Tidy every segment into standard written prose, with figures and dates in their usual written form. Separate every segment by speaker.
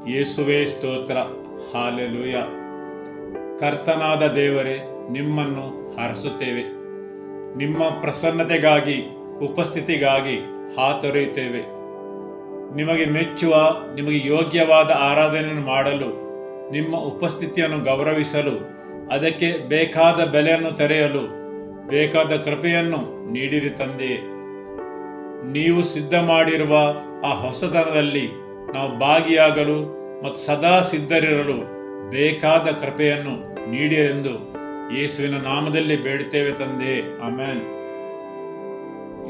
Speaker 1: ಯೇಸುವೇ ಸ್ತೋತ್ರ. ಹಾಲೆಲೂಯ. ಕರ್ತನಾದ ದೇವರೇ, ನಿಮ್ಮನ್ನು ಹರಸುತ್ತೇವೆ. ನಿಮ್ಮ ಪ್ರಸನ್ನತೆಗಾಗಿ, ಉಪಸ್ಥಿತಿಗಾಗಿ ಹಾತೊರೆಯುತ್ತೇವೆ. ನಿಮಗೆ ಮೆಚ್ಚುವ, ನಿಮಗೆ ಯೋಗ್ಯವಾದ ಆರಾಧನೆಯನ್ನು ಮಾಡಲು, ನಿಮ್ಮ ಉಪಸ್ಥಿತಿಯನ್ನು ಗೌರವಿಸಲು, ಅದಕ್ಕೆ ಬೇಕಾದ ಬೆಲೆಯನ್ನು ತೆರೆಯಲು ಬೇಕಾದ ಕೃಪೆಯನ್ನು ನೀಡಿರಿ ತಂದೆಯೇ. ನೀವು ಸಿದ್ಧ ಮಾಡಿರುವ ಆ ಹೊಸತನದಲ್ಲಿ ನಾವು ಭಾಗಿಯಾಗಲು ಮತ್ತು ಸದಾ ಸಿದ್ಧರಿರಲು ಬೇಕಾದ ಕೃಪೆಯನ್ನು ನೀಡಿರೆಂದು ಯೇಸುವಿನ ನಾಮದಲ್ಲಿ ಬೇಡುತ್ತೇವೆ ತಂದೆಯೇ. ಆಮೆನ್.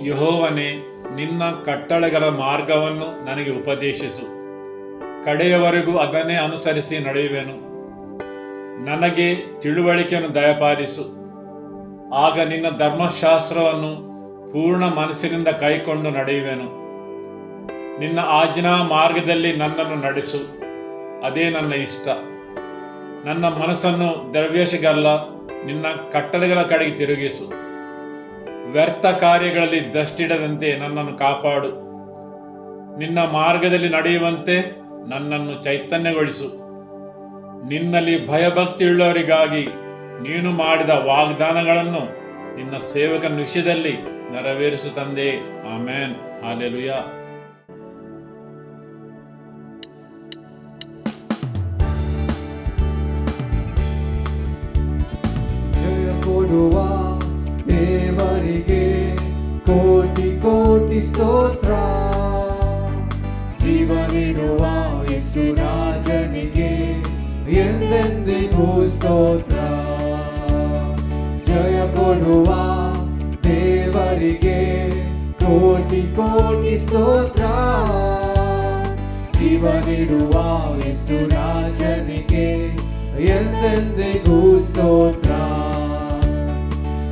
Speaker 1: ಯೆಹೋವನೇ, ನಿನ್ನ ಕಟ್ಟಳೆಗಳ ಮಾರ್ಗವನ್ನು ನನಗೆ ಉಪದೇಶಿಸು. ಕಡೆಯವರೆಗೂ ಅದನ್ನೇ ಅನುಸರಿಸಿ ನಡೆಯುವೆನು. ನನಗೆ ತಿಳುವಳಿಕೆಯನ್ನು ದಯಪಾಲಿಸು. ಆಗ ನಿನ್ನ ಧರ್ಮಶಾಸ್ತ್ರವನ್ನು ಪೂರ್ಣ ಮನಸ್ಸಿನಿಂದ ಕೈಕೊಂಡು ನಡೆಯುವೆನು. ನಿನ್ನ ಆಜ್ಞಾ ಮಾರ್ಗದಲ್ಲಿ ನನ್ನನ್ನು ನಡೆಸು, ಅದೇ ನನ್ನ ಇಷ್ಟ. ನನ್ನ ಮನಸ್ಸನ್ನು ದ್ರವ್ಯಶೆಗಲ್ಲ, ನಿನ್ನ ಕಟ್ಟಳೆಗಳ ಕಡೆಗೆ ತಿರುಗಿಸು. ವ್ಯರ್ಥ ಕಾರ್ಯಗಳಲ್ಲಿ ದೃಷ್ಟಿಡದಂತೆ ನನ್ನನ್ನು ಕಾಪಾಡು. ನಿನ್ನ ಮಾರ್ಗದಲ್ಲಿ ನಡೆಯುವಂತೆ ನನ್ನನ್ನು ಚೈತನ್ಯಗೊಳಿಸು. ನಿನ್ನಲ್ಲಿ ಭಯಭಕ್ತಿಯುಳ್ಳವರಿಗಾಗಿ ನೀನು ಮಾಡಿದ ವಾಗ್ದಾನಗಳನ್ನು ನಿನ್ನ ಸೇವಕನ ವಿಷಯದಲ್ಲಿ ನೆರವೇರಿಸು ತಂದೆ. ಆಮೆನ್. ಹಾಲೆಲೂಯ.
Speaker 2: ಜಯ ಕೊಡುವ ದೇವರಿಗೆ ಕೋಟಿ ಕೋಟಿ ಸ್ತೋತ್ರ. ಜೀವನಿರುವ ಯೇಸು ರಾಜನಿಗೆ ಎಂದೆಂದಿಗೂ ಸ್ತೋತ್ರ. ಜಯ ಕೊಡುವ ದೇವರಿಗೆ ಕೋಟಿ ಕೋಟಿ ಸ್ತೋತ್ರ. ಜೀವನಿರುವ ಯೇಸು ರಾಜನಿಗೆ ಎಂದೆಂದಿಗೂ ಸ್ತೋತ್ರ.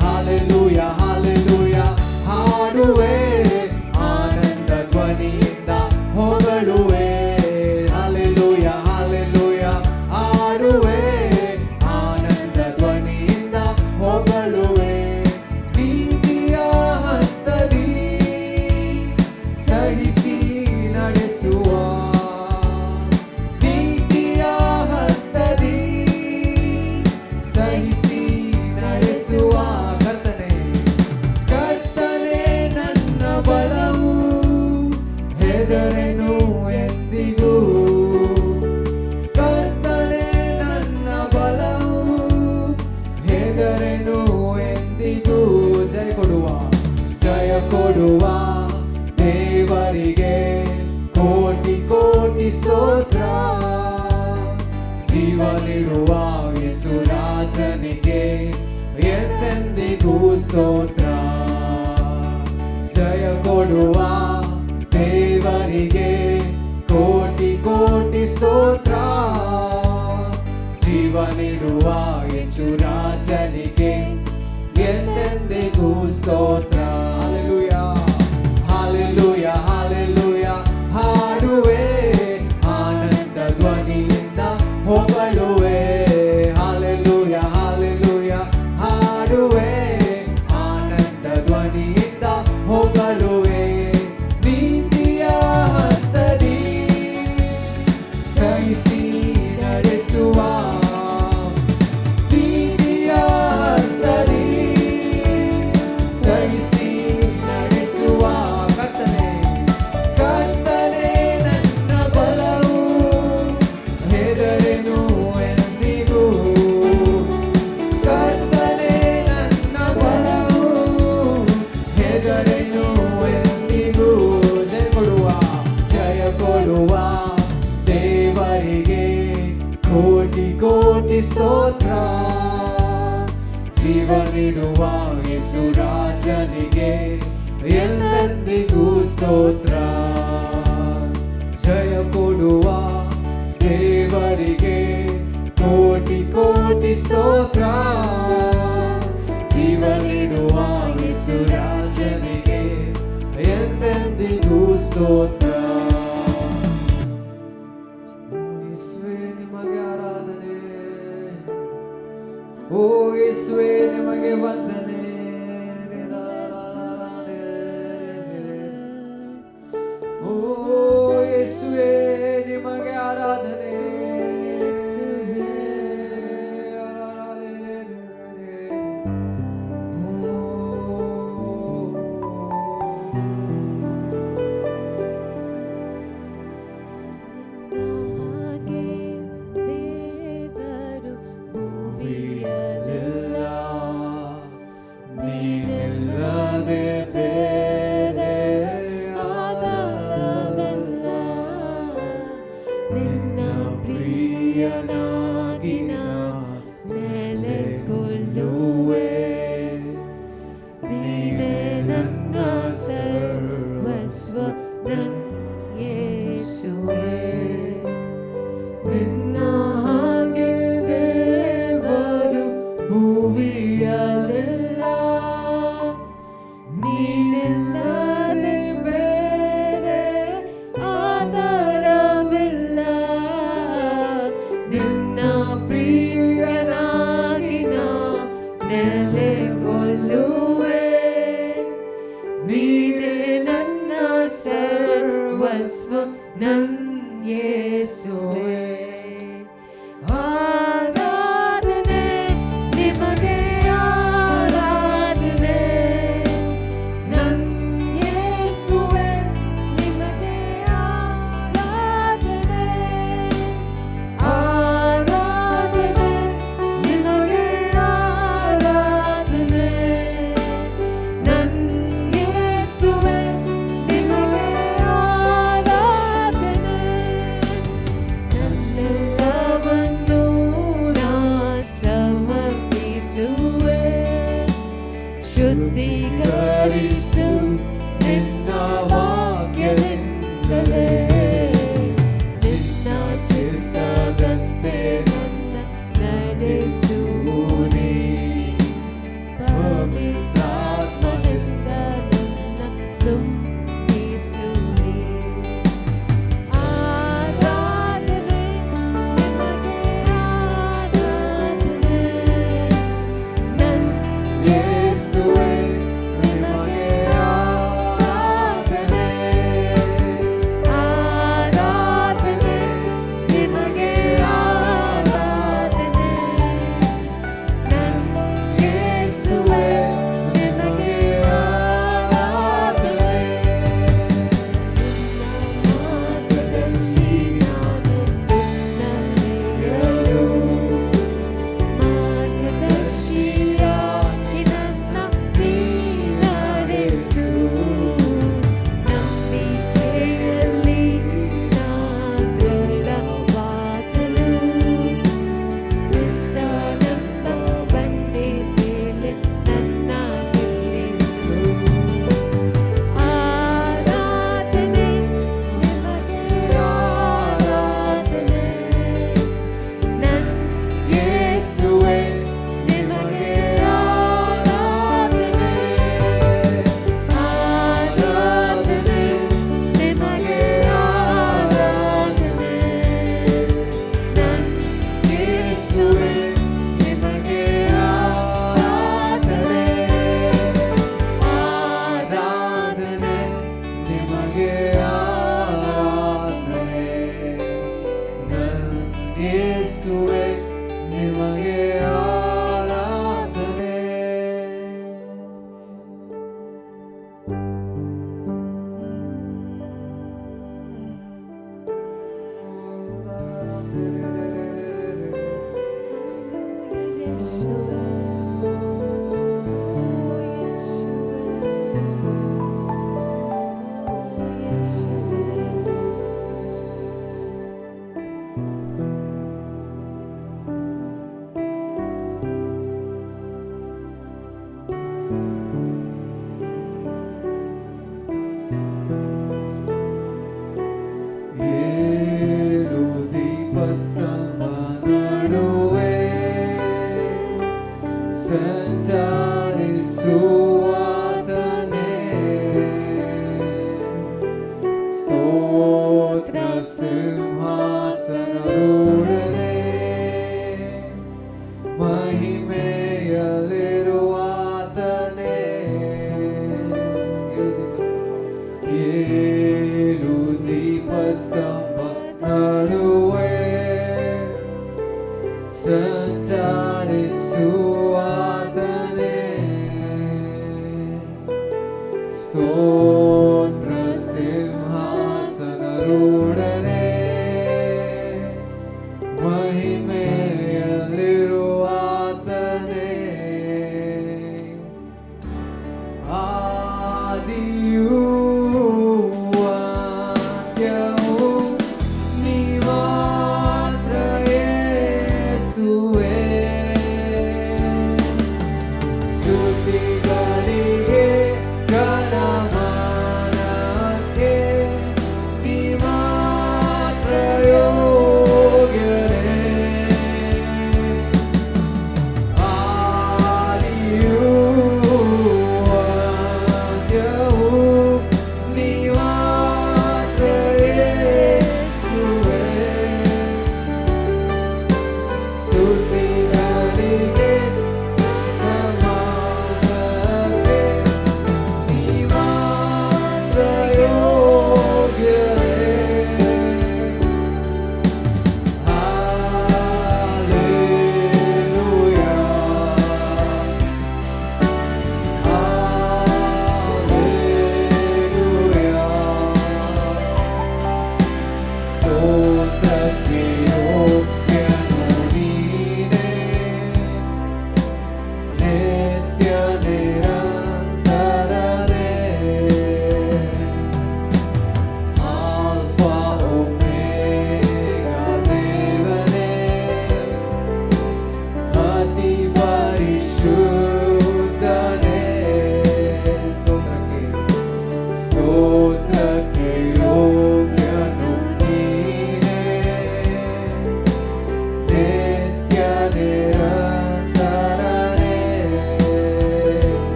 Speaker 2: ಹಾಲೆಲೂಯ ಹಾಲೆಲೂಯ ಹಾಡುವೆ, ಆನಂದ ಧ್ವನಿಯಿಂದ ಹೊಗಳುವೆ. ಹಾಲೆಲೂಯ ಹಾಲೆಲೂಯ ಹಾಡುವೆ, ಆನಂದ ಧ್ವನಿಯಿಂದ ಹೊಗಳುವೆ. ನೀತಿಯ ಹಸ್ತದಿ ಸಹಿಸಿ ನಡೆಸುವ, ನೀತಿಯ ಹಸ್ತದಿ ಸಹಿಸಿ ನಡೆಸುವ ಕರ್ತನೇ. ಕರ್ತನೇ ನನ್ನ ಬಲವು, ಹೆದರೆನು ಎಂದಿಗೂ. ಕರ್ತನೇ ನನ್ನ ಬಲವು, ಹೆದರೆನು ಎಂದಿಗೂ. ಜಯ ಕೊಡುವ, ಜಯ ಕೊಡುವ ದೇವರಿಗೆ ಕೋಟಿ ಕೋಟಿ ಸ್ತೋತ್ರ. ಜೀವನಿರುವ ಯೇಸು ರಾಜನಿಗೆ ಎಂದೆಂದಿಗೂ ಸ್ತೋತ್ರ. ಜಯ ಕೊಡುವ ದೇವರಿಗೆ ಕೋಟಿ ಕೋಟಿ ಸ್ತೋತ್ರ. ಜೀವನಿರುವ ಯೇಸು ರಾಜನಿಗೆ ಎಂದೆಂದಿಗೂ ಸ್ತೋತ್ರ. ಹಾಲೆಲೂಯ ಹಾಲೆಲೂಯ ಹಾಲೆಲೂಯ ಹಾಡುವೆ, ಆನಂದ ಧ್ವನಿಯಿಂದ ಹೊಗಳುವೆ. ಹಾಲೆಲೂಯ ಹಾಲೆಲೂಯ ಹಾಡುವೆ, ಆನಂದ ಧ್ವನಿಯಿಂದ ಹೊಗಳುವೆ. ನೀತಿಯ ಹಸ್ತದಿ ಸಹಿಸಿ ನಡೆಸುವ, ನೀತಿಯ ಹಸ್ತದಿ ಸಹಿಸಿ ನಡೆಸುವ ಕರ್ತನೇ. ಕರ್ತನೇ ನನ್ನ ಬಲವು, ಹೆದರೆನು ಎಂದಿಗೂ. ಕರ್ತನೇ ನನ್ನ ಬಲವು, ಹೆದರೆನು ಎಂದಿಗೂ. ಜಯ ಕೊಡುವ, ಜಯ ಕೊಡುವ ದೇವರಿಗೆ ಕೋಟಿ ಕೋಟಿ ಸ್ತೋತ್ರ. ಜೀವನಿಡುವ ಯೇಸು ರಾಜನಿಗೆ ಎಂದೆಂದಿಗೂ ಸ್ತೋತ್ರ. ಜಯ ಕೊಡುವ ದೇವರಿಗೆ ಕೋಟಿ ಕೋಟಿ ಸ್ತೋತ್ರ. ಜೀವನಿಡುವ ಯೇಸು ರಾಜನಿಗೆ ಎಂದೆಂದಿಗೂ ಸ್ತೋತ್ರ. ಯೇಸುವೇ ನಿಮಗೆ ಆರಾಧನೆ, ಓ ಯೇಸುವೇ ನಿಮಗೆ ವಂದನೆ. ಓ ಯೇಸುವೇ ನಿಮಗೆ ಆರಾಧನೆ. ನಿನ್ನ ಪ್ರಿಯನಾಗಿ ನಾ ನೆಲೆಗೊಳ್ಳುವೆ. ನೀನೇ ನನ್ನ ಸರ್ವಸ್ವ ನನ್ನ ಯೇಸುವೇ. ನಿನ್ನ ಹಾಗೆ ದೇವರು ಭುವಿಯಲ್ಲೆಲ್ಲ, ನೀನಿಲ್ಲದೆ ಬೇರೆ ಆಧಾರವಿಲ್ಲ. ನಿನ್ನ ಪ್ರಿಯನಾಗಿ ನಾ ನೆಲೆಗೊಳ್ಳುವೆ. ನೀನೇ ನನ್ನ ಸರ್ವಸ್ವ ನನ್ನ ಯೇಸುವೇ. ಆರಾಧನೆ ನಿಮಗೆ, ಆರಾಧನೆ ನನ್ನ ಯೇಸುವೇ. ನಿಮಗೆ ಆರಾಧನೆ, ಆರಾಧನೆ ನಿಮಗೆ, ಆರಾಧನೆ ನನ್ನ ಯೇಸುವೇ. ನಿಮಗೆ ಆರಾಧನೆ. ನನ್ನೆಲ್ಲವನ್ನೂ ನಾ ಸಮರ್ಪಿಸುವೆ. ಶುದ್ಧೀಕರಿಸು ನಿನ್ನ ವಾಕ್ಯದಿಂದಲೇ. ನಿನ್ನ ಚಿತ್ತದಂತೆ ನನ್ನ ನಡೆಸು ನೀ. ಪವಿತ್ರಾತ್ಮನಿಂದ ನನ್ನ ತುಂಬಿಸು ನೀ. ಆರಾಧನೆ ನಿಮಗೆ, ಆರಾಧನೆ ನನ್ನ ಯೇಸುವೇ. ನಿಮಗೆ ಆರಾಧನೆ, ಆರಾಧನೆ ನಿಮಗೆ, ಆರಾಧನೆ ನನ್ನ ಯೇಸುವೇ. ನಿಮಗೆ ಆರಾಧನೆ. ಮಾರ್ಗದಲ್ಲಿ ನಾನು ನಡೆಯಲು ಮಾರ್ಗದರ್ಶಿಯಾಗಿ ನನ್ನ ನೀ ನಡೆಸು. ನಂಬಿಕೆಯಲ್ಲಿ ನಾ ದೃಢವಾಗಲು ಕ್ರಿಸ್ತನೆಂಬ ಬಂಡೆ ಮೇಲೆ ನನ್ನ ನಿಲ್ಲಿಸು. ಆರಾಧನೆ ನಿಮಗೆ, ಆರಾಧನೆ ನನ್ನ ಯೇಸುವೇ. ನಿಮಗೆ ಆರಾಧನೆ, ಆರಾಧನೆ ನಿಮಗೆ, ಆರಾಧನೆ ನನ್ನ ಯೇಸುವೇ. ನಿಮಗೆ ಆರಾಧನೆ, ಆರಾಧನೆ ನಿಮಗೆ, ಆರಾಧನೆ ನನ್ನ ಯೇಸುವೇ. ನಿಮಗೆ ಆರಾಧನೆ.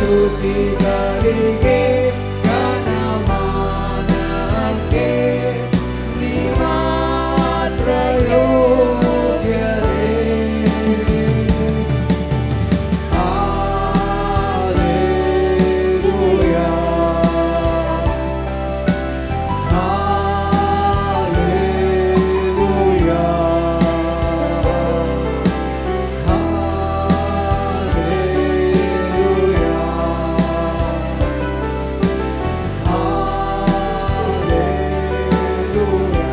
Speaker 2: ಸ್ತುತಿಗಳಿಗೆ ಘನಮಾನಕ್ಕೆ ನೀ ಮಾತ್ರ ಯೋಗ್ಯರೇ. Hallelujah, hallelujah, hallelujah, hallelujah.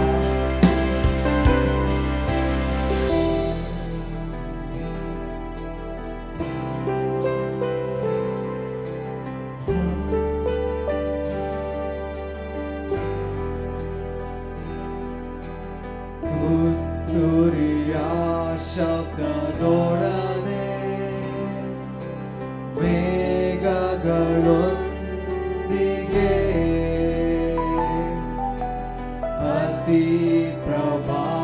Speaker 2: ತುತ್ತೂರಿಯ ಶಬ್ದದೊಡನೆ ಮೇಘಗಳೊಂದಿಗೆ ಅತಿ ಪ್ರಭಾವದೊಡನೆ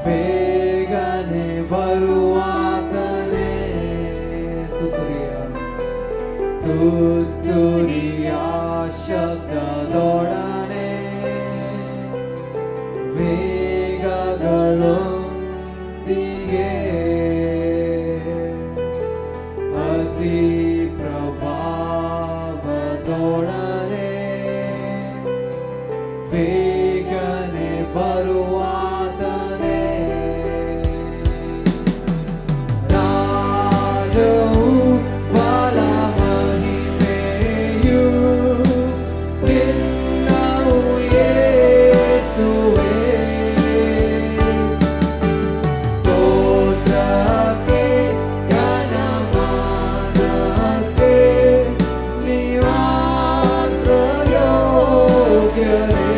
Speaker 2: ಬೇಗನೆ ಬರುವಾತನೇ. ತುತ್ತೂರಿಯ ಶಬ್ದದೊಡನೆ ಮೇಘಗಳೊಂದಿಗೆ ಅತಿ ಪ್ರಭಾವದೊಡನೆ ಬೇಗನೆ ಬರುವಾತನೇ. ರಾಜವು ಬಲ ಮಹಿಮೆಯು ನಿನ್ನವು ಯೇಸುವೇ. ಸ್ತೋತ್ರಕ್ಕೆ ಘನಮಾನಕ್ಕೆ ನೀ ಮಾತ್ರ ಯೋಗ್ಯರೇ.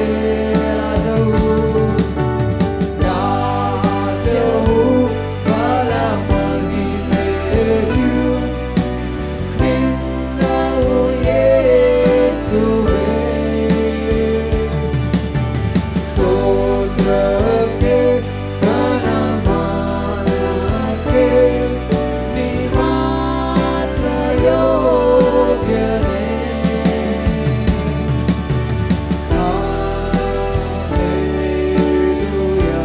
Speaker 2: ರಾಜವು ಬಲ ಮಹಿಮೆಯು ನಿನ್ನವು ಯೇಸುವೇ. ಸ್ತೋತ್ರಕ್ಕೆ ಘನಮಾನಕ್ಕೆ ನೀ ಮಾತ್ರ ಯೋಗ್ಯರೇ. ಹಾಲೆಲೂಯಾ,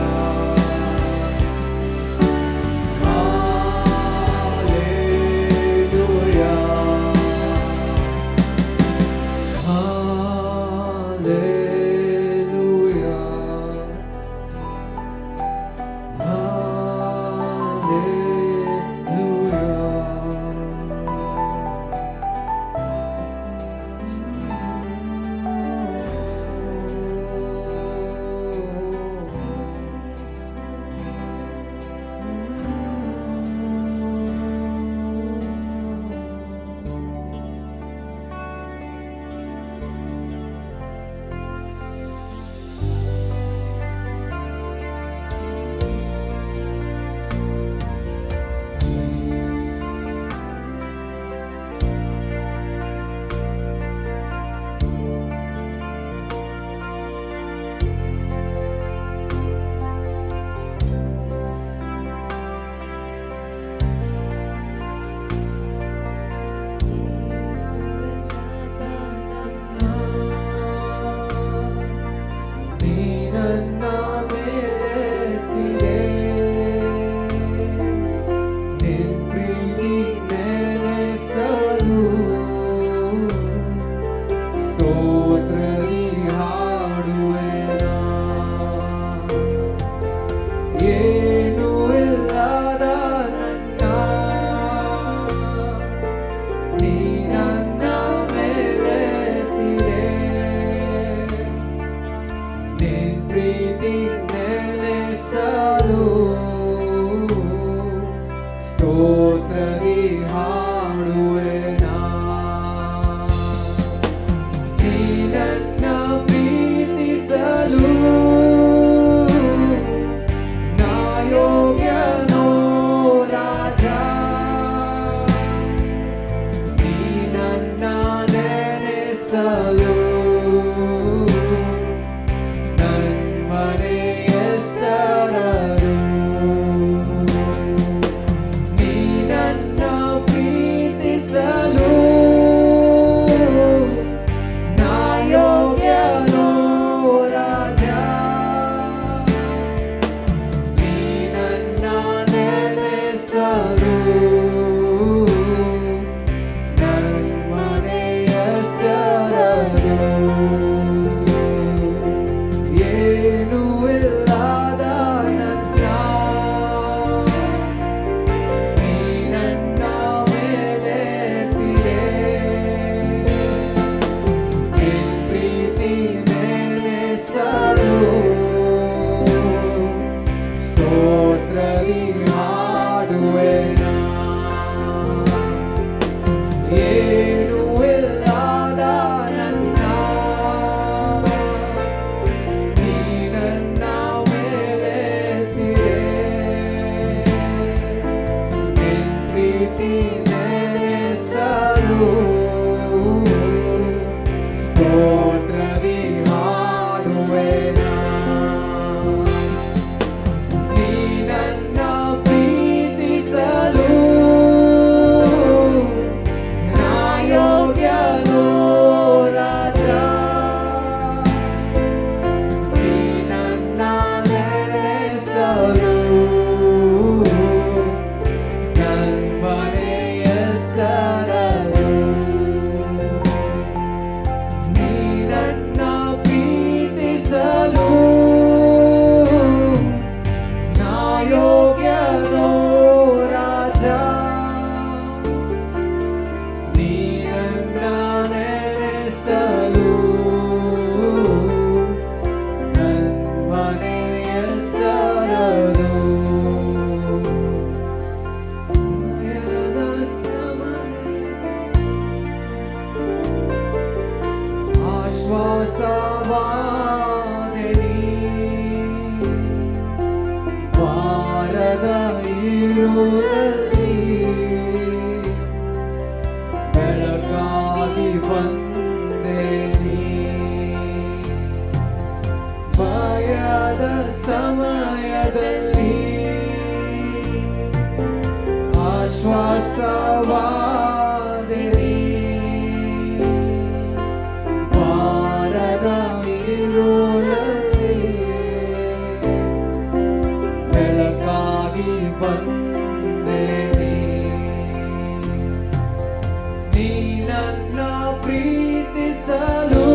Speaker 2: ಹಾಲೆಲೂಯಾ, ಹಾಲೆಲೂಯಾ, ಹಾಡುವೆನ ಏನೂ ಇಲ್ಲದ ನನ್ನ ನೀ ನನ್ನ ಮೇಲೆತ್ತಿದೆ ನಿನ್ ಪ್ರೀತಿ ನೆನೆಸಲು ಸ್ತೋತ್ರದಿ ಹಾಡುವೆನ ನೀ ನನ್ನ ಪ್ರೀತಿಸಲು ನಾ ಯೋಗ್ಯನೋ ರಾಜ ನೀ ನನ್ನ ನೆನೆಸಲು ನನ್ಮನೆಯಸ್ತರಲು ನೀ ನನ್ನ ಪ್ರೀತಿಸಲು ನಾ ಯೋಗ್ಯನೋ ರಾಜ ನೀ ನನ್ನ ನೆನೆಸಲು ನನ್ಮನೆಯಸ್ತರಲು ಭಯದ ಆಶ್ವಾಸವಾದೆ ವಾರದ ಇರುಳಲ್ಲಿ ಬೆಳಕಾಗಿ ಬಂದೆ ನೀ ಭಯದ ಸಮಯದಲ್ಲಿ ಆಶ್ವಾಸವಾದೆ ವಾರದ ಇರುಳಲ್ಲಿ ಬೆಳಕಾಗಿ ಬಂದೆ ನೀ ನನ್ನ ಪ್ರೀತಿಸಲು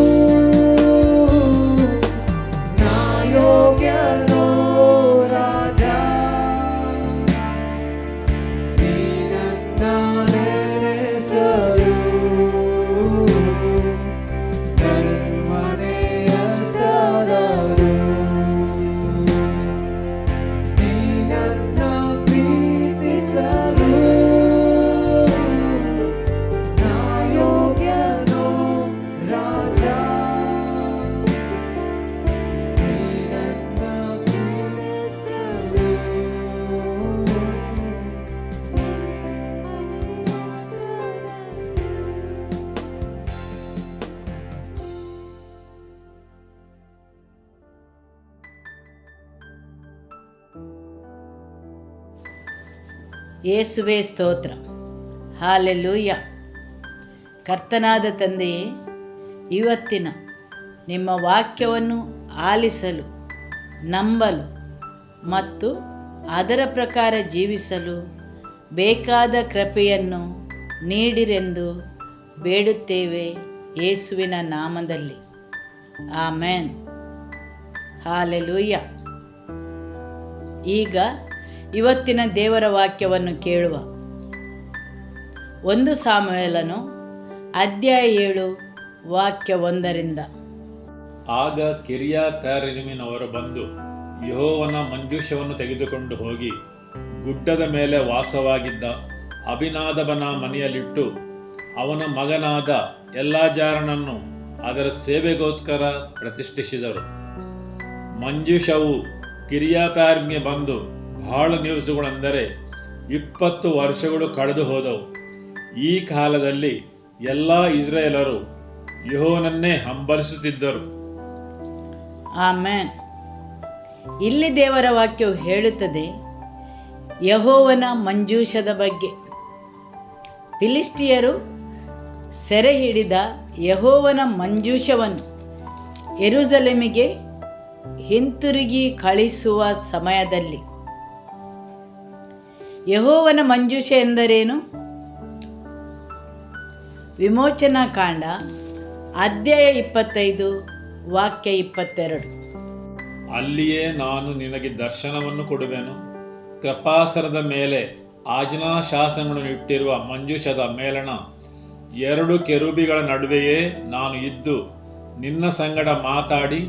Speaker 2: ನಾ ಯೋಗ್ಯನೋ ರಾಜ ನೀ ನನ್ನ ನೆನೆಸಲು ನನ್ಮನೆಯಸ್ತರಲು ನೀ ನನ್ನ ಪ್ರೀತಿಸಲು ನಾ ಯೋಗ್ಯನೋ ರಾಜ ನೀ ನನ್ನ ಪ್ರೀತಿಸಲು
Speaker 3: ಯೇಸುವೇ ಸ್ತೋತ್ರ. ಹಾಲೆಲೂಯ. ಕರ್ತನಾದ ತಂದೆಯೇ, ಇವತ್ತಿನ ನಿಮ್ಮ ವಾಕ್ಯವನ್ನು ಆಲಿಸಲು, ನಂಬಲು ಮತ್ತು ಅದರ ಪ್ರಕಾರ ಜೀವಿಸಲು ಬೇಕಾದ ಕೃಪೆಯನ್ನು ನೀಡಿರೆಂದು ಬೇಡುತ್ತೇವೆ ಯೇಸುವಿನ ನಾಮದಲ್ಲಿ. ಆಮೆನ್. ಹಾಲೆಲೂಯ. ಈಗ ಇವತ್ತಿನ ದೇವರ ವಾಕ್ಯವನ್ನು ಕೇಳುವ. 1 ಸಾಮುವೇಲನು ಅಧ್ಯಾಯ 7 ವಾಕ್ಯ 1ರಿಂದ.
Speaker 1: ಆಗ ಕಿರ್ಯಾತಯಿರಿಮಿನವರು ಬಂದು ಯೆಹೋವನ ಮಂಜೂಷವನ್ನು ತೆಗೆದುಕೊಂಡು ಹೋಗಿ ಗುಡ್ಡದ ಮೇಲೆ ವಾಸವಾಗಿದ್ದ ಅಭಿನಾದಬನ ಮನೆಯಲ್ಲಿಟ್ಟು ಅವನ ಮಗನಾದ ಎಲ್ಲಾಜಾರನನ್ನು ಅದರ ಸೇವೆಗೋಸ್ಕರ ಪ್ರತಿಷ್ಠಿಸಿದರು. ಮಂಜೂಷವು ಕಿರ್ಯಾತಯಿಮಿಗೆ ಬಂದು ಬಹಳ ದಿವಸಗಳೆಂದರೆ 20 ವರ್ಷಗಳು ಕಳೆದು ಹೋದವು. ಈ ಕಾಲದಲ್ಲಿ ಎಲ್ಲ ಇಸ್ರಾಯೇಲರು ಯೆಹೋವನನ್ನೇ ಹಂಬಲಿಸುತ್ತಿದ್ದರು.
Speaker 3: ಆಮೆನ್. ಇಲ್ಲಿ ದೇವರ ವಾಕ್ಯವು ಹೇಳುತ್ತದೆ ಯೆಹೋವನ ಮಂಜೂಷದ ಬಗ್ಗೆ. ಫಿಲಿಷ್ಟಿಯರು ಸೆರೆ ಹಿಡಿದ ಯೆಹೋವನ ಮಂಜೂಷವನ್ನು ಯೆರೂಸಲೇಮಿಗೆ ಹಿಂತಿರುಗಿ ಕಳಿಸುವ ಸಮಯದಲ್ಲಿ ಯೆಹೋವನ ಮಂಜೂಷ ಎಂದರೇನು? ವಿಮೋಚನಾ ಕಾಂಡ ಅಧ್ಯಾಯ 25 ವಾಕ್ಯ 22.
Speaker 1: ಅಲ್ಲಿಯೇ ನಾನು ನಿನಗೆ ದರ್ಶನವನ್ನು ಕೊಡುವೆನು. ಕೃಪಾಸನದ ಮೇಲೆ ಆಜ್ಞಾಶಾಸನಗಳನ್ನು ಇಟ್ಟಿರುವ ಮಂಜೂಷದ ಮೇಲಣ 2 ಕೆರೂಬಿಗಳ ನಡುವೆಯೇ ನಾನು ಇದ್ದು ನಿನ್ನ ಸಂಗಡ ಮಾತಾಡಿ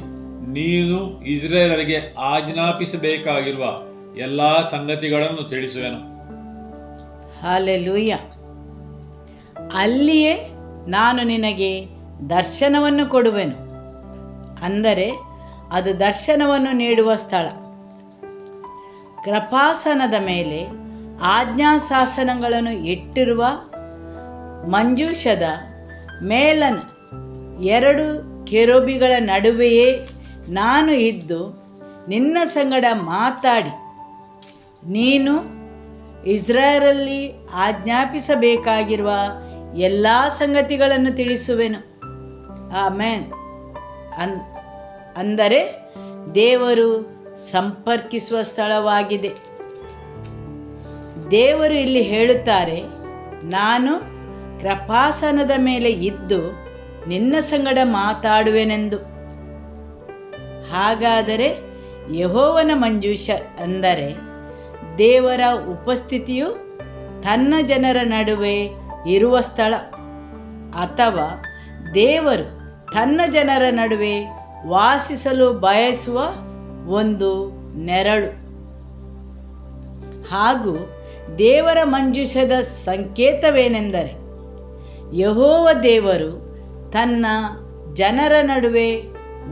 Speaker 1: ನೀನು ಇಸ್ರಾಯೇಲರಿಗೆ ಆಜ್ಞಾಪಿಸಬೇಕಾಗಿರುವ ಎಲ್ಲ ಸಂಗತಿಗಳನ್ನು ತಿಳಿಸುವೆನು.
Speaker 3: ಹಾಲೆಲೂಯ. ಅಲ್ಲಿಯೇ ನಾನು ನಿನಗೆ ದರ್ಶನವನ್ನು ಕೊಡುವೆನು. ಅಂದರೆ ಅದು ದರ್ಶನವನ್ನು ನೀಡುವ ಸ್ಥಳ. ಕೃಪಾಸನದ ಮೇಲೆ ಆಜ್ಞಾಶಾಸನಗಳನ್ನು ಇಟ್ಟಿರುವ ಮಂಜೂಷದ ಮೇಲನ 2 ಕೆರೂಬಿಗಳ ನಡುವೆಯೇ ನಾನು ಇದ್ದು ನಿನ್ನ ಸಂಗಡ ಮಾತಾಡಿ ನೀನು ಇಸ್ರಾಯೇಲಲ್ಲಿ ಆಜ್ಞಾಪಿಸಬೇಕಾಗಿರುವ ಎಲ್ಲ ಸಂಗತಿಗಳನ್ನು ತಿಳಿಸುವೆನು. ಆಮೆನ್. ಅಂದರೆ ದೇವರು ಸಂಪರ್ಕಿಸುವ ಸ್ಥಳವಾಗಿದೆ. ದೇವರು ಇಲ್ಲಿ ಹೇಳುತ್ತಾರೆ, ನಾನು ಕೃಪಾಸನದ ಮೇಲೆ ಇದ್ದು ನಿನ್ನ ಸಂಗಡ ಮಾತಾಡುವೆನೆಂದು. ಹಾಗಾದರೆ ಯೆಹೋವನ ಮಂಜೂಷ ಅಂದರೆ ದೇವರ ಉಪಸ್ಥಿತಿಯು ತನ್ನ ಜನರ ನಡುವೆ ಇರುವ ಸ್ಥಳ, ಅಥವಾ ದೇವರು ತನ್ನ ಜನರ ನಡುವೆ ವಾಸಿಸಲು ಬಯಸುವ ಒಂದು ನೆರಳು. ಹಾಗೂ ದೇವರ ಮಂಜೂಷದ ಸಂಕೇತವೇನೆಂದರೆ ಯೆಹೋವ ದೇವರು ತನ್ನ ಜನರ ನಡುವೆ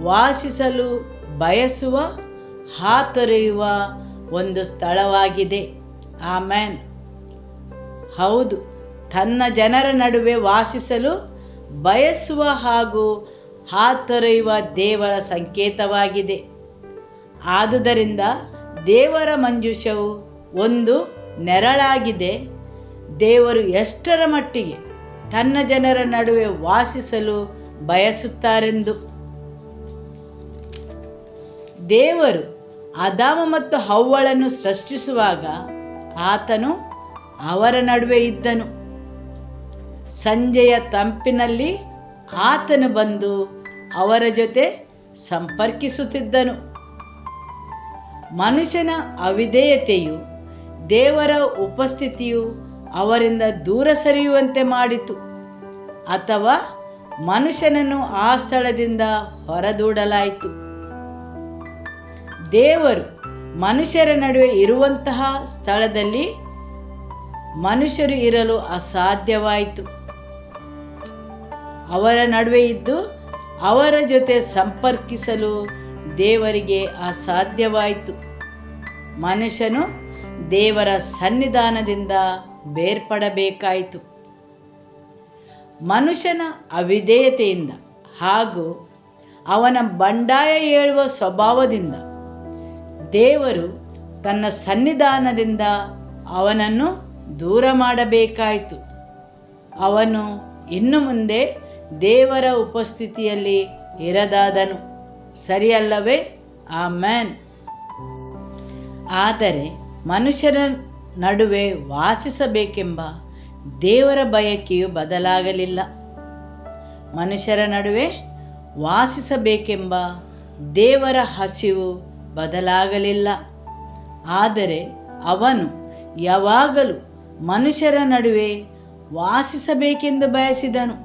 Speaker 3: ವಾಸಿಸಲು ಬಯಸುವ ಹಾತೊರೆಯುವ ಒಂದು ಸ್ಥಳವಾಗಿದೆ. ಆಮೆನ್. ಹೌದು, ತನ್ನ ಜನರ ನಡುವೆ ವಾಸಿಸಲು ಬಯಸುವ ಹಾಗೂ ಹಾತೊರೆಯುವ ದೇವರ ಸಂಕೇತವಾಗಿದೆ. ಆದುದರಿಂದ ದೇವರ ಮಂಜೂಷವು ಒಂದು ನೆರಳಾಗಿದೆ. ದೇವರು ಎಷ್ಟರ ಮಟ್ಟಿಗೆ ತನ್ನ ಜನರ ನಡುವೆ ವಾಸಿಸಲು ಬಯಸುತ್ತಾರೆಂದು. ದೇವರು ಆದಾಮ ಮತ್ತು ಹವ್ವಳನ್ನು ಸೃಷ್ಟಿಸುವಾಗ ಆತನು ಅವರ ನಡುವೆ ಇದ್ದನು. ಸಂಜೆಯ ತಂಪಿನಲ್ಲಿ ಆತನು ಬಂದು ಅವರ ಜೊತೆ ಸಂಪರ್ಕಿಸುತ್ತಿದ್ದನು. ಮನುಷ್ಯನ ಅವಿಧೇಯತೆಯು ದೇವರ ಉಪಸ್ಥಿತಿಯು ಅವರಿಂದ ದೂರ ಸರಿಯುವಂತೆ ಮಾಡಿತು, ಅಥವಾ ಮನುಷ್ಯನನ್ನು ಆ ಸ್ಥಳದಿಂದ ಹೊರದೂಡಲಾಯಿತು. ದೇವರು ಮನುಷ್ಯರ ನಡುವೆ ಇರುವಂತಹ ಸ್ಥಳದಲ್ಲಿ ಮನುಷ್ಯರು ಇರಲು ಅಸಾಧ್ಯವಾಯಿತು. ಅವರ ನಡುವೆ ಇದ್ದು ಅವರ ಜೊತೆ ಸಂಪರ್ಕಿಸಲು ದೇವರಿಗೆ ಅಸಾಧ್ಯವಾಯಿತು. ಮನುಷ್ಯನು ದೇವರ ಸನ್ನಿಧಾನದಿಂದ ಬೇರ್ಪಡಬೇಕಾಯಿತು. ಮನುಷ್ಯನ ಅವಿಧೇಯತೆಯಿಂದ ಹಾಗೂ ಅವನ ಬಂಡಾಯ ಏಳುವ ಸ್ವಭಾವದಿಂದ ದೇವರು ತನ್ನ ಸನ್ನಿಧಾನದಿಂದ ಅವನನ್ನು ದೂರ ಮಾಡಬೇಕಾಯಿತು. ಅವನು ಇನ್ನು ಮುಂದೆ ದೇವರ ಉಪಸ್ಥಿತಿಯಲ್ಲಿ ಇರದಾದನು. ಸರಿಯಲ್ಲವೇ? ಆಮೆನ್. ಆದರೆ ಮನುಷ್ಯರ ನಡುವೆ ವಾಸಿಸಬೇಕೆಂಬ ದೇವರ ಬಯಕೆಯು ಬದಲಾಗಲಿಲ್ಲ. ಮನುಷ್ಯರ ನಡುವೆ ವಾಸಿಸಬೇಕೆಂಬ ದೇವರ ಹಸಿವು ಬದಲಾಗಲಿಲ್ಲ. ಆದರೆ ಅವನು ಯಾವಾಗಲೂ ಮನುಷ್ಯರ ನಡುವೆ ವಾಸಿಸಬೇಕೆಂದು ಬಯಸಿದನು.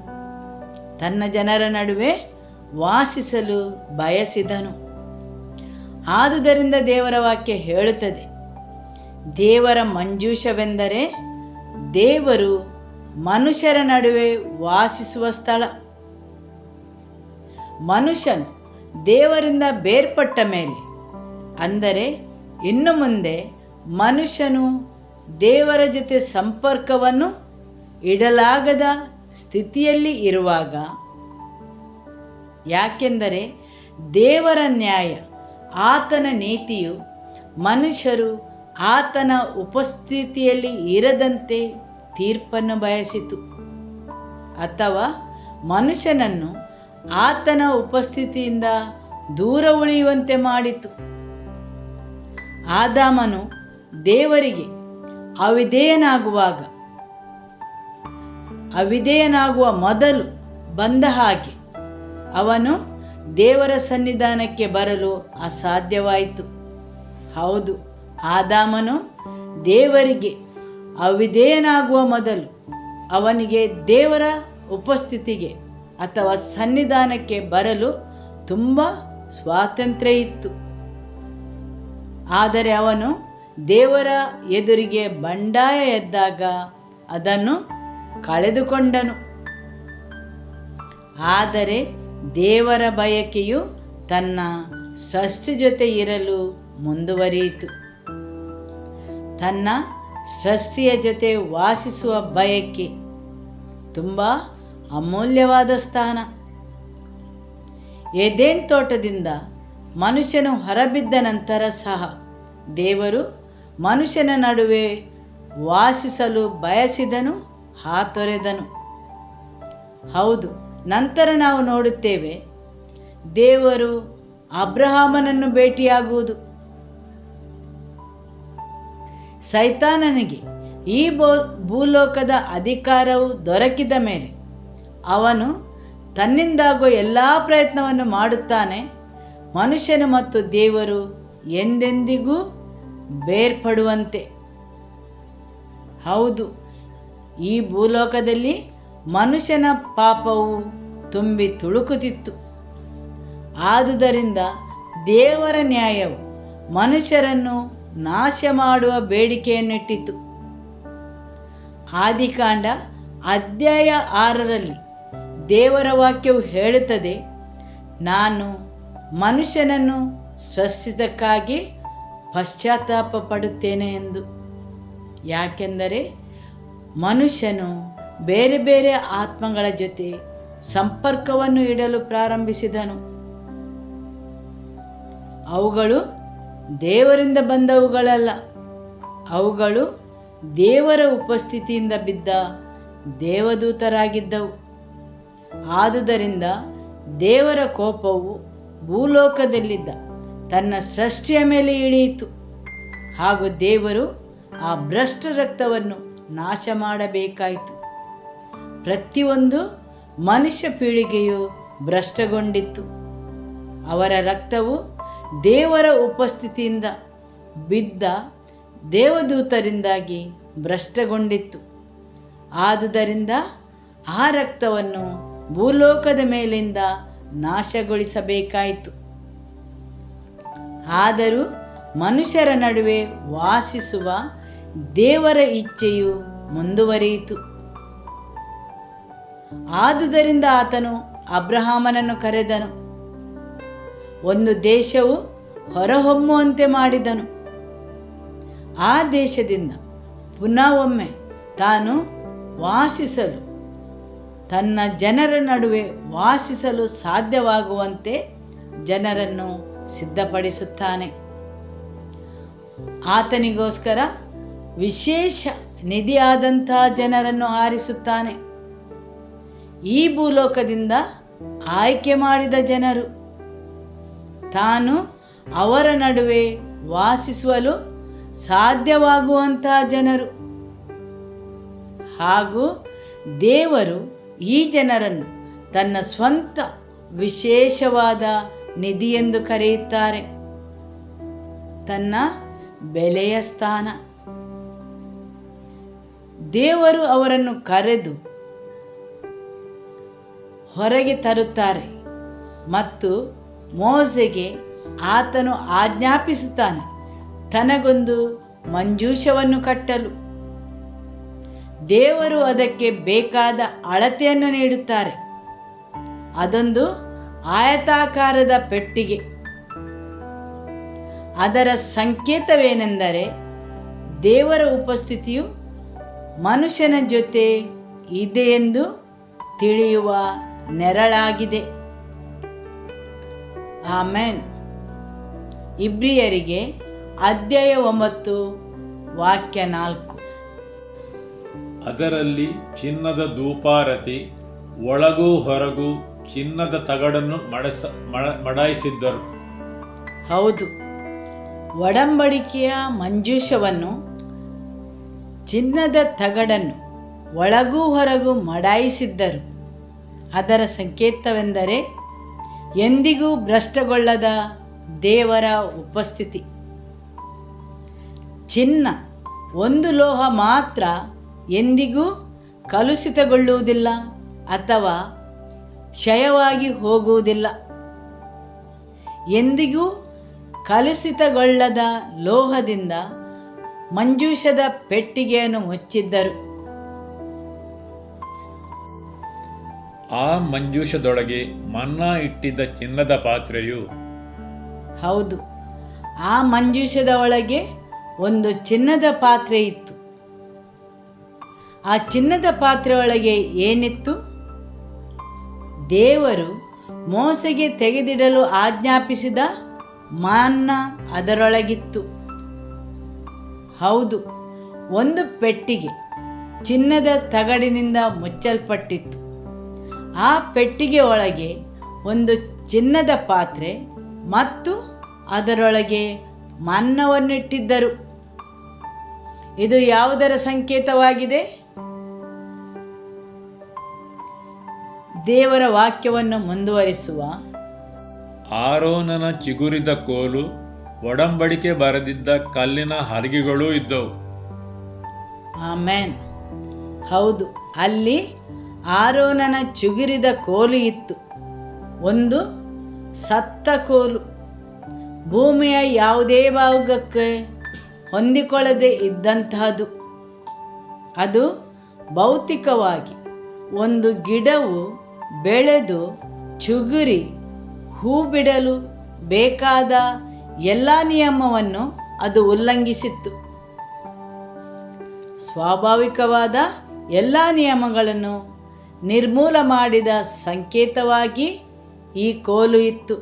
Speaker 3: ತನ್ನ ಜನರ ನಡುವೆ ವಾಸಿಸಲು ಬಯಸಿದನು. ಆದುದರಿಂದ ದೇವರ ವಾಕ್ಯ ಹೇಳುತ್ತದೆ, ದೇವರ ಮಂಜೂಷವೆಂದರೆ ದೇವರು ಮನುಷ್ಯರ ನಡುವೆ ವಾಸಿಸುವ ಸ್ಥಳ. ಮನುಷ್ಯನು ದೇವರಿಂದ ಬೇರ್ಪಟ್ಟ ಮೇಲೆ, ಅಂದರೆ ಇನ್ನು ಮುಂದೆ ಮನುಷ್ಯನು ದೇವರ ಜೊತೆ ಸಂಪರ್ಕವನ್ನು ಇಡಲಾಗದ ಸ್ಥಿತಿಯಲ್ಲಿ ಇರುವಾಗ, ಯಾಕೆಂದರೆ ದೇವರ ನ್ಯಾಯ, ಆತನ ನೀತಿಯು ಮನುಷ್ಯರು ಆತನ ಉಪಸ್ಥಿತಿಯಲ್ಲಿ ಇರದಂತೆ ತೀರ್ಪನ್ನು ಬಯಸಿತು, ಅಥವಾ ಮನುಷ್ಯನನ್ನು ಆತನ ಉಪಸ್ಥಿತಿಯಿಂದ ದೂರ ಉಳಿಯುವಂತೆ ಮಾಡಿತು. ಆದಾಮನು ದೇವರಿಗೆ ಅವಿಧೇಯನಾಗುವ ಮೊದಲು ಬಂದ ಹಾಗೆ ಅವನು ದೇವರ ಸನ್ನಿಧಾನಕ್ಕೆ ಬರಲು ಅಸಾಧ್ಯವಾಯಿತು. ಹೌದು, ಆದಾಮನು ದೇವರಿಗೆ ಅವಿಧೇಯನಾಗುವ ಮೊದಲು ಅವನಿಗೆ ದೇವರ ಉಪಸ್ಥಿತಿಗೆ ಅಥವಾ ಸನ್ನಿಧಾನಕ್ಕೆ ಬರಲು ತುಂಬ ಸ್ವಾತಂತ್ರ್ಯ ಇತ್ತು. ಆದರೆ ಅವನು ದೇವರ ಎದುರಿಗೆ ಬಂಡಾಯ ಎದ್ದಾಗ ಅದನ್ನು ಕಳೆದುಕೊಂಡನು. ಆದರೆ ದೇವರ ಬಯಕೆಯು ತನ್ನ ಸೃಷ್ಟಿ ಜೊತೆ ಇರಲು ಮುಂದುವರಿಯಿತು. ತನ್ನ ಸೃಷ್ಟಿಯ ಜೊತೆ ವಾಸಿಸುವ ಬಯಕೆ ತುಂಬ ಅಮೂಲ್ಯವಾದ ಸ್ಥಾನ. ಏದೆನ್ ತೋಟದಿಂದ ಮನುಷ್ಯನು ಹೊರಬಿದ್ದ ನಂತರ ಸಹ ದೇವರು ಮನುಷ್ಯನ ನಡುವೆ ವಾಸಿಸಲು ಬಯಸಿದನು, ಹಾತೊರೆದನು. ಹೌದು, ನಂತರ ನಾವು ನೋಡುತ್ತೇವೆ ದೇವರು ಅಬ್ರಹಾಮನನ್ನು ಭೇಟಿಯಾಗುವುದು. ಸೈತಾನನಿಗೆ ಈ ಭೂಲೋಕದ ಅಧಿಕಾರವು ದೊರಕಿದ ಮೇಲೆ ಅವನು ತನ್ನಿಂದಾಗುವ ಎಲ್ಲ ಪ್ರಯತ್ನವನ್ನು ಮಾಡುತ್ತಾನೆ. ಮನುಷ್ಯನು ಮತ್ತು ದೇವರು ಎಂದೆಂದಿಗೂ ಬೇರ್ಪಡುವಂತೆ. ಹೌದು, ಈ ಭೂಲೋಕದಲ್ಲಿ ಮನುಷ್ಯನ ಪಾಪವು ತುಂಬಿ ತುಳುಕುತ್ತಿತ್ತು. ಆದುದರಿಂದ ದೇವರ ನ್ಯಾಯವು ಮನುಷ್ಯರನ್ನು ನಾಶ ಮಾಡುವ ಬೇಡಿಕೆಯನ್ನಿಟ್ಟಿತು. ಆದಿಕಾಂಡ ಅಧ್ಯಾಯ 6ರಲ್ಲಿ ದೇವರ ವಾಕ್ಯವು ಹೇಳುತ್ತದೆ, ನಾನು ಮನುಷ್ಯನನ್ನು ಸೃಷ್ಟಿಸಿದ್ದಕ್ಕಾಗಿ ಪಶ್ಚಾತ್ತಾಪ ಪಡುತ್ತೇನೆ ಎಂದು. ಯಾಕೆಂದರೆ ಮನುಷ್ಯನು ಬೇರೆ ಬೇರೆ ಆತ್ಮಗಳ ಜೊತೆ ಸಂಪರ್ಕವನ್ನು ಇಡಲು ಪ್ರಾರಂಭಿಸಿದನು. ಅವುಗಳು ದೇವರಿಂದ ಬಂದವುಗಳಲ್ಲ, ಅವುಗಳು ದೇವರ ಉಪಸ್ಥಿತಿಯಿಂದ ಬಿದ್ದ ದೇವದೂತರಾಗಿದ್ದವು. ಆದುದರಿಂದ ದೇವರ ಕೋಪವು ಭೂಲೋಕದಲ್ಲಿದ್ದ ತನ್ನ ಸೃಷ್ಟಿಯ ಮೇಲೆ ಇಳಿಯಿತು. ಹಾಗೂ ದೇವರು ಆ ಭ್ರಷ್ಟ ರಕ್ತವನ್ನು ನಾಶ ಮಾಡಬೇಕಾಯಿತು. ಪ್ರತಿಯೊಂದು ಮನುಷ್ಯ ಪೀಳಿಗೆಯು ಭ್ರಷ್ಟಗೊಂಡಿತ್ತು. ಅವರ ರಕ್ತವು ದೇವರ ಉಪಸ್ಥಿತಿಯಿಂದ ಬಿದ್ದ ದೇವದೂತರಿಂದಾಗಿ ಭ್ರಷ್ಟಗೊಂಡಿತ್ತು. ಆದುದರಿಂದ ಆ ರಕ್ತವನ್ನು ಭೂಲೋಕದ ಮೇಲಿಂದ ನಾಶಗೊಳಿಸಬೇಕಾಯಿತು. ಆದರೂ ಮನುಷ್ಯರ ನಡುವೆ ವಾಸಿಸುವ ದೇವರ ಇಚ್ಛೆಯು ಮುಂದುವರಿಯಿತು. ಆದುದರಿಂದ ಆತನು ಅಬ್ರಹಾಮನನ್ನು ಕರೆದನು, ಒಂದು ದೇಶವು ಹೊರಹೊಮ್ಮುವಂತೆ ಮಾಡಿದನು. ಆ ದೇಶದಿಂದ ಪುನಃ ಒಮ್ಮೆ ತಾನು ವಾಸಿಸಲು, ತನ್ನ ಜನರ ನಡುವೆ ವಾಸಿಸಲು ಸಾಧ್ಯವಾಗುವಂತೆ ಜನರನ್ನು ಸಿದ್ಧಪಡಿಸುತ್ತಾನೆ. ಆತನಿಗೋಸ್ಕರ ವಿಶೇಷ ನಿಧಿಯಾದಂಥ ಜನರನ್ನು ಆರಿಸುತ್ತಾನೆ. ಈ ಭೂಲೋಕದಿಂದ ಆಯ್ಕೆ ಮಾಡಿದ ಜನರು, ತಾನು ಅವರ ನಡುವೆ ವಾಸಿಸಲು ಸಾಧ್ಯವಾಗುವಂಥ ಜನರು. ಹಾಗೂ ದೇವರು ಈ ಜನರನ್ನು ತನ್ನ ಸ್ವಂತ ವಿಶೇಷವಾದ ನಿಧಿಯೆಂದು ಕರೆಯುತ್ತಾರೆ. ತನ್ನ ಬೆಲೆಯ ಸ್ಥಾನ. ದೇವರು ಅವರನ್ನು ಕರೆದು ಹೊರಗೆ ತರುತ್ತಾರೆ ಮತ್ತು ಮೋಸೆಗೆ ಆತನು ಆಜ್ಞಾಪಿಸುತ್ತಾನೆ ತನಗೊಂದು ಮಂಜೂಷವನ್ನು ಕಟ್ಟಲು. ದೇವರು ಅದಕ್ಕೆ ಬೇಕಾದ ಅಳತೆಯನ್ನು ನೀಡುತ್ತಾರೆ. ಅದೊಂದು ಆಯತಾಕಾರದ ಪೆಟ್ಟಿಗೆ. ಅದರ ಸಂಕೇತವೇನೆಂದರೆ ದೇವರ ಉಪಸ್ಥಿತಿಯು ಮನುಷ್ಯನ ಜೊತೆ ಇದೆಯೆಂದು ತಿಳಿಯುವ ನೆರಳಾಗಿದೆ. ಆಮೆನ್. ಇಬ್ರಿಯರಿಗೆ ಅಧ್ಯಾಯ 9 ವಾಕ್ಯ 4.
Speaker 1: ಅದರಲ್ಲಿ ಚಿನ್ನದ ಧೂಪಾರತಿ, ಒಳಗೂ ಹೊರಗೂ ಚಿನ್ನದ ತಗಡನ್ನು ಮಡಾಯಿಸಿದ್ದರು.
Speaker 3: ಹೌದು, ಒಡಂಬಡಿಕೆಯ ಮಂಜೂಷವನ್ನು, ಚಿನ್ನದ ತಗಡನ್ನು ಒಳಗೂ ಹೊರಗೂ ಮಡಾಯಿಸಿದ್ದರು. ಅದರ ಸಂಕೇತವೆಂದರೆ ಎಂದಿಗೂ ಭ್ರಷ್ಟಗೊಳ್ಳದ ದೇವರ ಉಪಸ್ಥಿತಿ. ಚಿನ್ನ ಒಂದು ಲೋಹ ಮಾತ್ರ ಎಂದಿಗೂ ಕಲುಷಿತಗೊಳ್ಳುವುದಿಲ್ಲ ಅಥವಾ ಕ್ಷಯವಾಗಿ ಹೋಗುವುದಿಲ್ಲ. ಎಂದಿಗೂ ಕಲುಷಿತಗೊಳ್ಳದ ಲೋಹದಿಂದ ಮಂಜೂಷದ ಪೆಟ್ಟಿಗೆಯನ್ನು ಮುಚ್ಚಿದ್ದರು.
Speaker 1: ಆ ಮಂಜೂಷದೊಳಗೆ ಮನ್ನಾ ಇಟ್ಟಿದ್ದ ಚಿನ್ನದ ಪಾತ್ರೆಯು,
Speaker 3: ಹೌದು, ಆ ಮಂಜೂಷದ ಒಳಗೆ ಒಂದು ಚಿನ್ನದ ಪಾತ್ರೆ ಇತ್ತು. ಆ ಚಿನ್ನದ ಪಾತ್ರೆ ಒಳಗೆ ಏನಿತ್ತು? ದೇವರು ಮೋಸೆಗೆ ತೆಗೆದಿಡಲು ಆಜ್ಞಾಪಿಸಿದ ಮನ್ನಾ ಅದರೊಳಗಿತ್ತು. ಹೌದು, ಒಂದು ಪೆಟ್ಟಿಗೆ ಚಿನ್ನದ ತಗಡಿನಿಂದ ಮುಚ್ಚಲ್ಪಟ್ಟಿತ್ತು. ಆ ಪೆಟ್ಟಿಗೆ ಒಳಗೆ ಒಂದು ಚಿನ್ನದ ಪಾತ್ರೆ ಮತ್ತು ಅದರೊಳಗೆ ಮನ್ನವನ್ನಿಟ್ಟಿದ್ದರು. ಇದು ಯಾವುದರ ಸಂಕೇತವಾಗಿದೆ? ದೇವರ ವಾಕ್ಯವನ್ನು ಮುಂದುವರಿಸುವ
Speaker 1: ಆರೋನನ ಚಿಗುರಿದ ಕೋಲು, ಒಡಂಬಡಿಕೆ ಬರೆದಿದ್ದ ಕಲ್ಲಿನ ಹಲಗೆಗಳೂ ಇದ್ದವು.
Speaker 3: ಆಮೆನ್. ಹೌದು, ಅಲ್ಲಿ ಆರೋನನ ಚಿಗುರಿದ ಕೋಲು ಇತ್ತು. ಒಂದು ಸತ್ತ ಕೋಲು, ಭೂಮಿಯ ಯಾವುದೇ ಭಾಗಕ್ಕೆ ಹೊಂದಿಕೊಳ್ಳದೆ ಇದ್ದಂತಹದು. ಅದು ಭೌತಿಕವಾಗಿ ಒಂದು ಗಿಡವು ಬೆಳೆದು ಚಿಗುರಿ ಹೂ ಬಿಡಲು ಬೇಕಾದ ಎಲ್ಲ ನಿಯಮವನ್ನು ಅದು ಉಲ್ಲಂಘಿಸಿತ್ತು. ಸ್ವಾಭಾವಿಕವಾದ ಎಲ್ಲ ನಿಯಮಗಳನ್ನು ನಿರ್ಮೂಲ ಮಾಡಿದ ಸಂಕೇತವಾಗಿ ಈ ಕೋಲು ಇತ್ತು.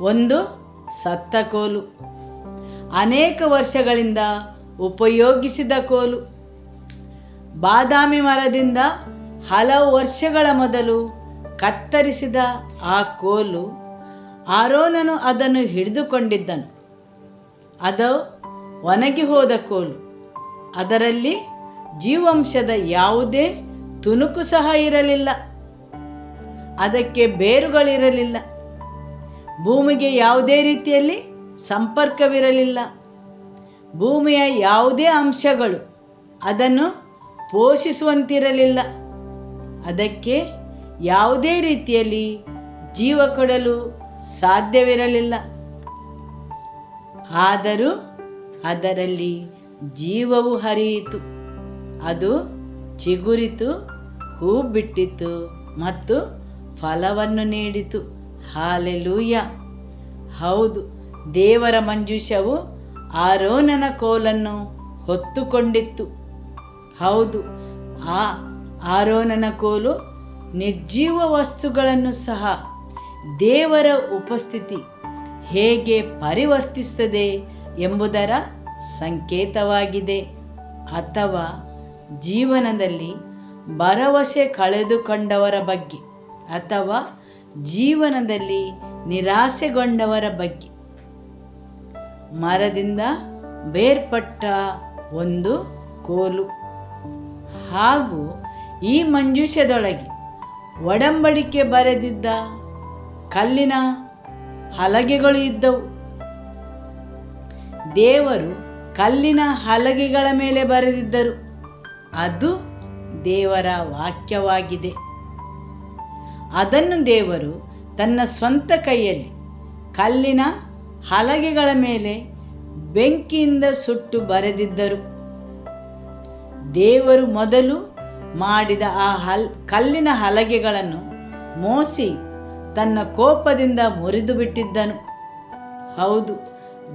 Speaker 3: ಒಂದು ಸತ್ತ ಕೋಲು, ಅನೇಕ ವರ್ಷಗಳಿಂದ ಉಪಯೋಗಿಸಿದ ಕೋಲು. ಬಾದಾಮಿ ಮರದಿಂದ ಹಲವು ವರ್ಷಗಳ ಮೊದಲು ಕತ್ತರಿಸಿದ ಆ ಕೋಲು, ಆರೋನನು ಅದನ್ನು ಹಿಡಿದುಕೊಂಡಿದ್ದನು. ಅದು ಒಣಗಿ ಹೋದ ಕೋಲು. ಅದರಲ್ಲಿ ಜೀವಾಂಶದ ಯಾವುದೇ ತುಣುಕು ಸಹ ಇರಲಿಲ್ಲ. ಅದಕ್ಕೆ ಬೇರುಗಳಿರಲಿಲ್ಲ. ಭೂಮಿಗೆ ಯಾವುದೇ ರೀತಿಯಲ್ಲಿ ಸಂಪರ್ಕವಿರಲಿಲ್ಲ. ಭೂಮಿಯ ಯಾವುದೇ ಅಂಶಗಳು ಅದನ್ನು ಪೋಷಿಸುವಂತಿರಲಿಲ್ಲ. ಅದಕ್ಕೆ ಯಾವುದೇ ರೀತಿಯಲ್ಲಿ ಜೀವ ಕೊಡಲು ಸಾಧ್ಯವಿರಲಿಲ್ಲ. ಆದರೂ ಅದರಲ್ಲಿ ಜೀವವು ಹರಿಯಿತು. ಅದು ಚಿಗುರಿತು, ಹೂ ಬಿಟ್ಟಿತು ಮತ್ತು ಫಲವನ್ನು ನೀಡಿತು. ಹಾಲೆಲೂಯ. ಹೌದು, ದೇವರ ಮಂಜೂಷವು ಆರೋನನ ಕೋಲನ್ನು ಹೊತ್ತುಕೊಂಡಿತ್ತು. ಹೌದು, ಆ ಆರೋನನ ಕೋಲು ನಿರ್ಜೀವ ವಸ್ತುಗಳನ್ನು ಸಹ ದೇವರ ಉಪಸ್ಥಿತಿ ಹೇಗೆ ಪರಿವರ್ತಿಸುತ್ತದೆ ಎಂಬುದರ ಸಂಕೇತವಾಗಿದೆ. ಅಥವಾ ಜೀವನದಲ್ಲಿ ಭರವಸೆ ಕಳೆದುಕೊಂಡವರ ಬಗ್ಗೆ ಅಥವಾ ಜೀವನದಲ್ಲಿ ನಿರಾಸೆಗೊಂಡವರ ಬಗ್ಗೆ. ಮರದಿಂದ ಬೇರ್ಪಟ್ಟ ಒಂದು ಕೋಲು. ಹಾಗೂ ಈ ಮಂಜೂಷದೊಳಗೆ ಒಡಂಬಡಿಕೆ ಬರೆದಿದ್ದ ಕಲ್ಲಿನ ಹಲಗೆಗಳು ಇದ್ದವು. ದೇವರು ಕಲ್ಲಿನ ಹಲಗೆಗಳ ಮೇಲೆ ಬರೆದಿದ್ದರು. ಅದು ದೇವರ ವಾಕ್ಯವಾಗಿದೆ. ಅದನ್ನು ದೇವರು ತನ್ನ ಸ್ವಂತ ಕೈಯಲ್ಲಿ ಕಲ್ಲಿನ ಹಲಗೆಗಳ ಮೇಲೆ ಬೆಂಕಿಯಿಂದ ಸುಟ್ಟು ಬರೆದಿದ್ದರು. ದೇವರು ಮೊದಲು ಮಾಡಿದ ಆ ಕಲ್ಲಿನ ಹಲಗೆಗಳನ್ನು ಮೋಸಿ ತನ್ನ ಕೋಪದಿಂದ ಮುರಿದು ಬಿಟ್ಟಿದ್ದನು. ಹೌದು,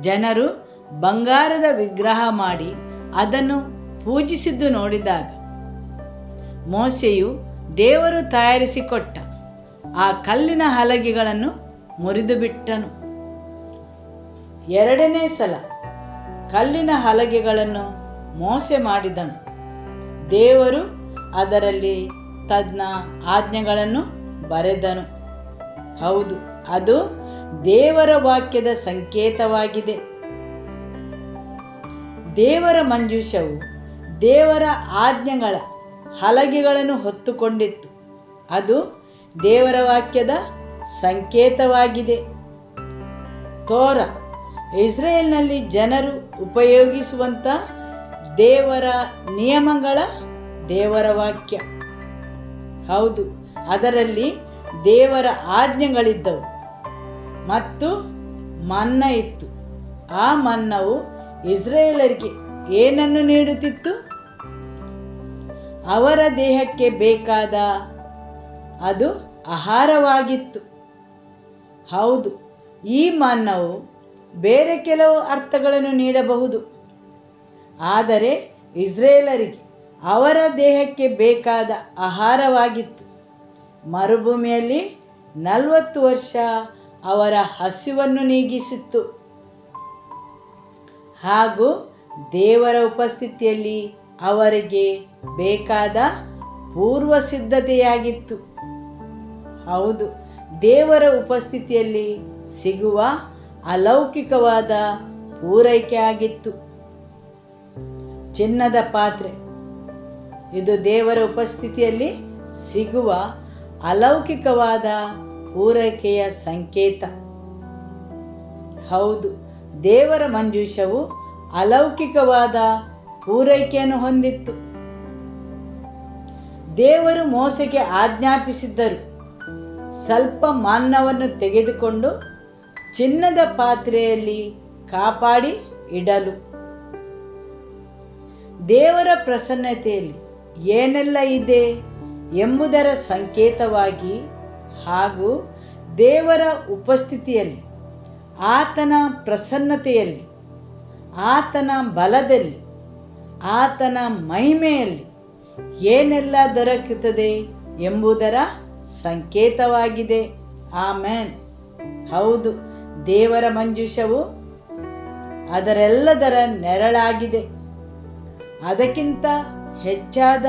Speaker 3: ಜನರು ಬಂಗಾರದ ವಿಗ್ರಹ ಮಾಡಿ ಅದನ್ನು ಪೂಜಿಸಿದ್ದು ನೋಡಿದಾಗ ಮೋಸೆಯು ದೇವರು ತಯಾರಿಸಿಕೊಟ್ಟ ಆ ಕಲ್ಲಿನ ಹಲಗೆಗಳನ್ನು ಮುರಿದು ಬಿಟ್ಟನು. ಎರಡನೇ ಸಲ ಕಲ್ಲಿನ ಹಲಗೆಗಳನ್ನು ಮೋಸೆ ಮಾಡಿದನು. ದೇವರು ಅದರಲ್ಲಿ ತನ್ನ ಆಜ್ಞೆಗಳನ್ನು ಬರೆದನು. ಹೌದು, ಅದು ದೇವರ ವಾಕ್ಯದ ಸಂಕೇತವಾಗಿದೆ. ದೇವರ ಮಂಜೂಷವು ದೇವರ ಆಜ್ಞೆಗಳ ಹಲಗೆಗಳನ್ನು ಹೊತ್ತುಕೊಂಡಿತ್ತು. ಅದು ದೇವರ ವಾಕ್ಯದ ಸಂಕೇತವಾಗಿದೆ. ತೋರ ಇಸ್ರೇಲ್ನಲ್ಲಿ ಜನರು ಉಪಯೋಗಿಸುವಂಥ ದೇವರ ನಿಯಮಗಳ ದೇವರ ವಾಕ್ಯ. ಹೌದು, ಅದರಲ್ಲಿ ದೇವರ ಆಜ್ಞೆಗಳಿದ್ದವು ಮತ್ತು ಮನ್ನ ಇತ್ತು. ಆ ಮನ್ನವು ಇಸ್ರಾಯೇಲರಿಗೆ ಏನನ್ನು ನೀಡುತ್ತಿತ್ತು? ಅವರ ದೇಹಕ್ಕೆ ಬೇಕಾದ ಅದು ಆಹಾರವಾಗಿತ್ತು. ಹೌದು, ಈ ಮನ್ನವು ಬೇರೆ ಕೆಲವು ಅರ್ಥಗಳನ್ನು ನೀಡಬಹುದು, ಆದರೆ ಇಸ್ರಾಯೇಲರಿಗೆ ಅವರ ದೇಹಕ್ಕೆ ಬೇಕಾದ ಆಹಾರವಾಗಿತ್ತು. ಮರುಭೂಮಿಯಲ್ಲಿ 40 ವರ್ಷ ಅವರ ಹಸಿವನ್ನು ನೀಗಿಸಿತ್ತು ಹಾಗೂ ದೇವರ ಉಪಸ್ಥಿತಿಯಲ್ಲಿ ಅವರಿಗೆ ಬೇಕಾದ ಪೂರ್ವ ಸಿದ್ಧತೆಯಾಗಿತ್ತು. ಹೌದು, ದೇವರ ಉಪಸ್ಥಿತಿಯಲ್ಲಿ ಸಿಗುವ ಅಲೌಕಿಕವಾದ ಪೂರೈಕೆ ಆಗಿತ್ತು. ಚಿನ್ನದ ಪಾತ್ರೆ ಇದು ದೇವರ ಉಪಸ್ಥಿತಿಯಲ್ಲಿ ಸಿಗುವ ಅಲೌಕಿಕವಾದ ಪೂರೈಕೆಯ ಸಂಕೇತ. ಹೌದು, ದೇವರ ಮಂಜೂಷವು ಅಲೌಕಿಕವಾದ ಪೂರೈಕೆಯನ್ನು ಹೊಂದಿತ್ತು. ದೇವರು ಮೋಸೆಗೆ ಆಜ್ಞಾಪಿಸಿದ್ದರು, ಸ್ವಲ್ಪ ಮನ್ನವನ್ನು ತೆಗೆದುಕೊಂಡು ಚಿನ್ನದ ಪಾತ್ರೆಯಲ್ಲಿ ಕಾಪಾಡಿ ಇಡಲು. ದೇವರ ಪ್ರಸನ್ನತೆಯಲ್ಲಿ ಏನೆಲ್ಲ ಇದೆ ಎಂಬುದರ ಸಂಕೇತವಾಗಿ ಹಾಗೂ ದೇವರ ಉಪಸ್ಥಿತಿಯಲ್ಲಿ, ಆತನ ಪ್ರಸನ್ನತೆಯಲ್ಲಿ, ಆತನ ಬಲದಲ್ಲಿ, ಆತನ ಮಹಿಮೆಯಲ್ಲಿ ಏನೆಲ್ಲ ದೊರಕುತ್ತದೆ ಎಂಬುದರ ಸಂಕೇತವಾಗಿದೆ. ಆಮೆನ್. ಹೌದು, ದೇವರ ಮಂಜೂಷವು ಅದರೆಲ್ಲದರ ನೆರಳಾಗಿದೆ. ಅದಕ್ಕಿಂತ ಹೆಚ್ಚಾದ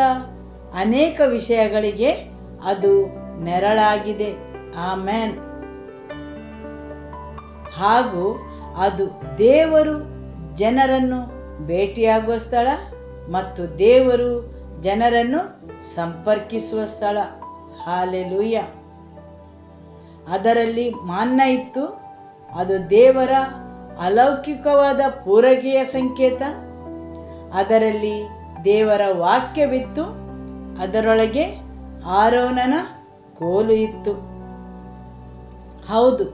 Speaker 3: ಅನೇಕ ವಿಷಯಗಳಿಗೆ ಅದು ನೆರಳಾಗಿದೆ. ಆಮೆನ್. ಹಾಗೂ ಅದು ದೇವರು ಜನರನ್ನು ಭೇಟಿಯಾಗುವ ಸ್ಥಳ ಮತ್ತು ದೇವರು ಜನರನ್ನು ಸಂಪರ್ಕಿಸುವ ಸ್ಥಳ. ಹಾಲೆಲೂಯ. ಅದರಲ್ಲಿ ಮನ್ನ ಇತ್ತು, ಅದು ದೇವರ ಅಲೌಕಿಕವಾದ ಪೂರೈಕೆಯ ಸಂಕೇತ. ಅದರಲ್ಲಿ ದೇವರ ವಾಕ್ಯವಿತ್ತು, ಅದರೊಳಗೆ ಆರೋನನ ಕೋಲು ಇತ್ತು. ಹೌದು,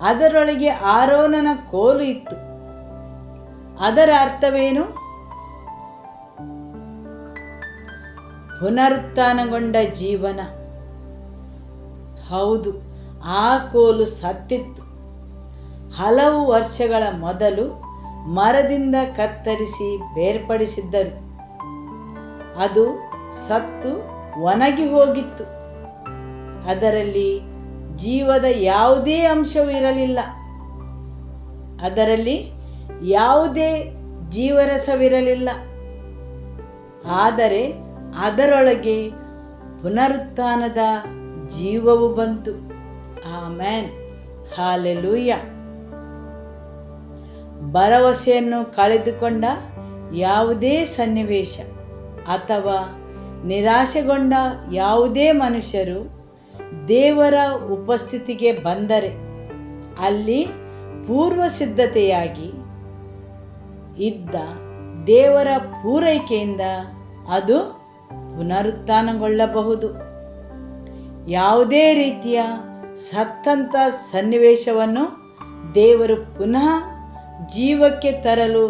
Speaker 3: ಅದರೊಳಗೆ ಆರೋನನ ಕೋಲು ಇತ್ತು. ಅದರ ಅರ್ಥವೇನು? ಪುನರುತ್ಥಾನಗೊಂಡ ಜೀವನ. ಹೌದು, ಆ ಕೋಲು ಸತ್ತಿತ್ತು. ಹಲವು ವರ್ಷಗಳ ಮೊದಲು ಮರದಿಂದ ಕತ್ತರಿಸಿ ಬೇರ್ಪಡಿಸಿದ್ದರು. ಅದು ಸತ್ತು ಒಣಗಿ ಹೋಗಿತ್ತು. ಅದರಲ್ಲಿ ಜೀವದ ಯಾವುದೇ ಅಂಶವೂ ಇರಲಿಲ್ಲ. ಅದರಲ್ಲಿ ಯಾವುದೇ ಜೀವರಸವಿರಲಿಲ್ಲ. ಆದರೆ ಅದರೊಳಗೆ ಪುನರುತ್ಥಾನದ ಜೀವವು ಬಂತು. ಆಮೆನ್. ಹಾಲೆಲೂಯ. ಭರವಸೆಯನ್ನು ಕಳೆದುಕೊಂಡ ಯಾವುದೇ ಸನ್ನಿವೇಶ ಅಥವಾ ನಿರಾಶೆಗೊಂಡ ಯಾವುದೇ ಮನುಷ್ಯರು ದೇವರ ಉಪಸ್ಥಿತಿಗೆ ಬಂದರೆ ಅಲ್ಲಿ ಪೂರ್ವ ಸಿದ್ಧತೆಯಾಗಿ ಇದ್ದ ದೇವರ ಪೂರೈಕೆಯಿಂದ ಅದು ಪುನರುತ್ಥಾನಗೊಳ್ಳಬಹುದು. ಯಾವುದೇ ರೀತಿಯ ಸತ್ತಂಥ ಸನ್ನಿವೇಶವನ್ನು ದೇವರು ಪುನಃ ಜೀವಕ್ಕೆ ತರಲು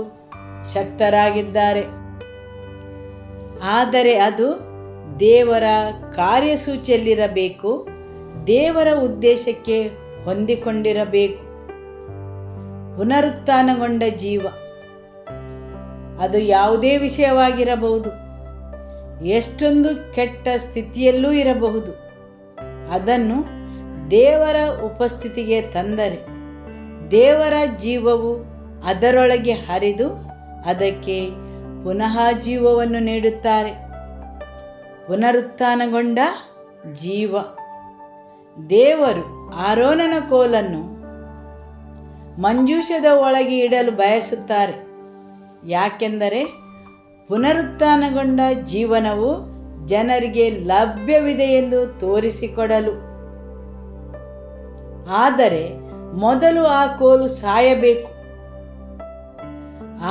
Speaker 3: ಶಕ್ತರಾಗಿದ್ದಾರೆ. ಆದರೆ ಅದು ದೇವರ ಕಾರ್ಯಸೂಚಿಯಲ್ಲಿರಬೇಕು, ದೇವರ ಉದ್ದೇಶಕ್ಕೆ ಹೊಂದಿಕೊಂಡಿರಬೇಕು. ಪುನರುತ್ಥಾನಗೊಂಡ ಜೀವ ಅದು ಯಾವುದೇ ವಿಷಯವಾಗಿರಬಹುದು, ಎಷ್ಟೊಂದು ಕೆಟ್ಟ ಸ್ಥಿತಿಯಲ್ಲೂ ಇರಬಹುದು. ಅದನ್ನು ದೇವರ ಉಪಸ್ಥಿತಿಗೆ ತಂದರೆ ದೇವರ ಜೀವವು ಅದರೊಳಗೆ ಹರಿದು ಅದಕ್ಕೆ ಪುನಃ ಜೀವವನ್ನು ನೀಡುತ್ತಾರೆ. ಪುನರುತ್ಥಾನಗೊಂಡ ಜೀವ. ದೇವರು ಆರೋನನ ಕೋಲನ್ನು ಮಂಜೂಷದ ಒಳಗೆ ಇಡಲು ಬಯಸುತ್ತಾರೆ. ಯಾಕೆಂದರೆ ಪುನರುತ್ಥಾನಗೊಂಡ ಜೀವನವು ಜನರಿಗೆ ಲಭ್ಯವಿದೆ ಎಂದು ತೋರಿಸಿಕೊಡಲು. ಆದರೆ ಮೊದಲು ಆ ಕೋಲು ಸಾಯಬೇಕು.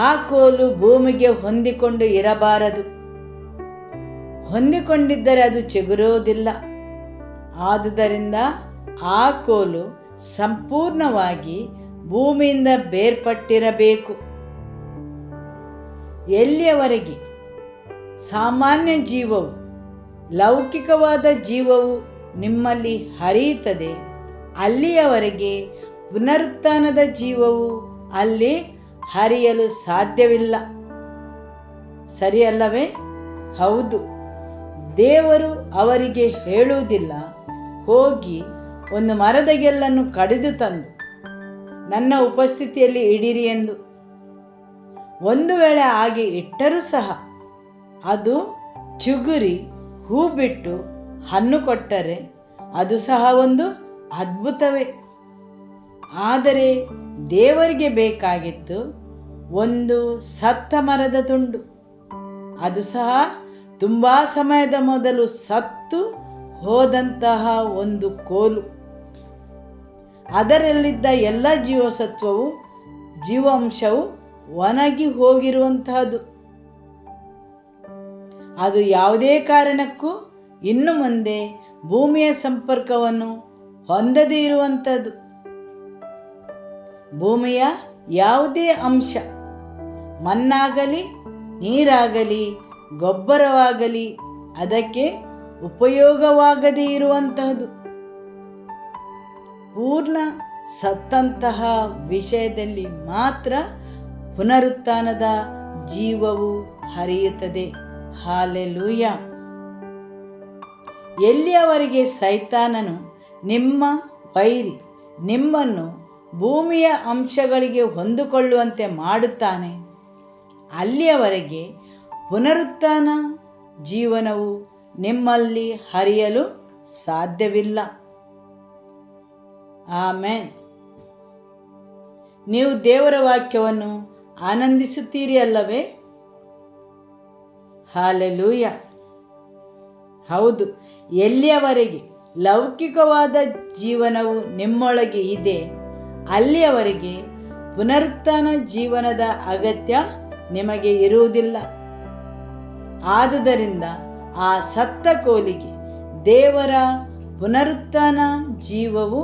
Speaker 3: ಆ ಕೋಲು ಭೂಮಿಗೆ ಹೊಂದಿಕೊಂಡು ಇರಬಾರದು. ಹೊಂದಿಕೊಂಡಿದ್ದರೆ ಅದು ಚಿಗುರುವುದಿಲ್ಲ. ಆದುದರಿಂದ ಆ ಕೋಲು ಸಂಪೂರ್ಣವಾಗಿ ಭೂಮಿಯಿಂದ ಬೇರ್ಪಟ್ಟಿರಬೇಕು. ಎಲ್ಲಿಯವರೆಗೆ ಸಾಮಾನ್ಯ ಜೀವವು, ಲೌಕಿಕವಾದ ಜೀವವು ನಿಮ್ಮಲ್ಲಿ ಹರಿಯುತ್ತದೆ, ಅಲ್ಲಿಯವರೆಗೆ ಪುನರುತ್ಥಾನದ ಜೀವವು ಅಲ್ಲಿ ಹರಿಯಲು ಸಾಧ್ಯವಿಲ್ಲ. ಸರಿಯಲ್ಲವೇ? ಹೌದು. ದೇವರು ಅವರಿಗೆ ಹೇಳುವುದಿಲ್ಲ, ಹೋಗಿ ಒಂದು ಮರದ ಗೆಲ್ಲನ್ನು ಕಡಿದು ತಂದು ನನ್ನ ಉಪಸ್ಥಿತಿಯಲ್ಲಿ ಇಡಿರಿ ಎಂದು. ಒಂದು ವೇಳೆ ಹಾಗೆ ಇಟ್ಟರೂ ಸಹ ಅದು ಚಿಗುರಿ ಹೂ ಬಿಟ್ಟು ಹಣ್ಣು ಕೊಟ್ಟರೆ ಅದು ಸಹ ಒಂದು ಅದ್ಭುತವೇ. ಆದರೆ ದೇವರಿಗೆ ಬೇಕಾಗಿತ್ತು ಒಂದು ಸತ್ತ ಮರದ ತುಂಡು, ಅದು ಸಹ ತುಂಬ ಸಮಯದ ಮೊದಲು ಸತ್ತು ಹೋದಂತಹ ಒಂದು ಕೋಲು. ಅದರಲ್ಲಿದ್ದ ಎಲ್ಲ ಜೀವಸತ್ವವು, ಜೀವಾಂಶವು ಒಣಗಿ ಹೋಗಿರುವಂತಹದ್ದು. ಅದು ಯಾವುದೇ ಕಾರಣಕ್ಕೂ ಇನ್ನು ಮುಂದೆ ಭೂಮಿಯ ಸಂಪರ್ಕವನ್ನು ಹೊಂದದೇ ಇರುವಂಥದ್ದು. ಭೂಮಿಯ ಯಾವುದೇ ಅಂಶ, ಮಣ್ಣಾಗಲಿ ನೀರಾಗಲಿ ಗೊಬ್ಬರವಾಗಲಿ ಅದಕ್ಕೆ ಉಪಯೋಗವಾಗದೇ ಇರುವಂತಹದ್ದು. ಪೂರ್ಣ ಸತ್ತಂತಹ ವಿಷಯದಲ್ಲಿ ಮಾತ್ರ ಪುನರುತ್ಥಾನದ ಜೀವವು ಹರಿಯುತ್ತದೆ. ಹಾಲೆಲೂಯ. ಎಲ್ಲಿಯವರೆಗೆ ಸೈತಾನನು ನಿಮ್ಮ ವೈರಿ ನಿಮ್ಮನ್ನು ಭೂಮಿಯ ಅಂಶಗಳಿಗೆ ಹೊಂದಿಕೊಳ್ಳುವಂತೆ ಮಾಡುತ್ತಾನೆ, ಅಲ್ಲಿಯವರೆಗೆ ಪುನರುತ್ಥಾನ ಜೀವನವು ನಿಮ್ಮಲ್ಲಿ ಹರಿಯಲು ಸಾಧ್ಯವಿಲ್ಲ. ಆಮೆನ್. ನೀವು ದೇವರ ವಾಕ್ಯವನ್ನು ಆನಂದಿಸುತ್ತೀರಿ ಅಲ್ಲವೇ? ಹಾಲೆಲೂಯ. ಹೌದು. ಎಲ್ಲಿಯವರೆಗೆ ಲೌಕಿಕವಾದ ಜೀವನವು ನಿಮ್ಮೊಳಗೆ ಇದೆ, ಅಲ್ಲಿಯವರೆಗೆ ಪುನರುತ್ಥಾನ ಜೀವನದ ಅಗತ್ಯ ನಿಮಗೆ ಇರುವುದಿಲ್ಲ. ಆದುದರಿಂದ ಆ ಸತ್ತ ಕೋಲಿಗೆ ದೇವರ ಪುನರುತ್ಥಾನ ಜೀವವು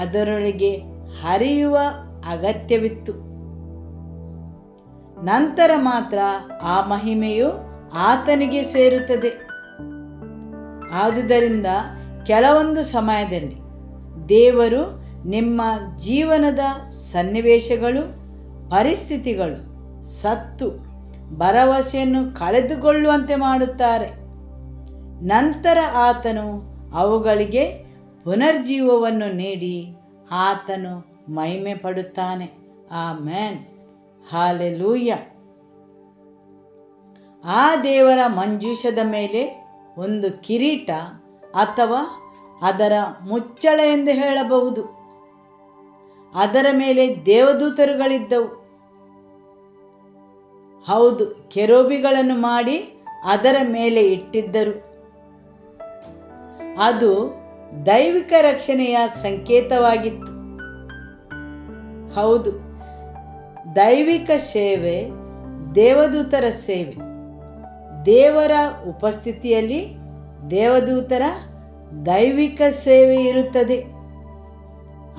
Speaker 3: ಅದರೊಳಗೆ ಹರಿಯುವ ಅಗತ್ಯವಿತ್ತು. ನಂತರ ಮಾತ್ರ ಆ ಮಹಿಮೆಯು ಆತನಿಗೆ ಸೇರುತ್ತದೆ. ಆದುದರಿಂದ ಕೆಲವೊಂದು ಸಮಯದಲ್ಲಿ ದೇವರು ನಿಮ್ಮ ಜೀವನದ ಸನ್ನಿವೇಶಗಳು, ಪರಿಸ್ಥಿತಿಗಳು ಸತ್ತು ಭರವಸೆಯನ್ನು ಕಳೆದುಕೊಳ್ಳುವಂತೆ ಮಾಡುತ್ತಾರೆ. ನಂತರ ಆತನು ಅವುಗಳಿಗೆ ಪುನರ್ಜೀವವನ್ನು ನೀಡಿ ಆತನು ಮಹಿಮೆ ಪಡುತ್ತಾನೆ. ಆಮೆನ್. ಹಾಲೆಲೂಯ. ಆ ದೇವರ ಮಂಜೂಷದ ಮೇಲೆ ಒಂದು ಕಿರೀಟ ಅಥವಾ ಅದರ ಮುಚ್ಚಳ ಎಂದು ಹೇಳಬಹುದು. ಅದರ ಮೇಲೆ ದೇವದೂತರುಗಳಿದ್ದವು. ಹೌದು, ಕೆರೂಬಿಗಳನ್ನು ಮಾಡಿ ಅದರ ಮೇಲೆ ಇಟ್ಟಿದ್ದರು. ಅದು ದೈವಿಕ ರಕ್ಷಣೆಯ ಸಂಕೇತವಾಗಿತ್ತು. ಹೌದು, ದೈವಿಕ ಸೇವೆ, ದೇವದೂತರ ಸೇವೆ. ದೇವರ ಉಪಸ್ಥಿತಿಯಲ್ಲಿ ದೇವದೂತರ ದೈವಿಕ ಸೇವೆ ಇರುತ್ತದೆ.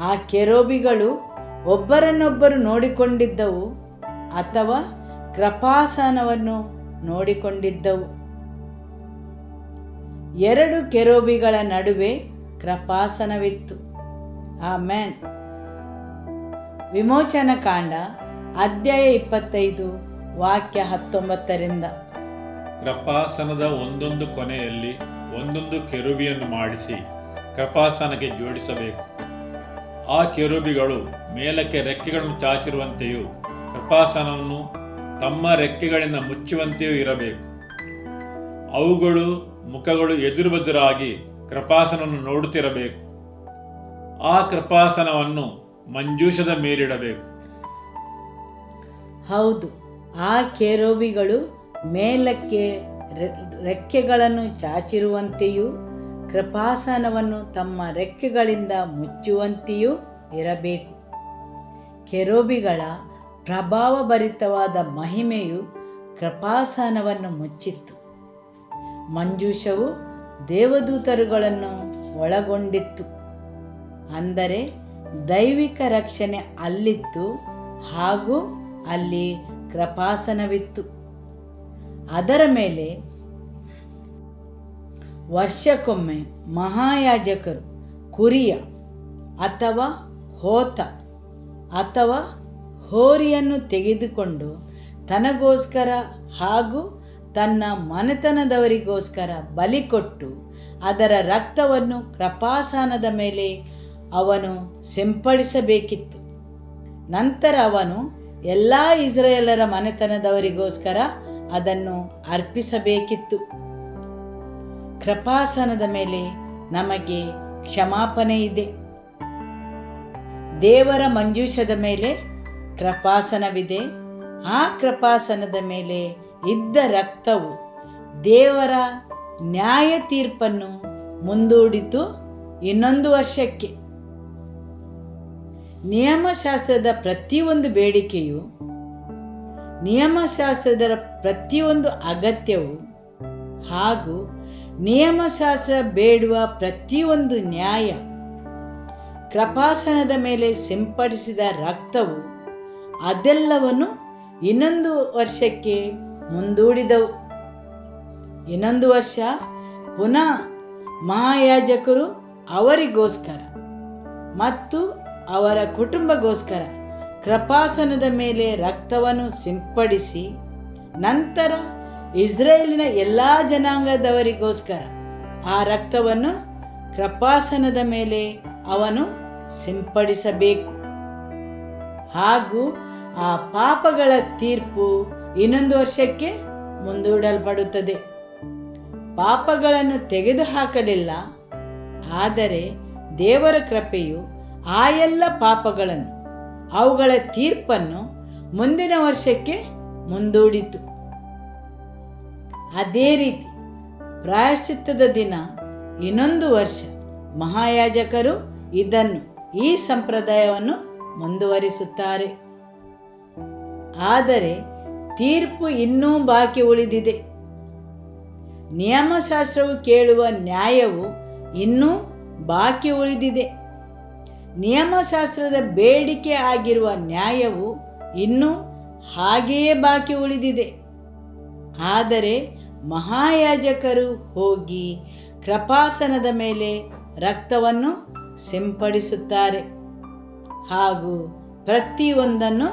Speaker 3: ಆ ಕೆರೂಬಿಗಳು ಒಬ್ಬರನ್ನೊಬ್ಬರು ನೋಡಿಕೊಂಡಿದ್ದವು ಅಥವಾ ಕೃಪಾಸನವನ್ನು ನೋಡಿಕೊಂಡಿದ್ದವು. ಎರಡು ಕೆರೂಬಿಗಳ ನಡುವೆ ಕೃಪಾಸನವಿತ್ತು. ಆಮೆನ್. ವಿಮೋಚನಕಾಂಡ ಅಧ್ಯಾಯ 25 ವಾಕ್ಯ 19.
Speaker 1: ಕೃಪಾಸನದ ಒಂದೊಂದು ಕೊನೆಯಲ್ಲಿ ಒಂದೊಂದು ಕೆರೂಬಿಯನ್ನು ಮಾಡಿಸಿ ಕೃಪಾಸನಕ್ಕೆ ಜೋಡಿಸಬೇಕು. ಆ ಕೆರೂಬಿಗಳು ಮೇಲಕ್ಕೆ ರೆಕ್ಕೆಗಳನ್ನು ಚಾಚಿರುವಂತೆಯೂ ಕೃಪಾಸನವನ್ನು ತಮ್ಮ ರೆಕ್ಕೆಗಳಿಂದ ಮುಚ್ಚುವಂತೆಯೂ ಇರಬೇಕು. ಅವುಗಳು ಮುಖಗಳು ಎದುರುಬದುರಾಗಿ ಕೃಪಾಸನವನ್ನು ನೋಡುತ್ತಿರಬೇಕು. ಆ ಕೃಪಾಸನವನ್ನು ಮಂಜೂಷದ ಮೇಲಿಡಬೇಕು.
Speaker 3: ಹೌದು, ಆ ಕೆರೂಬಿಗಳು ಮೇಲಕ್ಕೆ ರೆಕ್ಕೆಗಳನ್ನು ಚಾಚಿರುವಂತೆಯೂ ಕೃಪಾಸನವನ್ನು ತಮ್ಮ ರೆಕ್ಕೆಗಳಿಂದ ಮುಚ್ಚುವಂತೆಯೂ ಇರಬೇಕು. ಕೆರೂಬಿಗಳ ಪ್ರಭಾವಭರಿತವಾದ ಮಹಿಮೆಯು ಕೃಪಾಸನವನ್ನು ಮುಚ್ಚಿತ್ತು. ಮಂಜೂಷವು ದೇವದೂತರುಗಳನ್ನು ಒಳಗೊಂಡಿತ್ತು. ಅಂದರೆ ದೈವಿಕ ರಕ್ಷಣೆ ಅಲ್ಲಿತ್ತು ಹಾಗೂ ಅಲ್ಲಿ ಕೃಪಾಸನವಿತ್ತು. ಅದರ ಮೇಲೆ ವರ್ಷಕ್ಕೊಮ್ಮೆ ಮಹಾಯಾಜಕರು ಕುರಿಯ ಅಥವಾ ಹೋತ ಅಥವಾ ಹೋರಿಯನ್ನು ತೆಗೆದುಕೊಂಡು ತನಗೋಸ್ಕರ ಹಾಗೂ ತನ್ನ ಮನೆತನದವರಿಗೋಸ್ಕರ ಬಲಿ ಕೊಟ್ಟು ಅದರ ರಕ್ತವನ್ನು ಕೃಪಾಸನದ ಮೇಲೆ ಅವನು ಸಿಂಪಡಿಸಬೇಕಿತ್ತು. ನಂತರ ಅವನು ಎಲ್ಲ ಇಸ್ರಾಯೇಲರ ಮನೆತನದವರಿಗೋಸ್ಕರ ಅದನ್ನು ಅರ್ಪಿಸಬೇಕಿತ್ತು. ಕೃಪಾಸನದ ಮೇಲೆ ನಮಗೆ ಕ್ಷಮಾಪಣೆ ಇದೆ. ದೇವರ ಮಂಜೂಷದ ಮೇಲೆ ಕೃಪಾಸನವಿದೆ. ಆ ಕೃಪಾಸನದ ಮೇಲೆ ಇದ್ದ ರಕ್ತವು ದೇವರ ನ್ಯಾಯ ತೀರ್ಪನ್ನು ಮುಂದೂಡಿತು 1 ವರ್ಷಕ್ಕೆ. ನಿಯಮಶಾಸ್ತ್ರದ ಪ್ರತಿಯೊಂದು ಬೇಡಿಕೆಯು, ನಿಯಮಶಾಸ್ತ್ರದ ಪ್ರತಿಯೊಂದು ಅಗತ್ಯವು ಹಾಗೂ ನಿಯಮಶಾಸ್ತ್ರ ಬೇಡುವ ಪ್ರತಿಯೊಂದು ನ್ಯಾಯ ಕೃಪಾಸನದ ಮೇಲೆ ಸಿಂಪಡಿಸಿದ ರಕ್ತವು ಅದೆಲ್ಲವನ್ನು 1 ವರ್ಷಕ್ಕೆ ಮುಂದೂಡಿದವು. 1 ವರ್ಷ ಪುನಃ ಮಹಾಯಾಜಕರು ಅವರಿಗೋಸ್ಕರ ಮತ್ತು ಅವರ ಕುಟುಂಬಗೋಸ್ಕರ ಕೃಪಾಸನದ ಮೇಲೆ ರಕ್ತವನ್ನು ಸಿಂಪಡಿಸಿ ನಂತರ ಇಸ್ರೇಲಿನ ಎಲ್ಲ ಜನಾಂಗದವರಿಗೋಸ್ಕರ ಆ ರಕ್ತವನ್ನು ಕೃಪಾಸನದ ಮೇಲೆ ಅವನು ಸಿಂಪಡಿಸಬೇಕು. ಹಾಗೂ ಆ ಪಾಪಗಳ ತೀರ್ಪು 1 ವರ್ಷಕ್ಕೆ ಮುಂದೂಡಲ್ಪಡುತ್ತದೆ. ಪಾಪಗಳನ್ನು ತೆಗೆದುಹಾಕಲಿಲ್ಲ, ಆದರೆ ದೇವರ ಕೃಪೆಯು ಆ ಎಲ್ಲ ಪಾಪಗಳನ್ನು, ಅವುಗಳ ತೀರ್ಪನ್ನು ಮುಂದಿನ ವರ್ಷಕ್ಕೆ ಮುಂದೂಡಿತು. ಅದೇ ರೀತಿ ಪ್ರಾಯಶ್ಚಿತ್ತದ ದಿನ 1 ವರ್ಷ ಮಹಾಯಾಜಕರು ಈ ಸಂಪ್ರದಾಯವನ್ನು ಮುಂದುವರಿಸುತ್ತಾರೆ. ಆದರೆ ತೀರ್ಪು ಇನ್ನೂ ಬಾಕಿ ಉಳಿದಿದೆ. ನಿಯಮಶಾಸ್ತ್ರವು ಕೇಳುವ ನ್ಯಾಯವು ಇನ್ನೂ ಬಾಕಿ ಉಳಿದಿದೆ. ನಿಯಮಶಾಸ್ತ್ರದ ಬೇಡಿಕೆ ಆಗಿರುವ ನ್ಯಾಯವು ಇನ್ನೂ ಹಾಗೆಯೇ ಬಾಕಿ ಉಳಿದಿದೆ. ಆದರೆ ಮಹಾಯಾಜಕರು ಹೋಗಿ ಕೃಪಾಸನದ ಮೇಲೆ ರಕ್ತವನ್ನು ಸಿಂಪಡಿಸುತ್ತಾರೆ ಹಾಗೂ ಪ್ರತಿಯೊಂದನ್ನು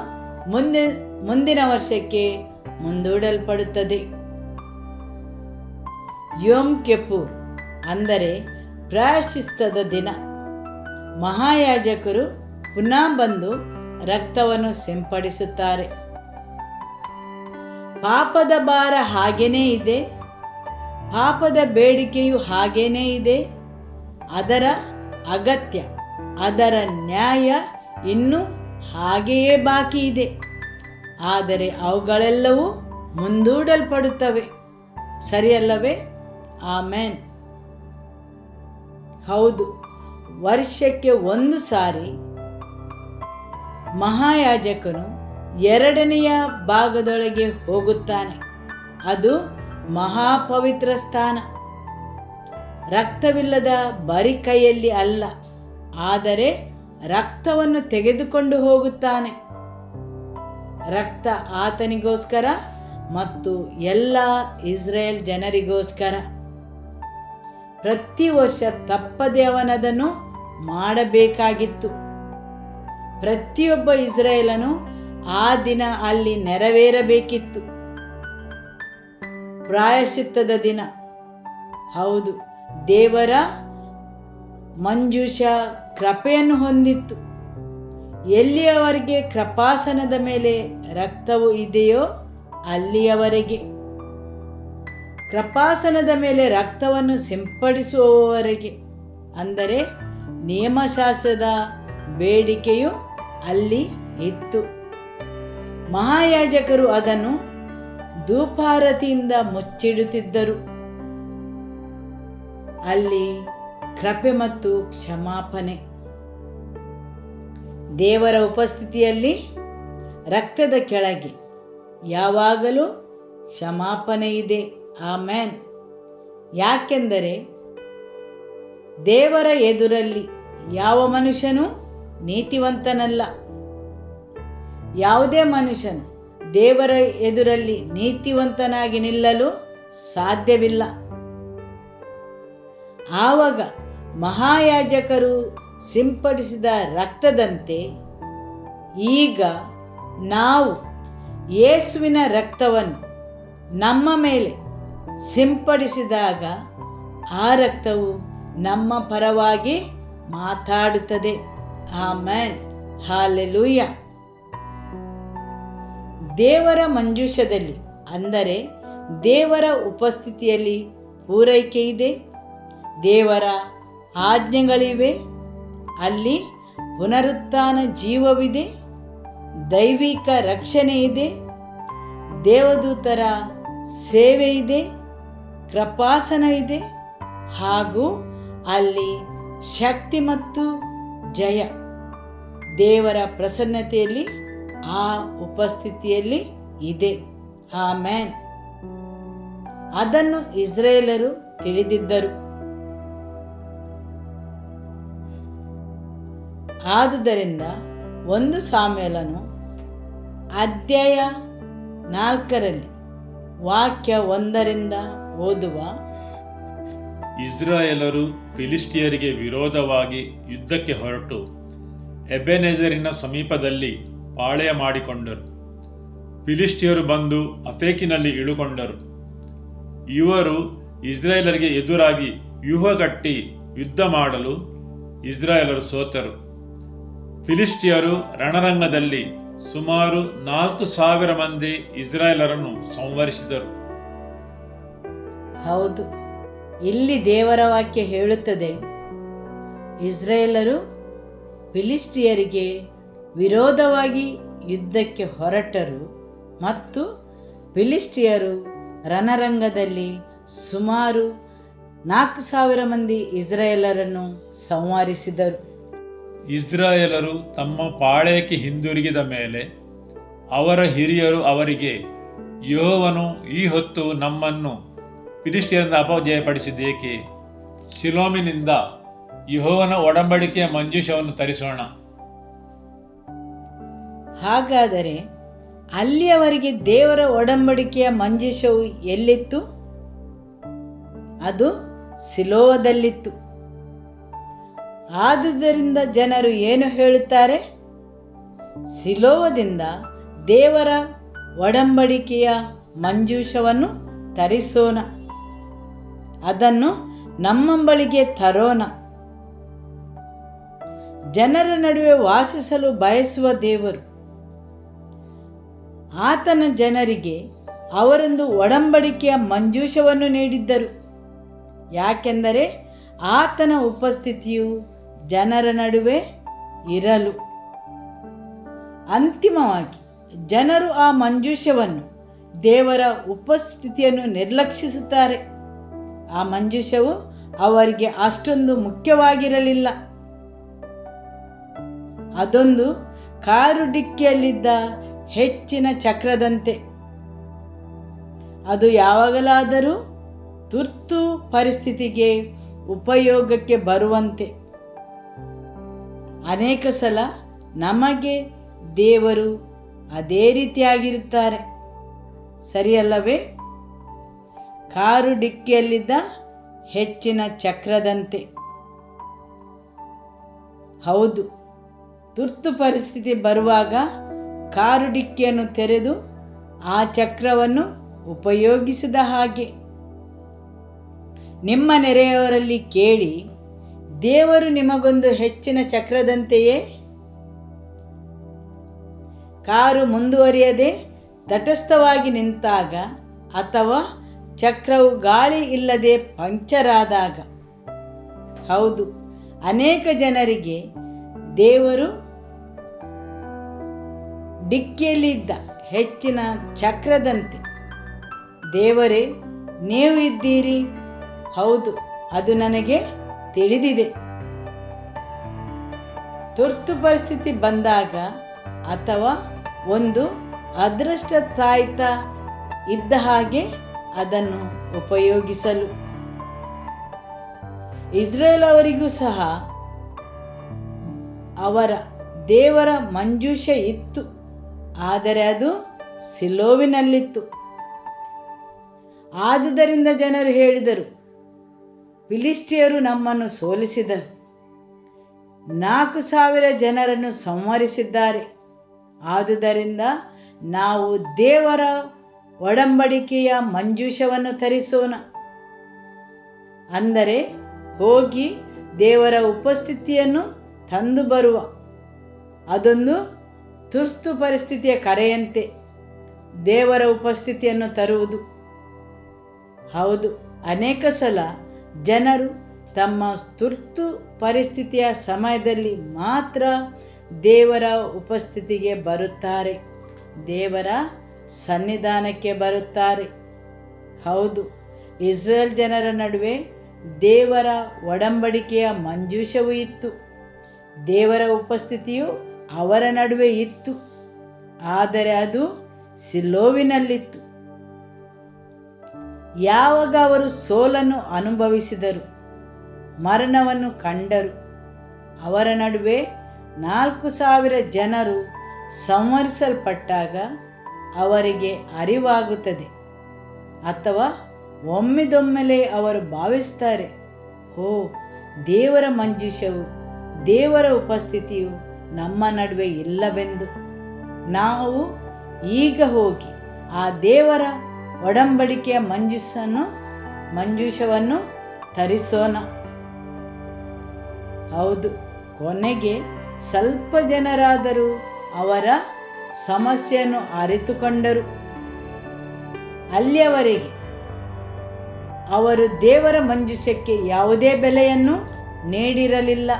Speaker 3: ಮುಂದಿನ ವರ್ಷಕ್ಕೆ ಮುಂದೂಡಲ್ಪಡುತ್ತದೆ. ಯೋಮ್ ಕಿಪ್ಪುರ್ ಅಂದರೆ ಪ್ರಾಯಶ್ಚಿತ್ತದ ದಿನ ಮಹಾಯಾಜಕರು ಪುನಃ ಬಂದು ರಕ್ತವನ್ನು ಸಿಂಪಡಿಸುತ್ತಾರೆ. ಪಾಪದ ಭಾರ ಹಾಗೇನೇ ಇದೆ, ಪಾಪದ ಬೇಡಿಕೆಯು ಹಾಗೇನೇ ಇದೆ, ಅದರ ಅಗತ್ಯ, ಅದರ ನ್ಯಾಯ ಇನ್ನೂ ಹಾಗೆಯೇ ಬಾಕಿ ಇದೆ. ಆದರೆ ಅವುಗಳೆಲ್ಲವೂ ಮುಂದೂಡಲ್ಪಡುತ್ತವೆ. ಸರಿಯಲ್ಲವೇ? ಆಮೆನ್. ಹೌದು, ವರ್ಷಕ್ಕೆ 1 ಸಾರಿ ಮಹಾಯಾಜಕನು 2ನೇ ಭಾಗದೊಳಗೆ ಹೋಗುತ್ತಾನೆ. ಅದು ಮಹಾಪವಿತ್ರ ಸ್ಥಾನ. ರಕ್ತವಿಲ್ಲದ ಬರಿ ಕೈಯಲ್ಲಿ ಅಲ್ಲ, ಆದರೆ ರಕ್ತವನ್ನು ತೆಗೆದುಕೊಂಡು ಹೋಗುತ್ತಾನೆ. ರಕ್ತ ಆತನಿಗೋಸ್ಕರ ಮತ್ತು ಎಲ್ಲ ಇಸ್ರೇಲ್ ಜನರಿಗೋಸ್ಕರ. ಪ್ರತಿ ವರ್ಷ ತಪ್ಪದೆ ಅವನದನ್ನು ಮಾಡಬೇಕಾಗಿತ್ತು. ಪ್ರತಿಯೊಬ್ಬ ಇಸ್ರೇಲನು ಆ ದಿನ ಅಲ್ಲಿ ನೆರವೇರಬೇಕಿತ್ತು. ಪ್ರಾಯಶ್ಚಿತ್ತದ ದಿನ. ಹೌದು, ದೇವರ ಮಂಜೂಷ ಕೃಪೆಯನ್ನು ಹೊಂದಿತ್ತು. ಎಲ್ಲಿಯವರೆಗೆ ಕೃಪಾಸನದ ಮೇಲೆ ರಕ್ತವು ಇದೆಯೋ ಅಲ್ಲಿಯವರೆಗೆ, ಕೃಪಾಸನದ ಮೇಲೆ ರಕ್ತವನ್ನು ಸಿಂಪಡಿಸುವವರೆಗೆ, ಅಂದರೆ ನಿಯಮಶಾಸ್ತ್ರದ ಬೇಡಿಕೆಯು ಅಲ್ಲಿ ಇತ್ತು. ಮಹಾಯಾಜಕರು ಅದನ್ನು ಧೂಪಾರತಿಯಿಂದ ಮುಚ್ಚಿಡುತ್ತಿದ್ದರು. ಅಲ್ಲಿ ಕೃಪೆ ಮತ್ತು ಕ್ಷಮಾಪಣೆ. ದೇವರ ಉಪಸ್ಥಿತಿಯಲ್ಲಿ ರಕ್ತದ ಕೆಳಗೆ ಯಾವಾಗಲೂ ಕ್ಷಮಾಪಣೆ ಇದೆ. ಆಮೆನ್. ಯಾಕೆಂದರೆ ದೇವರ ಎದುರಲ್ಲಿ ಯಾವ ಮನುಷ್ಯನೂ ನೀತಿವಂತನಲ್ಲ. ಯಾವುದೇ ಮನುಷ್ಯನು ದೇವರ ಎದುರಲ್ಲಿ ನೀತಿವಂತನಾಗಿ ನಿಲ್ಲಲು ಸಾಧ್ಯವಿಲ್ಲ. ಆವಾಗ ಮಹಾಯಾಜಕರು ಸಿಂಪಡಿಸಿದ ರಕ್ತದಂತೆ ಈಗ ನಾವು ಯೇಸುವಿನ ರಕ್ತವನ್ನು ನಮ್ಮ ಮೇಲೆ ಸಿಂಪಡಿಸಿದಾಗ ಆ ರಕ್ತವು ನಮ್ಮ ಪರವಾಗಿ ಮಾತಾಡುತ್ತದೆ. Amen, hallelujah. ದೇವರ ಮಂಜೂಷದಲ್ಲಿ ಅಂದರೆ ದೇವರ ಉಪಸ್ಥಿತಿಯಲ್ಲಿ ಪೂರೈಕೆ ಇದೆ, ದೇವರ ಆಜ್ಞೆಗಳಿವೆ, ಅಲ್ಲಿ ಪುನರುತ್ಥಾನ ಜೀವವಿದೆ, ದೈವಿಕ ರಕ್ಷಣೆ ಇದೆ, ದೇವದೂತರ ಸೇವೆ ಇದೆ, ಕೃಪಾಸನ ಇದೆ, ಹಾಗೂ ಅಲ್ಲಿ ಶಕ್ತಿ ಮತ್ತು ಜಯ ದೇವರ ಪ್ರಸನ್ನತೆಯಲ್ಲಿ ಆ ಉಪಸ್ಥಿತಿಯಲ್ಲಿ ಇದೆ. ಆಮೆನ್. ಅದನ್ನು ಇಸ್ರಾಯೇಲರು ತಿಳಿದಿದ್ದರು. ಆದುದರಿಂದ 1 ಸಾಮ್ಯೇಲನು ಅಧ್ಯಾಯ 4 ವಾಕ್ಯ 1 ಓದುವ,
Speaker 1: ಇಸ್ರಾಯೇಲರು ಫಿಲಿಷ್ಟಿಯರಿಗೆ ವಿರೋಧವಾಗಿ ಯುದ್ಧಕ್ಕೆ ಹೊರಟು ಎಬೆನೆಜರಿನ ಸಮೀಪದಲ್ಲಿ ಪಾಳೆಯ ಮಾಡಿಕೊಂಡರು. ಫಿಲಿಷ್ಟಿಯರು ಬಂದು ಅಫೇಕಿನಲ್ಲಿ ಇಳುಕೊಂಡರು. ಇವರು ಇಸ್ರಾಯೇಲರಿಗೆ ಎದುರಾಗಿ ವ್ಯೂಹಗಟ್ಟಿ ಯುದ್ಧ ಮಾಡಲು ಇಸ್ರಾಯೇಲರು ಸೋತರು. ಫಿಲಿಷ್ಟಿಯರು ರಣರಂಗದಲ್ಲಿ ಸುಮಾರು 4,000 ಮಂದಿ ಇಸ್ರಾಯೇಲರನ್ನು ಸಂಹರಿಸಿದರು.
Speaker 3: ಹೌದು, ಇಲ್ಲಿ ದೇವರ ವಾಕ್ಯ ಹೇಳುತ್ತದೆ, ಇಸ್ರಾಯೇಲರು ಫಿಲಿಷ್ಟಿಯರಿಗೆ ವಿರೋಧವಾಗಿ ಯುದ್ಧಕ್ಕೆ ಹೊರಟರು ಮತ್ತು ಫಿಲಿಷ್ಟಿಯರು ರಣರಂಗದಲ್ಲಿ ಸುಮಾರು 4,000 ಮಂದಿ ಇಸ್ರಾಯೇಲರನ್ನು ಸಂಹರಿಸಿದರು.
Speaker 1: ಇಸ್ರಾಯೇಲರು ತಮ್ಮ ಪಾಳೆಯಕ್ಕೆ ಹಿಂದಿರುಗಿದ ಮೇಲೆ ಅವರ ಹಿರಿಯರು ಅವರಿಗೆ, ಯೆಹೋವನು ಈ ಹೊತ್ತು ನಮ್ಮನ್ನು ಫಿಲಿಷ್ಟಿಯರಿಂದ ಅಪಜಯಪಡಿಸಿದ್ದೇಕೆ? ಶಿಲೋಮಿನಿಂದ ಯೆಹೋವನ ಒಡಂಬಡಿಕೆಯ ಮಂಜೂಷವನ್ನು ತರಿಸೋಣ.
Speaker 3: ಹಾಗಾದರೆ ಅಲ್ಲಿಯವರೆಗೆ ದೇವರ ಒಡಂಬಡಿಕೆಯ ಮಂಜೂಷವು ಎಲ್ಲಿತ್ತು? ಅದು ಸಿಲೋವದಲ್ಲಿತ್ತು. ಆದುದರಿಂದ ಜನರು ಏನು ಹೇಳುತ್ತಾರೆ? ಸಿಲೋವದಿಂದ ದೇವರ ಒಡಂಬಡಿಕೆಯ ಮಂಜೂಷವನ್ನು ತರಿಸೋಣ, ಅದನ್ನು ನಮ್ಮ ಬಳಿಗೆ ತರೋಣ. ಜನರ ನಡುವೆ ವಾಸಿಸಲು ಬಯಸುವ ದೇವರು ಆತನ ಜನರಿಗೆ ಅವರೊಂದು ಒಡಂಬಡಿಕೆಯ ಮಂಜೂಷವನ್ನು ನೀಡಿದ್ದರು. ಯಾಕೆಂದರೆ ಆತನ ಉಪಸ್ಥಿತಿಯು ಜನರ ನಡುವೆ ಇರಲು. ಅಂತಿಮವಾಗಿ ಜನರು ಆ ಮಂಜೂಷವನ್ನು, ದೇವರ ಉಪಸ್ಥಿತಿಯನ್ನು ನಿರ್ಲಕ್ಷಿಸುತ್ತಾರೆ. ಆ ಮಂಜೂಷವು ಅವರಿಗೆ ಅಷ್ಟೊಂದು ಮುಖ್ಯವಾಗಿರಲಿಲ್ಲ. ಅದೊಂದು ಕಾರು ಡಿಕ್ಕಿಯಲ್ಲಿದ್ದ ಹೆಚ್ಚಿನ ಚಕ್ರದಂತೆ. ಅದು ಯಾವಾಗಲಾದರೂ ತುರ್ತು ಪರಿಸ್ಥಿತಿಗೆ ಉಪಯೋಗಕ್ಕೆ ಬರುವಂತೆ. ಅನೇಕ ಸಲ ನಮಗೆ ದೇವರು ಅದೇ ರೀತಿಯಾಗಿರುತ್ತಾರೆ, ಸರಿಯಲ್ಲವೇ? ಕಾರು ಡಿಕ್ಕಿಯಲ್ಲಿದ್ದ ಹೆಚ್ಚಿನ ಚಕ್ರದಂತೆ. ಹೌದು, ತುರ್ತು ಪರಿಸ್ಥಿತಿ ಬರುವಾಗ ಕಾರು ಡಿಕ್ಕಿಯನ್ನು ತೆರೆದು ಆ ಚಕ್ರವನ್ನು ಉಪಯೋಗಿಸಿದ ಹಾಗೆ. ನಿಮ್ಮ ನೆರೆಯವರಲ್ಲಿ ಕೇಳಿ, ದೇವರು ನಿಮಗೊಂದು ಹೆಚ್ಚಿನ ಚಕ್ರದಂತೆಯೇ? ಕಾರು ಮುಂದುವರಿಯದೆ ತಟಸ್ಥವಾಗಿ ನಿಂತಾಗ ಅಥವಾ ಚಕ್ರವು ಗಾಳಿ ಇಲ್ಲದೆ ಪಂಕ್ಚರ್ ಆದಾಗ. ಹೌದು, ಅನೇಕ ಜನರಿಗೆ ದೇವರು ಡಿಕ್ಕಿಯಲ್ಲಿದ್ದ ಹೆಚ್ಚಿನ ಚಕ್ರದಂತೆ. ದೇವರೇ, ನೀವು ಇದ್ದೀರಿ. ಹೌದು, ಅದು ನನಗೆ ತಿಳಿದಿದೆ. ತುರ್ತು ಪರಿಸ್ಥಿತಿ ಬಂದಾಗ ಅಥವಾ ಒಂದು ಅದೃಷ್ಟ ತಾಯ್ತ ಇದ್ದ ಹಾಗೆ ಅದನ್ನು ಉಪಯೋಗಿಸಲು. ಇಸ್ರೇಲ್ ಅವರಿಗೂ ಸಹ ಅವರ ದೇವರ ಮಂಜೂಷ ಇತ್ತು, ಆದರೆ ಅದು ಸಿಲೋವಿನಲ್ಲಿತ್ತು. ಆದುದರಿಂದ ಜನರು ಹೇಳಿದರು, ಫಿಲಿಷ್ಟಿಯರು ನಮ್ಮನ್ನು ಸೋಲಿಸಿದರು, 4,000 ಜನರನ್ನು ಸಂಹರಿಸಿದ್ದಾರೆ. ಆದುದರಿಂದ ನಾವು ದೇವರ ಒಡಂಬಡಿಕೆಯ ಮಂಜೂಷವನ್ನು ತರಿಸೋಣ. ಅಂದರೆ ಹೋಗಿ ದೇವರ ಉಪಸ್ಥಿತಿಯನ್ನು ತಂದು ಬರುವ. ಅದೊಂದು ತುರ್ತು ಪರಿಸ್ಥಿತಿಯ ಕರೆಯಂತೆ ದೇವರ ಉಪಸ್ಥಿತಿಯನ್ನು ತರುವುದು. ಹೌದು, ಅನೇಕ ಸಲ ಜನರು ತಮ್ಮ ತುರ್ತು ಪರಿಸ್ಥಿತಿಯ ಸಮಯದಲ್ಲಿ ಮಾತ್ರ ದೇವರ ಉಪಸ್ಥಿತಿಗೆ ಬರುತ್ತಾರೆ, ದೇವರ ಸನ್ನಿಧಾನಕ್ಕೆ ಬರುತ್ತಾರೆ. ಹೌದು, ಇಸ್ರೇಲ್ ಜನರ ನಡುವೆ ದೇವರ ಒಡಂಬಡಿಕೆಯ ಮಂಜೂಷವೂ ಇತ್ತು, ದೇವರ ಉಪಸ್ಥಿತಿಯು ಅವರ ನಡುವೆ ಇತ್ತು. ಆದರೆ ಅದು ಸಿಲೋವಿನಲ್ಲಿತ್ತು. ಯಾವಾಗ ಅವರು ಸೋಲನ್ನು ಅನುಭವಿಸಿದರು, ಮರಣವನ್ನು ಕಂಡರು, ಅವರ ನಡುವೆ 4,000 ಜನರು ಸಂಹರಿಸಲ್ಪಟ್ಟಾಗ ಅವರಿಗೆ ಅರಿವಾಗುತ್ತದೆ, ಅಥವಾ ಒಮ್ಮೆದೊಮ್ಮೆಲೆ ಅವರು ಭಾವಿಸ್ತಾರೆ, ಓ, ದೇವರ ಮಂಜೂಷವು, ದೇವರ ಉಪಸ್ಥಿತಿಯು ನಮ್ಮ ನಡುವೆ ಇಲ್ಲವೆಂದು. ನಾವು ಈಗ ಹೋಗಿ ಆ ದೇವರ ಒಡಂಬಡಿಕೆಯ ಮಂಜೂಷವನ್ನು ತರಿಸೋಣ. ಹೌದು, ಕೊನೆಗೆ ಸ್ವಲ್ಪ ಜನರಾದರೂ ಅವರ ಸಮಸ್ಯೆಯನ್ನು ಅರಿತುಕೊಂಡರು. ಅಲ್ಲಿಯವರೆಗೆ ಅವರು ದೇವರ ಮಂಜೂಷಕ್ಕೆ ಯಾವುದೇ ಬೆಲೆಯನ್ನು ನೀಡಿರಲಿಲ್ಲ.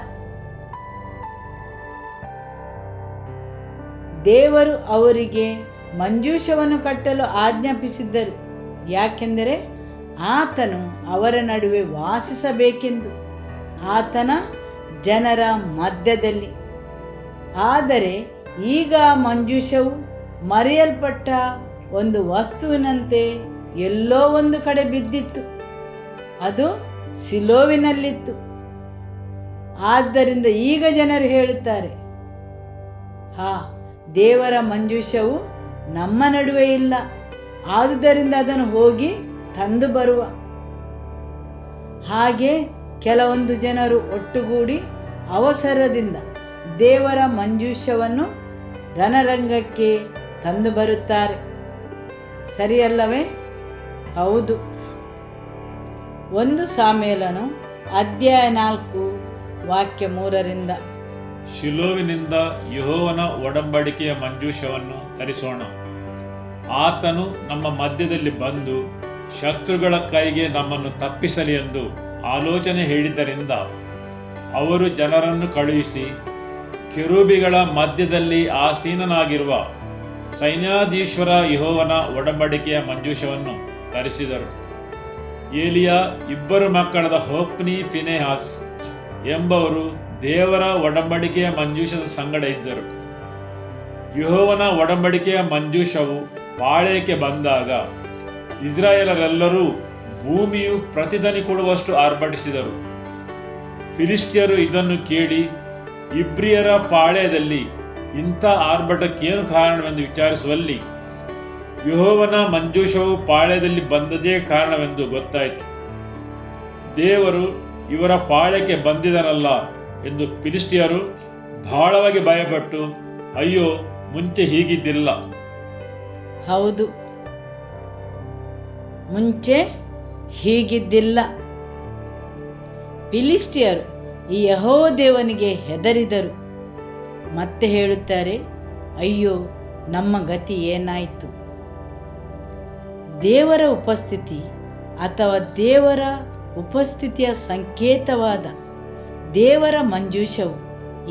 Speaker 3: ದೇವರು ಅವರಿಗೆ ಮಂಜೂಷವನ್ನು ಕಟ್ಟಲು ಆಜ್ಞಾಪಿಸಿದ್ದರು, ಯಾಕೆಂದರೆ ಆತನು ಅವರ ನಡುವೆ ವಾಸಿಸಬೇಕೆಂದು, ಆತನ ಜನರ ಮಧ್ಯದಲ್ಲಿ. ಆದರೆ ಈಗ ಮಂಜೂಷವು ಮರೆಯಲ್ಪಟ್ಟ ಒಂದು ವಸ್ತುವಿನಂತೆ ಎಲ್ಲೋ ಒಂದು ಕಡೆ ಬಿದ್ದಿತ್ತು, ಅದು ಸಿಲೋವಿನಲ್ಲಿತ್ತು. ಆದ್ದರಿಂದ ಈಗ ಜನರು ಹೇಳುತ್ತಾರೆ, ದೇವರ ಮಂಜೂಷವು ನಮ್ಮ ನಡುವೆ ಇಲ್ಲ, ಆದುದರಿಂದ ಅದನ್ನು ಹೋಗಿ ತಂದು ಬರುವ. ಹಾಗೆ ಕೆಲವೊಂದು ಜನರು ಒಟ್ಟುಗೂಡಿ ಅವಸರದಿಂದ ದೇವರ ಮಂಜೂಷವನ್ನು ರಣರಂಗಕ್ಕೆ ತಂದು ಬರುತ್ತಾರೆ. ಸರಿಯಲ್ಲವೇ? ಹೌದು. 1 ಸಾಮುವೇಲನು ಅಧ್ಯಾಯ 4 ವಾಕ್ಯ 3ರಿಂದ.
Speaker 1: ಶಿಲೋವಿನಿಂದ ಯೆಹೋವನ ಒಡಂಬಡಿಕೆಯ ಮಂಜೂಷವನ್ನು ತರಿಸೋಣ. ಆತನು ನಮ್ಮ ಮಧ್ಯದಲ್ಲಿ ಬಂದು ಶತ್ರುಗಳ ಕೈಗೆ ನಮ್ಮನ್ನು ತಪ್ಪಿಸಲಿ ಎಂದು ಆಲೋಚನೆ ಹೇಳಿದ್ದರಿಂದ ಅವರು ಜನರನ್ನು ಕಳುಹಿಸಿ ಕೆರೂಬಿಗಳ ಮಧ್ಯದಲ್ಲಿ ಆಸೀನನಾಗಿರುವ ಸೈನ್ಯಾಧೀಶ್ವರ ಯೆಹೋವನ ಒಡಂಬಡಿಕೆಯ ಮಂಜೂಷವನ್ನು ತರಿಸಿದರು. ಏಲಿಯ 2 ಮಕ್ಕಳಾದ ಹೊಫ್ನಿ, ಫಿನೆಹಾಸ್ ಎಂಬವರು ದೇವರ ಒಡಂಬಡಿಕೆಯ ಮಂಜೂಷದ ಸಂಗಡ ಇದ್ದರು. ಯೆಹೋವನ ಒಡಂಬಡಿಕೆಯ ಮಂಜೂಷವು ಪಾಳೆಯಕ್ಕೆ ಬಂದಾಗ ಇಸ್ರಾಯೇಲರೆಲ್ಲರೂ ಭೂಮಿಯು ಪ್ರತಿಧ್ವನಿ ಕೊಡುವಷ್ಟು ಆರ್ಭಟಿಸಿದರು. ಫಿಲಿಷ್ಟಿಯರು ಇದನ್ನು ಕೇಳಿ ಇಬ್ರಿಯರ ಪಾಳೆಯದಲ್ಲಿ ಇಂಥ ಆರ್ಭಟಕ್ಕೇನು ಕಾರಣವೆಂದು ವಿಚಾರಿಸುವಲ್ಲಿ ಯೆಹೋವನ ಮಂಜೂಷವು ಪಾಳೆಯದಲ್ಲಿ ಬಂದದೇ ಕಾರಣವೆಂದು ಗೊತ್ತಾಯಿತು. ದೇವರು ಇವರ ಪಾಳೆಯಕ್ಕೆ ಬಂದಿದನಲ್ಲ ಎಂದು ಫಿಲಿಷ್ಟಿಯರು ಬಹಳವಾಗಿ ಭಯಪಟ್ಟು, ಅಯ್ಯೋ, ಮುಂಚೆ ಹೀಗಿದ್ದಿಲ್ಲ.
Speaker 3: ಹೌದು, ಮುಂಚೆ ಹೀಗಿದ್ದಿಲ್ಲ. ಫಿಲಿಷ್ಟಿಯರು ಈ ಯೆಹೋವ ದೇವನಿಗೆ ಹೆದರಿದರು. ಮತ್ತೆ ಹೇಳುತ್ತಾರೆ, ಅಯ್ಯೋ, ನಮ್ಮ ಗತಿ ಏನಾಯಿತು? ದೇವರ ಉಪಸ್ಥಿತಿ ಅಥವಾ ದೇವರ ಉಪಸ್ಥಿತಿಯ ಸಂಕೇತವಾದ ದೇವರ ಮಂಜೂಷವು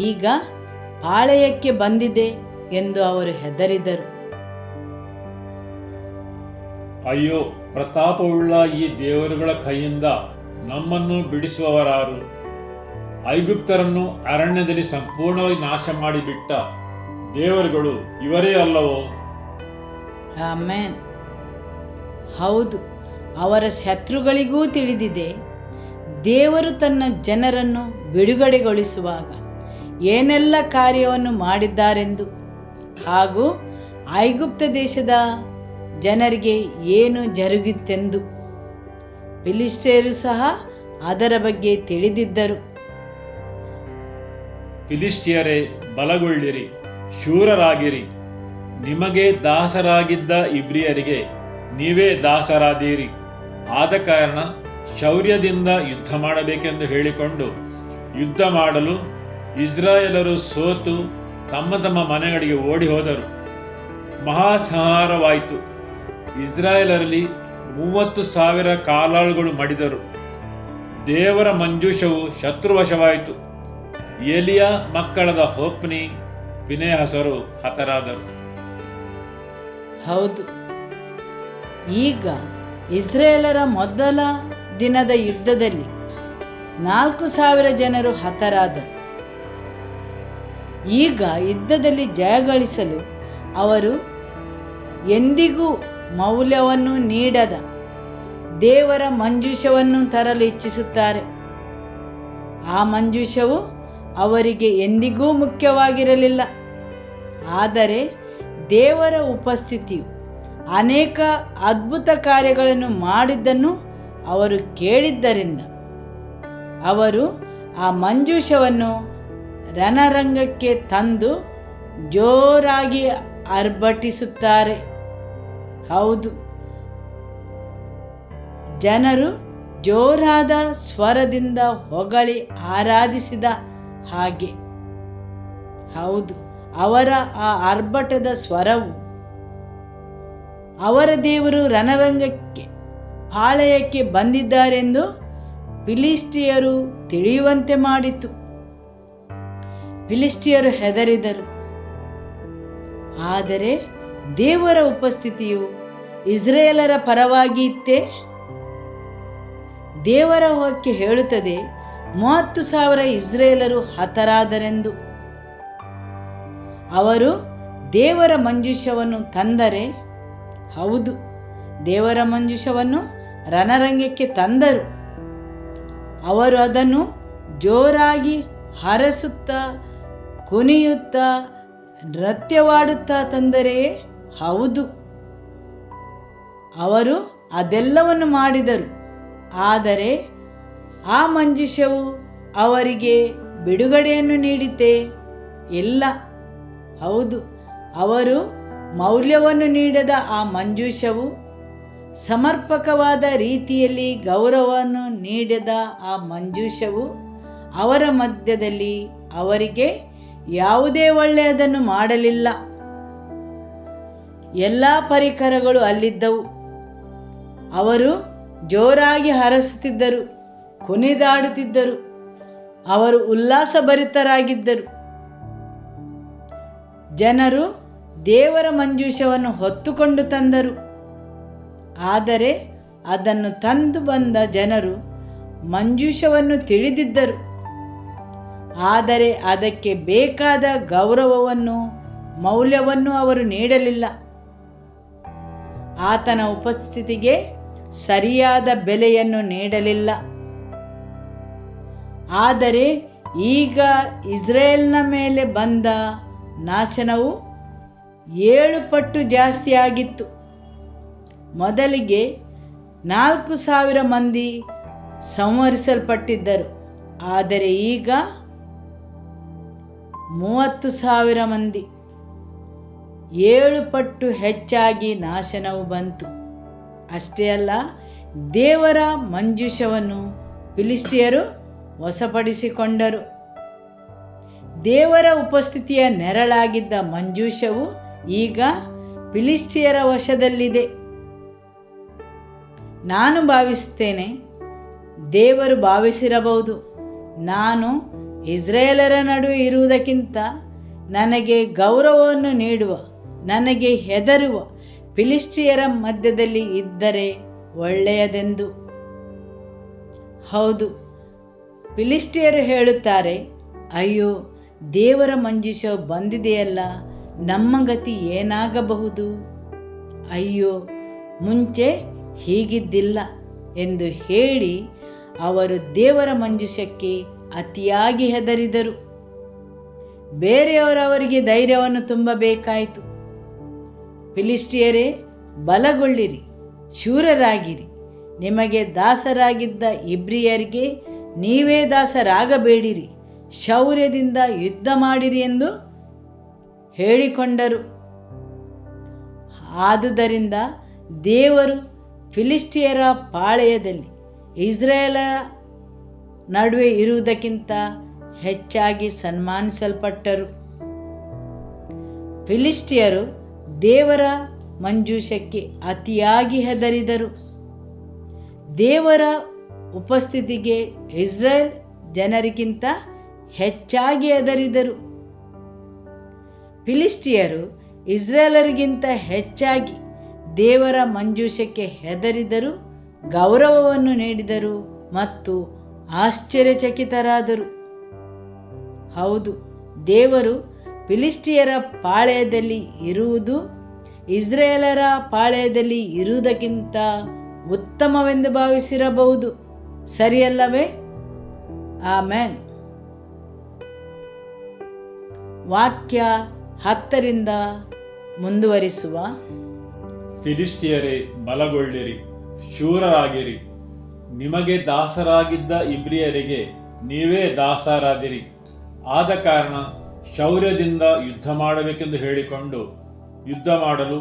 Speaker 3: ಈಗ ಪಾಳೆಯಕ್ಕೆ ಬಂದಿದೆ ಎಂದು ಅವರು ಹೆದರಿದರು.
Speaker 1: ಅಯ್ಯೋ, ಪ್ರತಾಪವುಳ್ಳ ಈ ದೇವರುಗಳ ಕೈಯಿಂದ ನಮ್ಮನ್ನು ಬಿಡಿಸುವವರಾರು? ಐಗುಪ್ತರನ್ನು ಅರಣ್ಯದಲ್ಲಿ ಸಂಪೂರ್ಣವಾಗಿ ನಾಶ ಮಾಡಿಬಿಟ್ಟ ದೇವರುಗಳು ಇವರೇ ಅಲ್ಲವೋ?
Speaker 3: ಆಮೆನ್. ಹೌದು, ಅವರ ಶತ್ರುಗಳಿಗೂ ತಿಳಿದಿದೆ, ದೇವರು ತನ್ನ ಜನರನ್ನು ಬಿಡುಗಡೆಗೊಳಿಸುವಾಗ ಏನೆಲ್ಲ ಕಾರ್ಯವನ್ನು ಮಾಡಿದ್ದಾರೆಂದು, ಹಾಗೂ ಐಗುಪ್ತ ದೇಶದ ಜನರಿಗೆ ಏನು ಜರುಗಿತೆಂದು. ಫಿಲಿಷ್ಟಿಯರು ಸಹ ಅದರ ಬಗ್ಗೆ ತಿಳಿದಿದ್ದರು.
Speaker 1: ಫಿಲಿಷ್ಟಿಯರೇ, ಬಲಗೊಳ್ಳಿರಿ, ಶೂರರಾಗಿರಿ. ನಿಮಗೆ ದಾಸರಾಗಿದ್ದ ಇಬ್ರಿಯರಿಗೆ ನೀವೇ ದಾಸರಾದೀರಿ. ಆದ ಕಾರಣ ಶೌರ್ಯದಿಂದ ಯುದ್ಧ ಮಾಡಬೇಕೆಂದು ಹೇಳಿಕೊಂಡು ಯುದ್ಧ ಮಾಡಲು ಇಸ್ರಾಯೇಲರು ಸೋತು ತಮ್ಮ ತಮ್ಮ ಮನೆಗಳಿಗೆ ಓಡಿ ಹೋದರು. ಮಹಾಸಂಹಾರವಾಯಿತು. ಇಸ್ರಾಯೇಲರಲ್ಲಿ 30,000 ಕಾಲಾಳುಗಳು ಮಡಿದರು. ದೇವರ ಮಂಜೂಷವು ಶತ್ರುವಶವಾಯಿತು. ಎಲಿಯ ಮಕ್ಕಳಾದ ಹೊಫ್ನಿ, ಫಿನೆಹಾಸರು ಹತರಾದರು.
Speaker 3: ಹೌದು, ಈಗ ಇಸ್ರೇಲರ ಮೊದಲ ದಿನದ ಯುದ್ಧದಲ್ಲಿ 4,000 ಜನರು ಹತರಾದರು. ಈಗ ಯುದ್ಧದಲ್ಲಿ ಜಯಗಳಿಸಲು ಅವರು ಎಂದಿಗೂ ಮೌಲ್ಯವನ್ನು ನೀಡದ ದೇವರ ಮಂಜೂಷವನ್ನು ತರಲು ಇಚ್ಛಿಸುತ್ತಾರೆ. ಆ ಮಂಜೂಷವು ಅವರಿಗೆ ಎಂದಿಗೂ ಮುಖ್ಯವಾಗಿರಲಿಲ್ಲ. ಆದರೆ ದೇವರ ಉಪಸ್ಥಿತಿಯು ಅನೇಕ ಅದ್ಭುತ ಕಾರ್ಯಗಳನ್ನು ಮಾಡಿದ್ದನ್ನು ಅವರು ಕೇಳಿದ್ದರಿಂದ ಅವರು ಆ ಮಂಜೂಷವನ್ನು ರಣರಂಗಕ್ಕೆ ತಂದು ಜೋರಾಗಿ ಆರ್ಭಟಿಸುತ್ತಾರೆ. ಹೌದು, ಜನರು ಜೋರಾದ ಸ್ವರದಿಂದ ಹೊಗಳಿ ಆರಾಧಿಸಿದ ಹಾಗೆ. ಹೌದು, ಅವರ ಆ ಆರ್ಭಟದ ಸ್ವರವು ಅವರ ದೇವರು ರಣರಂಗಕ್ಕೆ ಪಾಳೆಯಕ್ಕೆ ಬಂದಿದ್ದಾರೆಂದು ಫಿಲಿಷ್ಟಿಯರು ತಿಳಿಯುವಂತೆ ಮಾಡಿತು. ಫಿಲಿಷ್ಟಿಯರು ಹೆದರಿದರು. ಆದರೆ ದೇವರ ಉಪಸ್ಥಿತಿಯು ಇಸ್ರೇಲರ ಪರವಾಗಿ ಇತ್ತೇ? ದೇವರ ವಾಕ್ಯ ಹೇಳುತ್ತದೆ 30,000 ಇಸ್ರೇಲರು ಹತರಾದರೆಂದು. ಅವರು ದೇವರ ಮಂಜೂಷವನ್ನು ತಂದರೆ, ಹೌದು, ದೇವರ ಮಂಜೂಷವನ್ನು ರಣರಂಗಕ್ಕೆ ತಂದರು. ಅವರು ಅದನ್ನು ಜೋರಾಗಿ ಹರಸುತ್ತಾ, ಕುಣಿಯುತ್ತಾ, ನೃತ್ಯವಾಡುತ್ತಾ ತಂದರೆಯೇ? ಹೌದು, ಅವರು ಅದೆಲ್ಲವನ್ನು ಮಾಡಿದರು. ಆದರೆ ಆ ಮಂಜೂಷವು ಅವರಿಗೆ ಬಿಡುಗಡೆಯನ್ನು ನೀಡಿತೆ? ಇಲ್ಲ. ಹೌದು, ಅವರು ಮೌಲ್ಯವನ್ನು ನೀಡದ ಆ ಮಂಜೂಷವು, ಸಮರ್ಪಕವಾದ ರೀತಿಯಲ್ಲಿ ಗೌರವವನ್ನು ನೀಡದ ಆ ಮಂಜೂಷವು ಅವರ ಮಧ್ಯದಲ್ಲಿ ಅವರಿಗೆ ಯಾವುದೇ ಒಳ್ಳೆಯದನ್ನು ಮಾಡಲಿಲ್ಲ. ಎಲ್ಲ ಪರಿಕರಗಳು ಅಲ್ಲಿದ್ದವು. ಅವರು ಜೋರಾಗಿ ಹರಸುತ್ತಿದ್ದರು, ಕುಣಿದಾಡುತ್ತಿದ್ದರು, ಅವರು ಉಲ್ಲಾಸಭರಿತರಾಗಿದ್ದರು. ಜನರು ದೇವರ ಮಂಜೂಷವನ್ನು ಹೊತ್ತುಕೊಂಡು ತಂದರು. ಆದರೆ ಅದನ್ನು ತಂದು ಬಂದ ಜನರು ಮಂಜೂಷವನ್ನು ತಿಳಿದಿದ್ದರು. ಆದರೆ ಅದಕ್ಕೆ ಬೇಕಾದ ಗೌರವವನ್ನು, ಮೌಲ್ಯವನ್ನು ಅವರು ನೀಡಲಿಲ್ಲ. ಆತನ ಉಪಸ್ಥಿತಿಗೆ ಸರಿಯಾದ ಬೆಲೆಯನ್ನು ನೀಡಲಿಲ್ಲ. ಆದರೆ ಈಗ ಇಸ್ರೇಲ್ನ ಮೇಲೆ ಬಂದ ನಾಶನವು 7 ಪಟ್ಟು ಜಾಸ್ತಿಯಾಗಿತ್ತು. ಮೊದಲಿಗೆ 4,000 ಮಂದಿ ಸಂಹರಿಸಲ್ಪಟ್ಟಿದ್ದರು. ಆದರೆ ಈಗ 30,000 ಮಂದಿ, 7 ಪಟ್ಟು ಹೆಚ್ಚಾಗಿ ನಾಶನವು ಬಂತು. ಅಷ್ಟೇ ಅಲ್ಲ, ದೇವರ ಮಂಜೂಷವನ್ನು ಫಿಲಿಷ್ಟಿಯರು ವಶಪಡಿಸಿಕೊಂಡರು. ದೇವರ ಉಪಸ್ಥಿತಿಯ ನೆರಳಾಗಿದ್ದ ಮಂಜೂಷವು ಈಗ ಫಿಲಿಷ್ಟಿಯರ ವಶದಲ್ಲಿದೆ. ನಾನು ಭಾವಿಸುತ್ತೇನೆ, ದೇವರು ಭಾವಿಸಿರಬಹುದು, ನಾನು ಇಸ್ರೇಲರ ನಡುವೆ ಇರುವುದಕ್ಕಿಂತ ನನಗೆ ಗೌರವವನ್ನು ನೀಡುವ, ನನಗೆ ಹೆದರುವ ಫಿಲಿಷ್ಟಿಯರ ಮಧ್ಯದಲ್ಲಿ ಇದ್ದರೆ ಒಳ್ಳೆಯದೆಂದು. ಹೌದು, ಫಿಲಿಷ್ಟಿಯರು ಹೇಳುತ್ತಾರೆ, ಅಯ್ಯೋ, ದೇವರ ಮಂಜೂಷವು ಬಂದಿದೆಯಲ್ಲ, ನಮ್ಮ ಗತಿ ಏನಾಗಬಹುದು? ಅಯ್ಯೋ, ಮುಂಚೆ ಹೀಗಿದ್ದಿಲ್ಲ ಎಂದು ಹೇಳಿ ಅವರು ದೇವರ ಮಂಜೂಷಕ್ಕೆ ಅತಿಯಾಗಿ ಹೆದರಿದರು. ಬೇರೆಯವರು ಅವರಿಗೆ ಧೈರ್ಯವನ್ನು ತುಂಬಬೇಕಾಯಿತು. ಫಿಲಿಸ್ಟಿಯರೇ, ಬಲಗೊಳ್ಳಿರಿ, ಶೂರರಾಗಿರಿ. ನಿಮಗೆ ದಾಸರಾಗಿದ್ದ ಇಬ್ರಿಯರಿಗೆ ನೀವೇ ದಾಸರಾಗಬೇಡಿರಿ, ಶೌರ್ಯದಿಂದ ಯುದ್ಧ ಮಾಡಿರಿ ಎಂದು ಹೇಳಿಕೊಂಡರು. ಆದುದರಿಂದ ದೇವರು ಫಿಲಿಸ್ಟಿಯರ ಪಾಳೆಯದಲ್ಲಿ ಇಸ್ರಾಯೇಲರ ನಡುವೆ ಇರುವುದಕ್ಕಿಂತ ಹೆಚ್ಚಾಗಿ ಸನ್ಮಾನಿಸಲ್ಪಟ್ಟರು. ಫಿಲಿಸ್ಟಿಯರು ದೇವರ ಮಂಜೂಷಕ್ಕೆ ಅತಿಯಾಗಿ ಹೆದರಿದರು. ದೇವರ ಉಪಸ್ಥಿತಿಗೆ ಇಸ್ರಾಯೇಲ್ ಜನರಿಗಿಂತ ಹೆಚ್ಚಾಗಿ ಹೆದರಿದರು. ಫಿಲಿಸ್ಟಿಯರು ಇಸ್ರಾಯೇಲರಿಗಿಂತ ಹೆಚ್ಚಾಗಿ ದೇವರ ಮಂಜೂಷಕ್ಕೆ ಹೆದರಿದರು, ಗೌರವವನ್ನು ನೀಡಿದರು ಮತ್ತು ಆಶ್ಚರ್ಯಚಕಿತರಾದರು. ಹೌದು, ದೇವರು ಫಿಲಿಸ್ಟಿಯರ ಪಾಳೆಯದಲ್ಲಿ ಇರುವುದು ಇಸ್ರಾಯೇಲರ ಪಾಳೆಯದಲ್ಲಿ ಇರುವುದಕ್ಕಿಂತ ಉತ್ತಮವೆಂದು ಭಾವಿಸಿರಬಹುದು, ಸರಿಯಲ್ಲವೇ? ಆಮೆನ್. ವಾಕ್ಯ 10ರಿಂದ ಮುಂದುವರಿಸುವ.
Speaker 1: ಫಿಲಿಸ್ಟಿಯರೇ, ಬಲಗೊಳ್ಳಿರಿ, ಶೂರರಾಗಿರಿ. ನಿಮಗೆ ದಾಸರಾಗಿದ್ದ ಇಬ್ರಿಯರಿಗೆ ನೀವೇ ದಾಸರಾದಿರಿ. ಆದ ಕಾರಣ ಶೌರ್ಯದಿಂದ ಯುದ್ಧ ಮಾಡಬೇಕೆಂದು ಹೇಳಿಕೊಂಡು ಯುದ್ಧ ಮಾಡಲು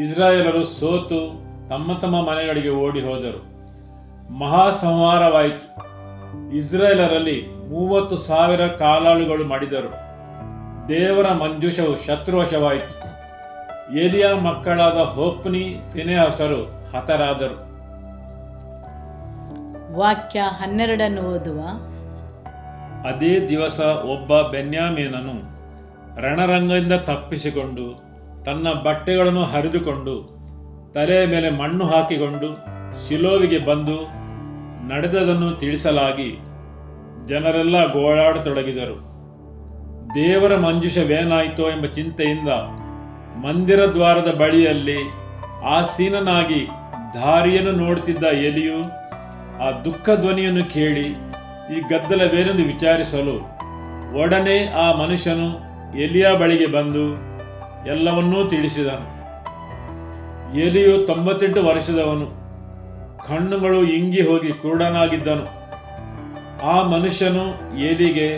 Speaker 1: ಇಸ್ರಾಯೇಲರು ಸೋತು ತಮ್ಮ ತಮ್ಮ ಮನೆಗಳಿಗೆ ಓಡಿ ಹೋದರು. ಮಹಾಸಂಹಾರವಾಯಿತು. ಇಸ್ರಾಯೇಲರಲ್ಲಿ 30,000 ಕಾಲಾಳುಗಳು ಮಡಿದರು. ದೇವರ ಮಂಜೂಷವು ಶತ್ರುವಶವಾಯಿತು. ಏಲಿಯ ಮಕ್ಕಳಾದ ಹೊಫ್ನಿ, ಫಿನೆಹಾಸರು ಹತರಾದರು.
Speaker 3: ವಾಕ್ಯ 12 ಓದುವ.
Speaker 1: ಅದೇ ದಿವಸ ಒಬ್ಬ ಬೆನ್ಯಾಮೀನನು ರಣರಂಗದಿಂದ ತಪ್ಪಿಸಿಕೊಂಡು ತನ್ನ ಬಟ್ಟೆಗಳನ್ನು ಹರಿದುಕೊಂಡು ತಲೆಯ ಮೇಲೆ ಮಣ್ಣು ಹಾಕಿಕೊಂಡು ಶಿಲೋವಿಗೆ ಬಂದು ನಡೆದದನ್ನು ತಿಳಿಸಲಾಗಿ ಜನರೆಲ್ಲ ಗೋಳಾಡತೊಡಗಿದರು. ದೇವರ ಮಂಜೂಷವೇನಾಯಿತೋ ಎಂಬ ಚಿಂತೆಯಿಂದ ಮಂದಿರ ದ್ವಾರದ ಬಳಿಯಲ್ಲಿ ಆಸೀನನಾಗಿ ದಾರಿಯನ್ನು ನೋಡುತ್ತಿದ್ದ ಎಲಿಯು ಆ ದುಃಖ ಧ್ವನಿಯನ್ನು ಕೇಳಿ ಈ ಗದ್ದಲವೇನೆಂದು ವಿಚಾರಿಸಲು ಒಡನೆ ಆ ಮನುಷ್ಯನು ಎಲಿಯ ಬಳಿಗೆ ಬಂದು ಎಲ್ಲವನ್ನೂ ತಿಳಿಸಿದನು. ಎಲಿಯು 98 ವರ್ಷದವನು, ಕಣ್ಣುಗಳು ಇಂಗಿ ಹೋಗಿ ಕುರುಡನಾಗಿದ್ದನು. ಆ ಮನುಷ್ಯನು ಎಲಿಗೆ,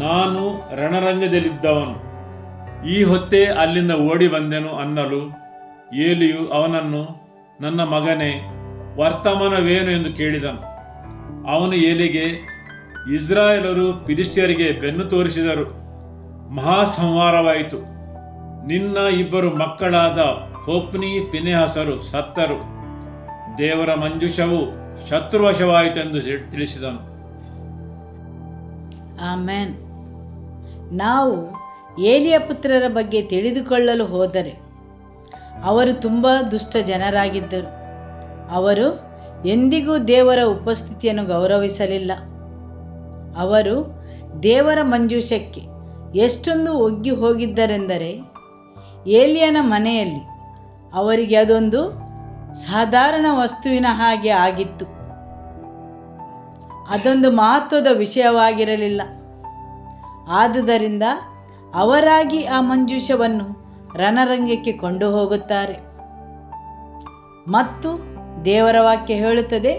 Speaker 1: ನಾನು ರಣರಂಗದಲ್ಲಿದ್ದವನು, ಈ ಹೊತ್ತೇ ಅಲ್ಲಿಂದ ಓಡಿ ಬಂದೆನು ಅನ್ನಲು ಏಲಿಯು ಅವನನ್ನು, ನನ್ನ ಮಗನೇ, ವರ್ತಮಾನವೇನು ಎಂದು ಕೇಳಿದನು. ಅವನು ಏಲಿಗೆ, ಇಸ್ರಾಯೇಲರು ಫಿಲಿಸ್ಟಿಯರಿಗೆ ಬೆನ್ನು ತೋರಿಸಿದರು, ಮಹಾಸಂಹಾರವಾಯಿತು. ನಿನ್ನ 2 ಮಕ್ಕಳಾದ ಹೊಫ್ನಿ, ಫಿನೆಹಾಸರು ಸತ್ತರು. ದೇವರ ಮಂಜೂಷವು ಶತ್ರುವಶವಾಯಿತೆಂದು ತಿಳಿಸಿದನು.
Speaker 3: ಆಮೆನ್. ನಾವು ಏಲಿಯ ಪುತ್ರರ ಬಗ್ಗೆ ತಿಳಿದುಕೊಳ್ಳಲು ಹೋದರೆ ಅವರು ತುಂಬ ದುಷ್ಟ ಜನರಾಗಿದ್ದರು. ಅವರು ಎಂದಿಗೂ ದೇವರ ಉಪಸ್ಥಿತಿಯನ್ನು ಗೌರವಿಸಲಿಲ್ಲ. ಅವರು ದೇವರ ಮಂಜೂಷಕ್ಕೆ ಎಷ್ಟೊಂದು ಒಗ್ಗಿ ಹೋಗಿದ್ದರೆಂದರೆ ಏಲಿಯನ ಮನೆಯಲ್ಲಿ ಅವರಿಗೆ ಅದೊಂದು ಸಾಧಾರಣ ವಸ್ತುವಿನ ಹಾಗೆ ಆಗಿತ್ತು. ಅದೊಂದು ಮಹತ್ವದ ವಿಷಯವಾಗಿರಲಿಲ್ಲ. ಆದುದರಿಂದ ಅವರಾಗಿ ಆ ಮಂಜೂಷವನ್ನು ರಣರಂಗಕ್ಕೆ ಕೊಂಡು ಹೋಗುತ್ತಾರೆ ಮತ್ತು ದೇವರ ವಾಕ್ಯ ಹೇಳುತ್ತದೆ,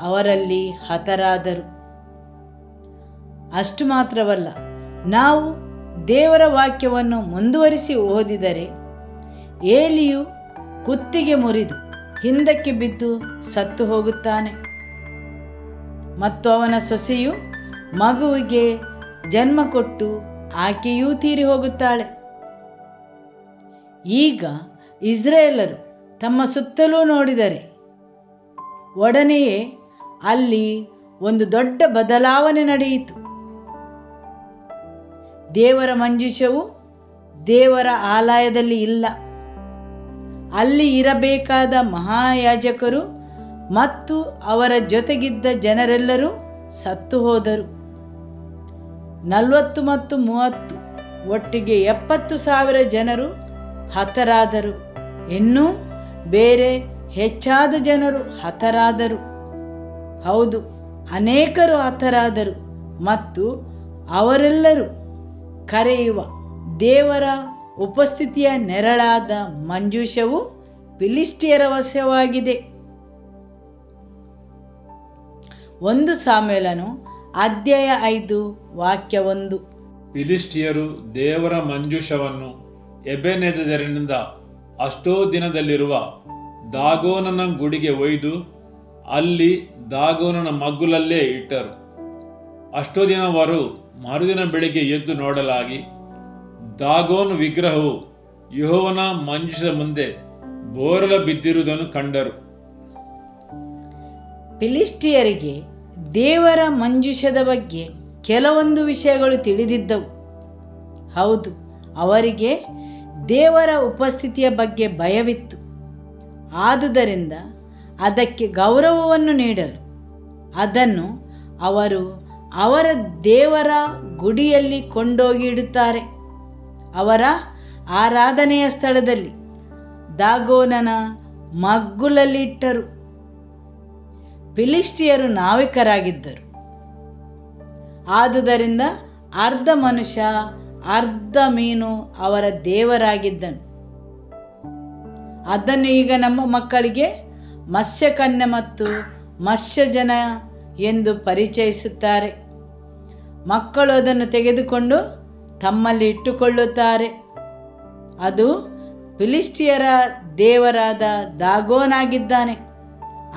Speaker 3: ಅವರಲ್ಲಿ ಹತರಾದರು. ಅಷ್ಟು ಮಾತ್ರವಲ್ಲ, ನಾವು ದೇವರ ವಾಕ್ಯವನ್ನು ಮುಂದುವರಿಸಿ ಓದಿದರೆ ಏಲಿಯು ಕುತ್ತಿಗೆ ಮುರಿದು ಹಿಂದಕ್ಕೆ ಬಿದ್ದು ಸತ್ತು ಹೋಗುತ್ತಾನೆ ಮತ್ತು ಅವನ ಸೊಸೆಯು ಮಗುವಿಗೆ ಜನ್ಮ ಕೊಟ್ಟು ಆಕೆಯೂ ತೀರಿ ಹೋಗುತ್ತಾಳೆ. ಈಗ ಇಸ್ರಾಯೇಲರು ತಮ್ಮ ಸುತ್ತಲೂ ನೋಡಿದರೆ ಒಡನೆಯೇ ಅಲ್ಲಿ ಒಂದು ದೊಡ್ಡ ಬದಲಾವಣೆ ನಡೆಯಿತು. ದೇವರ ಮಂಜೂಷವು ದೇವರ ಆಲಯದಲ್ಲಿ ಇಲ್ಲ. ಅಲ್ಲಿ ಇರಬೇಕಾದ ಮಹಾಯಾಜಕರು ಮತ್ತು ಅವರ ಜೊತೆಗಿದ್ದ ಜನರೆಲ್ಲರೂ ಸತ್ತು ಹೋದರು. 40 ಮತ್ತು 30 ಒಟ್ಟಿಗೆ 70,000 ಜನರು ಹತರಾದರು. ಇನ್ನೂ ಬೇರೆ ಹೆಚ್ಚಾದ ಜನರು ಹತರಾದರು. ಹೌದು, ಅನೇಕರು ಹತರಾದರು ಮತ್ತು ಅವರೆಲ್ಲರೂ ಕರೆಯುವ ದೇವರ ಉಪಸ್ಥಿತಿಯ ನೆರಳಾದ ಮಂಜೂಷವು ಫಿಲಿಷ್ಟಿಯರ ವಶವಾಗಿದೆ. 1 ಸಾಮ್ಯೇಲನು ಅಧ್ಯಾಯ 5 ವಾಕ್ಯ 1.
Speaker 1: ಫಿಲಿಷ್ಟಿಯರು ದೇವರ ಮಂಜೂಷವನ್ನು ಎಬೆನೆದೆರನಿಂದ ಅಷ್ಟೋದಿನದಲ್ಲಿರುವ ದಾಗೋನನ ಗುಡಿಗೆ ಒಯ್ದು ಅಲ್ಲಿ ದಾಗೋನನ ಮಗ್ಗುಲಲ್ಲೇ ಇಟ್ಟರು. ಅಷ್ಟೋದಿನವರು ಮರುದಿನ ಬೆಳಿಗ್ಗೆ ಎದ್ದು ನೋಡಲಾಗಿ ದಾಗೋನ್ ವಿಗ್ರಹವು ಯೆಹೋವನ ಮಂಜೂಷದ ಮುಂದೆ ಬೋರಲ ಬಿದ್ದಿರುವುದನ್ನು ಕಂಡರು.
Speaker 3: ಫಿಲಿಷ್ಟಿಯರಿಗೆ ದೇವರ ಮಂಜೂಷದ ಬಗ್ಗೆ ಕೆಲವೊಂದು ವಿಷಯಗಳು ತಿಳಿದಿದ್ದವು. ಹೌದು, ಅವರಿಗೆ ದೇವರ ಉಪಸ್ಥಿತಿಯ ಬಗ್ಗೆ ಭಯವಿತ್ತು. ಆದುದರಿಂದ ಅದಕ್ಕೆ ಗೌರವವನ್ನು ನೀಡಲು ಅದನ್ನು ಅವರು ಅವರ ದೇವರ ಗುಡಿಯಲ್ಲಿ ಕೊಂಡೋಗಿ ಇಡುತ್ತಾರೆ. ಅವರ ಆರಾಧನೆಯ ಸ್ಥಳದಲ್ಲಿ ದಾಗೋನನ ಮಗ್ಗುಲಲ್ಲಿ ಇಟ್ಟರು. ಫಿಲಿಷ್ಟಿಯರು ನಾವಿಕರಾಗಿದ್ದರು. ಆದುದರಿಂದ ಅರ್ಧ ಮನುಷ್ಯ ಅರ್ಧ ಮೀನು ಅವರ ದೇವರಾಗಿದ್ದನು. ಅದನ್ನು ಈಗ ನಮ್ಮ ಮಕ್ಕಳಿಗೆ ಮತ್ಸ್ಯಕನ್ಯೆ ಮತ್ತು ಮತ್ಸ್ಯಜನ ಎಂದು ಪರಿಚಯಿಸುತ್ತಾರೆ. ಮಕ್ಕಳು ಅದನ್ನು ತೆಗೆದುಕೊಂಡು ತಮ್ಮಲ್ಲಿ ಇಟ್ಟುಕೊಳ್ಳುತ್ತಾರೆ. ಅದು ಫಿಲಿಷ್ಟಿಯರ ದೇವರಾದ ದಾಗೋನಾಗಿದ್ದಾನೆ.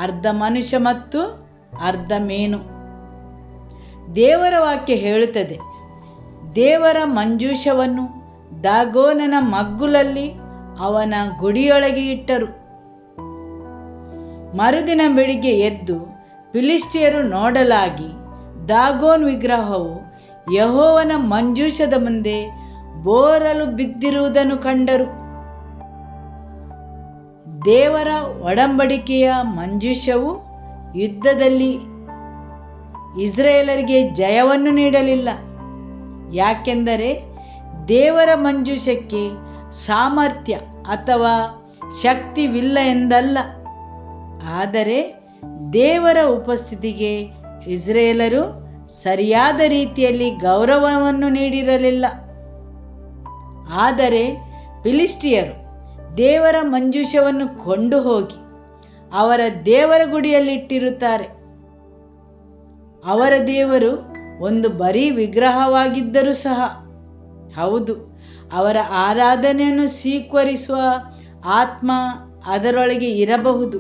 Speaker 3: ಅರ್ಧ ಮನುಷ್ಯ ಮತ್ತು ಅರ್ಧ ಮೀನು. ದೇವರ ವಾಕ್ಯ ಹೇಳುತ್ತದೆ, ದೇವರ ಮಂಜೂಷವನ್ನು ದಾಗೋನನ ಮಗ್ಗುಲಲ್ಲಿ ಅವನ ಗುಡಿಯೊಳಗೆ ಇಟ್ಟರು. ಮರುದಿನ ಬೆಳಿಗ್ಗೆ ಎದ್ದು ಫಿಲಿಷ್ಟಿಯರು ನೋಡಲಾಗಿ ದಾಗೋನ್ ವಿಗ್ರಹವು ಯೆಹೋವನ ಮಂಜೂಷದ ಮುಂದೆ ಬೋರಲು ಬಿದ್ದಿರುವುದನ್ನು ಕಂಡರು. ದೇವರ ಒಡಂಬಡಿಕೆಯ ಮಂಜೂಷವು ಯುದ್ಧದಲ್ಲಿ ಇಸ್ರಾಯೇಲರಿಗೆ ಜಯವನ್ನು ನೀಡಲಿಲ್ಲ. ಯಾಕೆಂದರೆ ದೇವರ ಮಂಜೂಷಕ್ಕೆ ಸಾಮರ್ಥ್ಯ ಅಥವಾ ಶಕ್ತಿವಿಲ್ಲ ಎಂದಲ್ಲ, ಆದರೆ ದೇವರ ಉಪಸ್ಥಿತಿಗೆ ಇಸ್ರಾಯೇಲರು ಸರಿಯಾದ ರೀತಿಯಲ್ಲಿ ಗೌರವವನ್ನು ನೀಡಿರಲಿಲ್ಲ. ಆದರೆ ಫಿಲಿಷ್ಟಿಯರು ದೇವರ ಮಂಜೂಷವನ್ನು ಕೊಂಡು ಹೋಗಿ ಅವರ ದೇವರ ಗುಡಿಯಲ್ಲಿ ಇಟ್ಟಿರುತ್ತಾರೆ. ಅವರ ದೇವರು ಒಂದು ಬರೀ ವಿಗ್ರಹವಾಗಿದ್ದರೂ ಸಹ, ಹೌದು, ಅವರ ಆರಾಧನೆಯನ್ನು ಸ್ವೀಕರಿಸುವ ಆತ್ಮ ಅದರೊಳಗೆ ಇರಬಹುದು.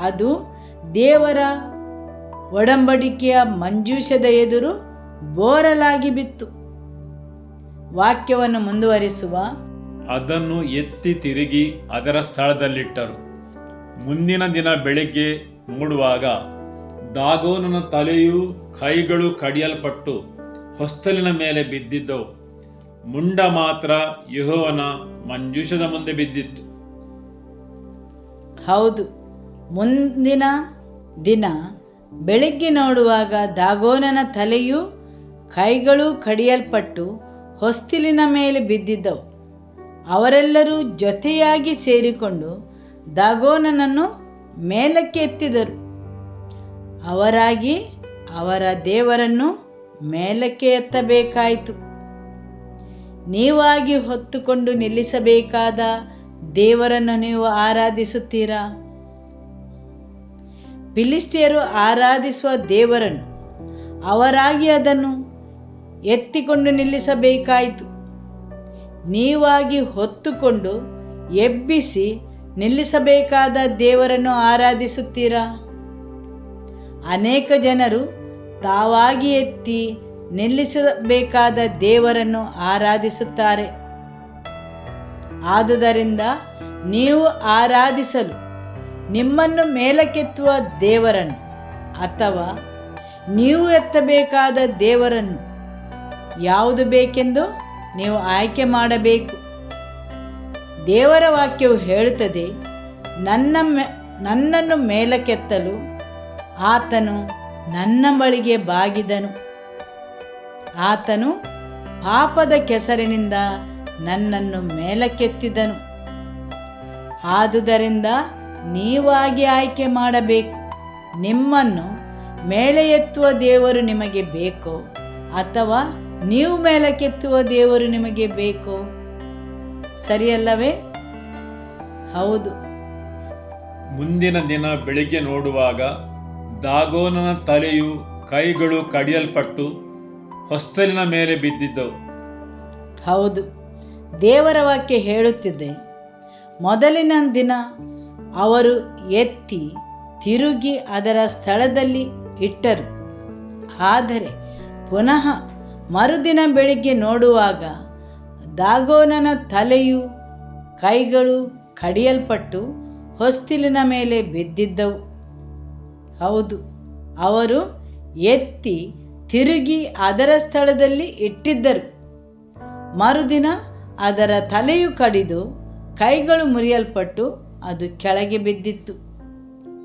Speaker 3: ಅದು ದೇವರ ಒಡಂಬಡಿಕೆಯ ಮಂಜೂಷದ ಎದುರು ಬೋರಲಾಗಿ ಬಿತ್ತು. ವಾಕ್ಯವನ್ನು ಮುಂದುವರಿಸುವ,
Speaker 1: ಅದನ್ನು ಎತ್ತಿ ತಿರುಗಿ ಅದರ ಸ್ಥಳದಲ್ಲಿಟ್ಟರು. ಮುಂದಿನ ದಿನ ಬೆಳಿಗ್ಗೆ ಮೂಡುವಾಗ ದಾಗೋನನ ತಲೆಯೂ ಕೈಗಳು ಕಡಿಯಲ್ಪಟ್ಟು ಹೊಸ್ತಲಿನ ಮೇಲೆ ಬಿದ್ದಿದ್ದವು. ಮುಂಡ ಮಾತ್ರ ಯೆಹೋವನ ಮಂಜೂಷದ ಮುಂದೆ ಬಿದ್ದಿತ್ತು.
Speaker 3: ಹೌದು, ಮುಂದಿನ ದಿನ ಬೆಳಿಗ್ಗೆ ನೋಡುವಾಗ ದಾಗೋನನ ತಲೆಯೂ ಕೈಗಳು ಕಡಿಯಲ್ಪಟ್ಟು ಹೊಸ್ತಿಲಿನ ಮೇಲೆ ಬಿದ್ದಿದ್ದವು. ಅವರೆಲ್ಲರೂ ಜೊತೆಯಾಗಿ ಸೇರಿಕೊಂಡು ದಾಗೋನನನ್ನು ಮೇಲಕ್ಕೆ ಎತ್ತಿದರು. ಅವರಾಗಿ ಅವರ ದೇವರನ್ನು ಮೇಲಕ್ಕೆ ಎತ್ತಬೇಕಾಯಿತು. ನೀವಾಗಿ ಹೊತ್ತುಕೊಂಡು ನಿಲ್ಲಿಸಬೇಕಾದ ದೇವರನ್ನು ನೀವು ಆರಾಧಿಸುತ್ತೀರಾ? ಫಿಲಿಷ್ಟಿಯರು ಆರಾಧಿಸುವ ದೇವರನ್ನು ಅವರಾಗಿ ಅದನ್ನು ಎತ್ತಿಕೊಂಡು ನಿಲ್ಲಿಸಬೇಕಾಯಿತು. ನೀವಾಗಿ ಹೊತ್ತುಕೊಂಡು ಎಬ್ಬಿಸಿ ನಿಲ್ಲಿಸಬೇಕಾದ ದೇವರನ್ನು ಆರಾಧಿಸುತ್ತೀರಾ? ಅನೇಕ ಜನರು ತಾವಾಗಿ ಎತ್ತಿ ನಿಲ್ಲಿಸಬೇಕಾದ ದೇವರನ್ನು ಆರಾಧಿಸುತ್ತಾರೆ. ಆದುದರಿಂದ ನೀವು ಆರಾಧಿಸಲು ನಿಮ್ಮನ್ನು ಮೇಲಕ್ಕೆತ್ತುವ ದೇವರನ್ನು ಅಥವಾ ನೀವು ಎತ್ತಬೇಕಾದ ದೇವರನ್ನು ಯಾವುದು ಬೇಕೆಂದು ನೀವು ಆಯ್ಕೆ ಮಾಡಬೇಕು. ದೇವರ ವಾಕ್ಯವು ಹೇಳುತ್ತದೆ, ನನ್ನನ್ನು ಮೇಲಕ್ಕೆತ್ತಲು ಆತನು ನನ್ನ ಬಳಿಗೆ ಬಾಗಿದನು. ಆತನು ಪಾಪದ ಕೆಸರಿನಿಂದ ನನ್ನನ್ನು ಮೇಲಕ್ಕೆತ್ತಿದನು. ಆದುದರಿಂದ ನೀವಾಗಿ ಆಯ್ಕೆ ಮಾಡಬೇಕು. ನಿಮ್ಮನ್ನು ಮೇಲೆ ಎತ್ತುವ ದೇವರು ನಿಮಗೆ ಬೇಕೋ ಅಥವಾ ನೀವು ಮೇಲಕ್ಕೆತ್ತುವ ದೇವರು ನಿಮಗೆ ಬೇಕೋ? ಸರಿಯಲ್ಲವೇ? ಹೌದು.
Speaker 1: ಮುಂದಿನ ದಿನ ಬೆಳಿಗ್ಗೆ ನೋಡುವಾಗ ದಾಗೋನನ ತಲೆಯು ಕೈಗಳು ಕಡಿಯಲ್ಪಟ್ಟು ಹೊಸ್ತಲಿನ ಮೇಲೆ ಬಿದ್ದಿದ್ದವು.
Speaker 3: ಹೌದು, ದೇವರ ವಾಕ್ಯ ಹೇಳುತ್ತಿದೆ, ಮೊದಲಿನ ದಿನ ಅವರು ಎತ್ತಿ ತಿರುಗಿ ಅದರ ಸ್ಥಳದಲ್ಲಿ ಇಟ್ಟರು. ಆದರೆ ಪುನಃ ಮರುದಿನ ಬೆಳಿಗ್ಗೆ ನೋಡುವಾಗ ದಾಗೋನನ ತಲೆಯು ಕೈಗಳು ಕಡಿಯಲ್ಪಟ್ಟು ಹೊಸ್ತಿಲಿನ ಮೇಲೆ ಬಿದ್ದಿದ್ದವು. ಹೌದು, ಅವರು ಎತ್ತಿ ತಿರುಗಿ ಅದರ ಸ್ಥಳದಲ್ಲಿ ಇಟ್ಟಿದ್ದರು. ಮರುದಿನ ಅದರ ತಲೆಯು ಕಡಿದು ಕೈಗಳು ಮುರಿಯಲ್ಪಟ್ಟು ಅದು ಕೆಳಗೆ ಬಿದ್ದಿತ್ತು.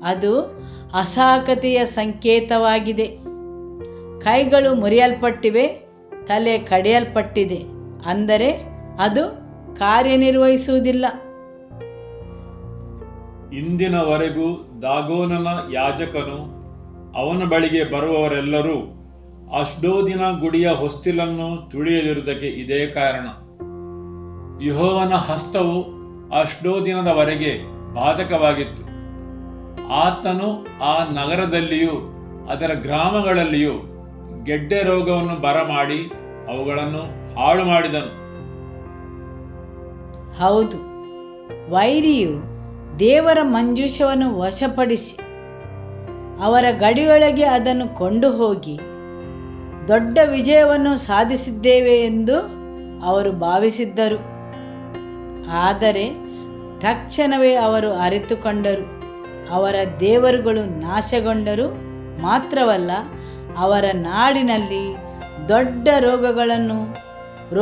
Speaker 3: ಅದು ಅಸಹಕತೆಯ ಸಂಕೇತವಾಗಿದೆ. ಕೈಗಳು ಮುರಿಯಲ್ಪಟ್ಟಿವೆ, ತಲೆ ಕಡಿಯಲ್ಪಟ್ಟಿದೆ, ಅಂದರೆ ಅದು ಕಾರ್ಯನಿರ್ವಹಿಸುವುದಿಲ್ಲ.
Speaker 1: ಇಂದಿನವರೆಗೂ ದಾಗೋನನ ಯಾಜಕನು ಅವನ ಬಳಿಗೆ ಬರುವವರೆಲ್ಲರೂ ಅಷ್ಡೋದಿನ ಗುಡಿಯ ಹೊಸ್ತಿಲನ್ನು ತುಳಿಯದಿರುವುದಕ್ಕೆ ಇದೇ ಕಾರಣ. ಯೆಹೋವನ ಹಸ್ತವು ಅಷ್ಡೋದಿನದವರೆಗೆ ಬಾಧಕವಾಗಿತ್ತು. ಆತನು ಆ ನಗರದಲ್ಲಿಯೂ ಅದರ ಗ್ರಾಮಗಳಲ್ಲಿಯೂ ಗೆಡ್ಡೆ ರೋಗವನ್ನು ಬರಮಾಡಿ ಅವುಗಳನ್ನು ಹಾಳು ಮಾಡಿದನು.
Speaker 3: ಹೌದು, ವೈರಿಯು ದೇವರ ಮಂಜೂಷವನ್ನು ವಶಪಡಿಸಿ ಅವರ ಗಡಿಯೊಳಗೆ ಅದನ್ನು ಕೊಂಡು ಹೋಗಿ ದೊಡ್ಡ ವಿಜಯವನ್ನು ಸಾಧಿಸಿದ್ದೇವೆ ಎಂದು ಅವರು ಭಾವಿಸಿದ್ದರು. ಆದರೆ ತಕ್ಷಣವೇ ಅವರು ಅರಿತುಕೊಂಡರು. ಅವರ ದೇವರುಗಳು ನಾಶಗೊಂಡರು. ಮಾತ್ರವಲ್ಲ, ಅವರ ನಾಡಿನಲ್ಲಿ ದೊಡ್ಡ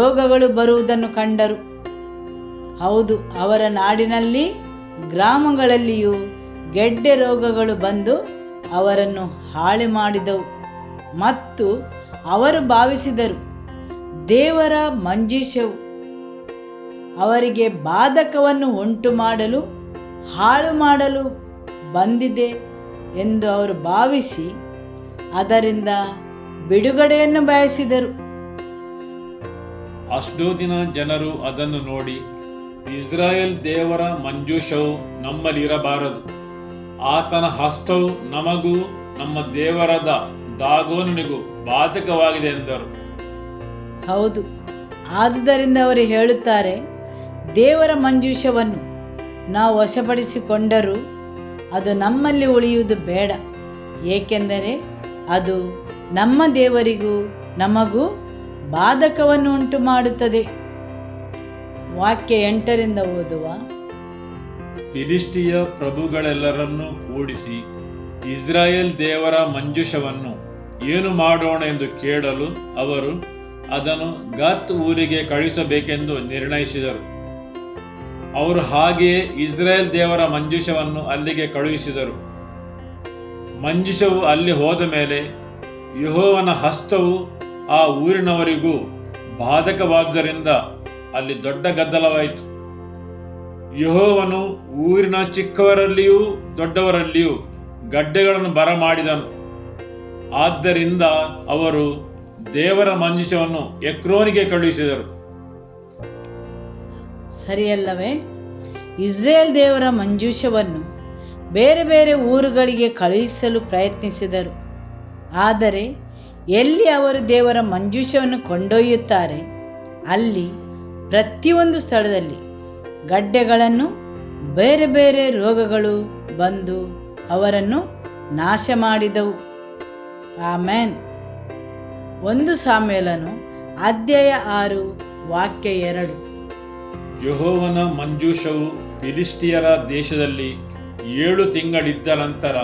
Speaker 3: ರೋಗಗಳು ಬರುವುದನ್ನು ಕಂಡರು. ಹೌದು, ಅವರ ನಾಡಿನಲ್ಲಿ ಗ್ರಾಮಗಳಲ್ಲಿಯೂ ಗೆಡ್ಡೆ ರೋಗಗಳು ಬಂದು ಅವರನ್ನು ಹಾಳು ಮಾಡಿದವು. ಮತ್ತು ಅವರು ಭಾವಿಸಿದರು, ದೇವರ ಮಂಜೂಷವು ಅವರಿಗೆ ಬಾಧಕವನ್ನು ಉಂಟು ಮಾಡಲು ಹಾಳು ಮಾಡಲು ಬಂದಿದೆ ಎಂದು ಅವರು ಭಾವಿಸಿ ಅದರಿಂದ ಬಿಡುಗಡೆಯನ್ನು ಬಯಸಿದರು.
Speaker 1: ಅಷ್ಡೋದಿನ ಜನರು ಅದನ್ನು ನೋಡಿ, ಇಸ್ರಾಯೇಲ್ ದೇವರ ಮಂಜೂಷವು ನಮ್ಮಲ್ಲಿರಬಾರದು, ಆತನ ಹಸ್ತವು ನಮಗೂ ನಮ್ಮ ದೇವರಾದ ದಾಗೋನನಿಗೂ ಬಾಧಕವಾಗಿದೆ ಎಂದರು.
Speaker 3: ಹೌದು, ಆದುದರಿಂದ ಅವರು ಹೇಳುತ್ತಾರೆ, ದೇವರ ಮಂಜೂಷವನ್ನು ನಾವು ವಶಪಡಿಸಿಕೊಂಡರೂ ಅದು ನಮ್ಮಲ್ಲಿ ಉಳಿಯುವುದು ಬೇಡ, ಏಕೆಂದರೆ ಅದು ನಮ್ಮ ದೇವರಿಗೂ ನಮಗೂ ಬಾಧಕವನ್ನು ಉಂಟು ಮಾಡುತ್ತದೆ. ವಾಕ್ಯ 8ರಿಂದ ಓದುವ.
Speaker 1: ಫಿಲಿಷ್ಟಿಯ ಪ್ರಭುಗಳೆಲ್ಲರನ್ನೂ ಕೂಡಿಸಿ ಇಸ್ರಾಯೇಲ್ ದೇವರ ಮಂಜೂಷವನ್ನು ಏನು ಮಾಡೋಣ ಎಂದು ಕೇಳಲು ಅವರು ಅದನ್ನು ಗತ್ ಊರಿಗೆ ಕಳುಹಿಸಬೇಕೆಂದು ನಿರ್ಣಯಿಸಿದರು. ಅವರು ಹಾಗೆಯೇ ಇಸ್ರಾಯೇಲ್ ದೇವರ ಮಂಜೂಷವನ್ನು ಅಲ್ಲಿಗೆ ಕಳುಹಿಸಿದರು. ಮಂಜೂಷವು ಅಲ್ಲಿ ಹೋದ ಮೇಲೆ ಯೆಹೋವನ ಹಸ್ತವು ಆ ಊರಿನವರಿಗೂ ಬಾಧಕವಾದ್ದರಿಂದ ಅಲ್ಲಿ ದೊಡ್ಡ ಗದ್ದಲವಾಯಿತು. ಯೆಹೋವನು ಊರಿನ ಚಿಕ್ಕವರಲ್ಲಿಯೂ ದೊಡ್ಡವರಲ್ಲಿಯೂ ಗಡ್ಡೆಗಳನ್ನು ಬರಮಾಡಿದನು. ಆದ್ದರಿಂದ ಅವರು ದೇವರ ಮಂಜೂಷವನ್ನು ಎಕ್ರೋನಿಗೆ ಕಳುಹಿಸಿದರು.
Speaker 3: ಸರಿಯಲ್ಲವೇ? ಇಸ್ರೇಲ್ ದೇವರ ಮಂಜೂಷವನ್ನು ಬೇರೆ ಬೇರೆ ಊರುಗಳಿಗೆ ಕಳುಹಿಸಲು ಪ್ರಯತ್ನಿಸಿದರು. ಆದರೆ ಎಲ್ಲಿ ಅವರು ದೇವರ ಮಂಜೂಷವನ್ನು ಕೊಂಡೊಯ್ಯುತ್ತಾರೆ ಅಲ್ಲಿ ಪ್ರತಿಯೊಂದು ಸ್ಥಳದಲ್ಲಿ ಗಡ್ಡೆಗಳನ್ನು ಬೇರೆ ಬೇರೆ ರೋಗಗಳು ಬಂದು ಅವರನ್ನು ನಾಶ ಮಾಡಿದವು. ಆಮೇನ್. 1 ಸಾಮ್ಯೇಲನು ಅಧ್ಯಾಯ 6 ವಾಕ್ಯ 2.
Speaker 1: ಯೆಹೋವನ ಮಂಜೂಷವು ಫಿಲಿಷ್ಟಿಯರ ದೇಶದಲ್ಲಿ 7 ತಿಂಗಳಿದ್ದ ನಂತರ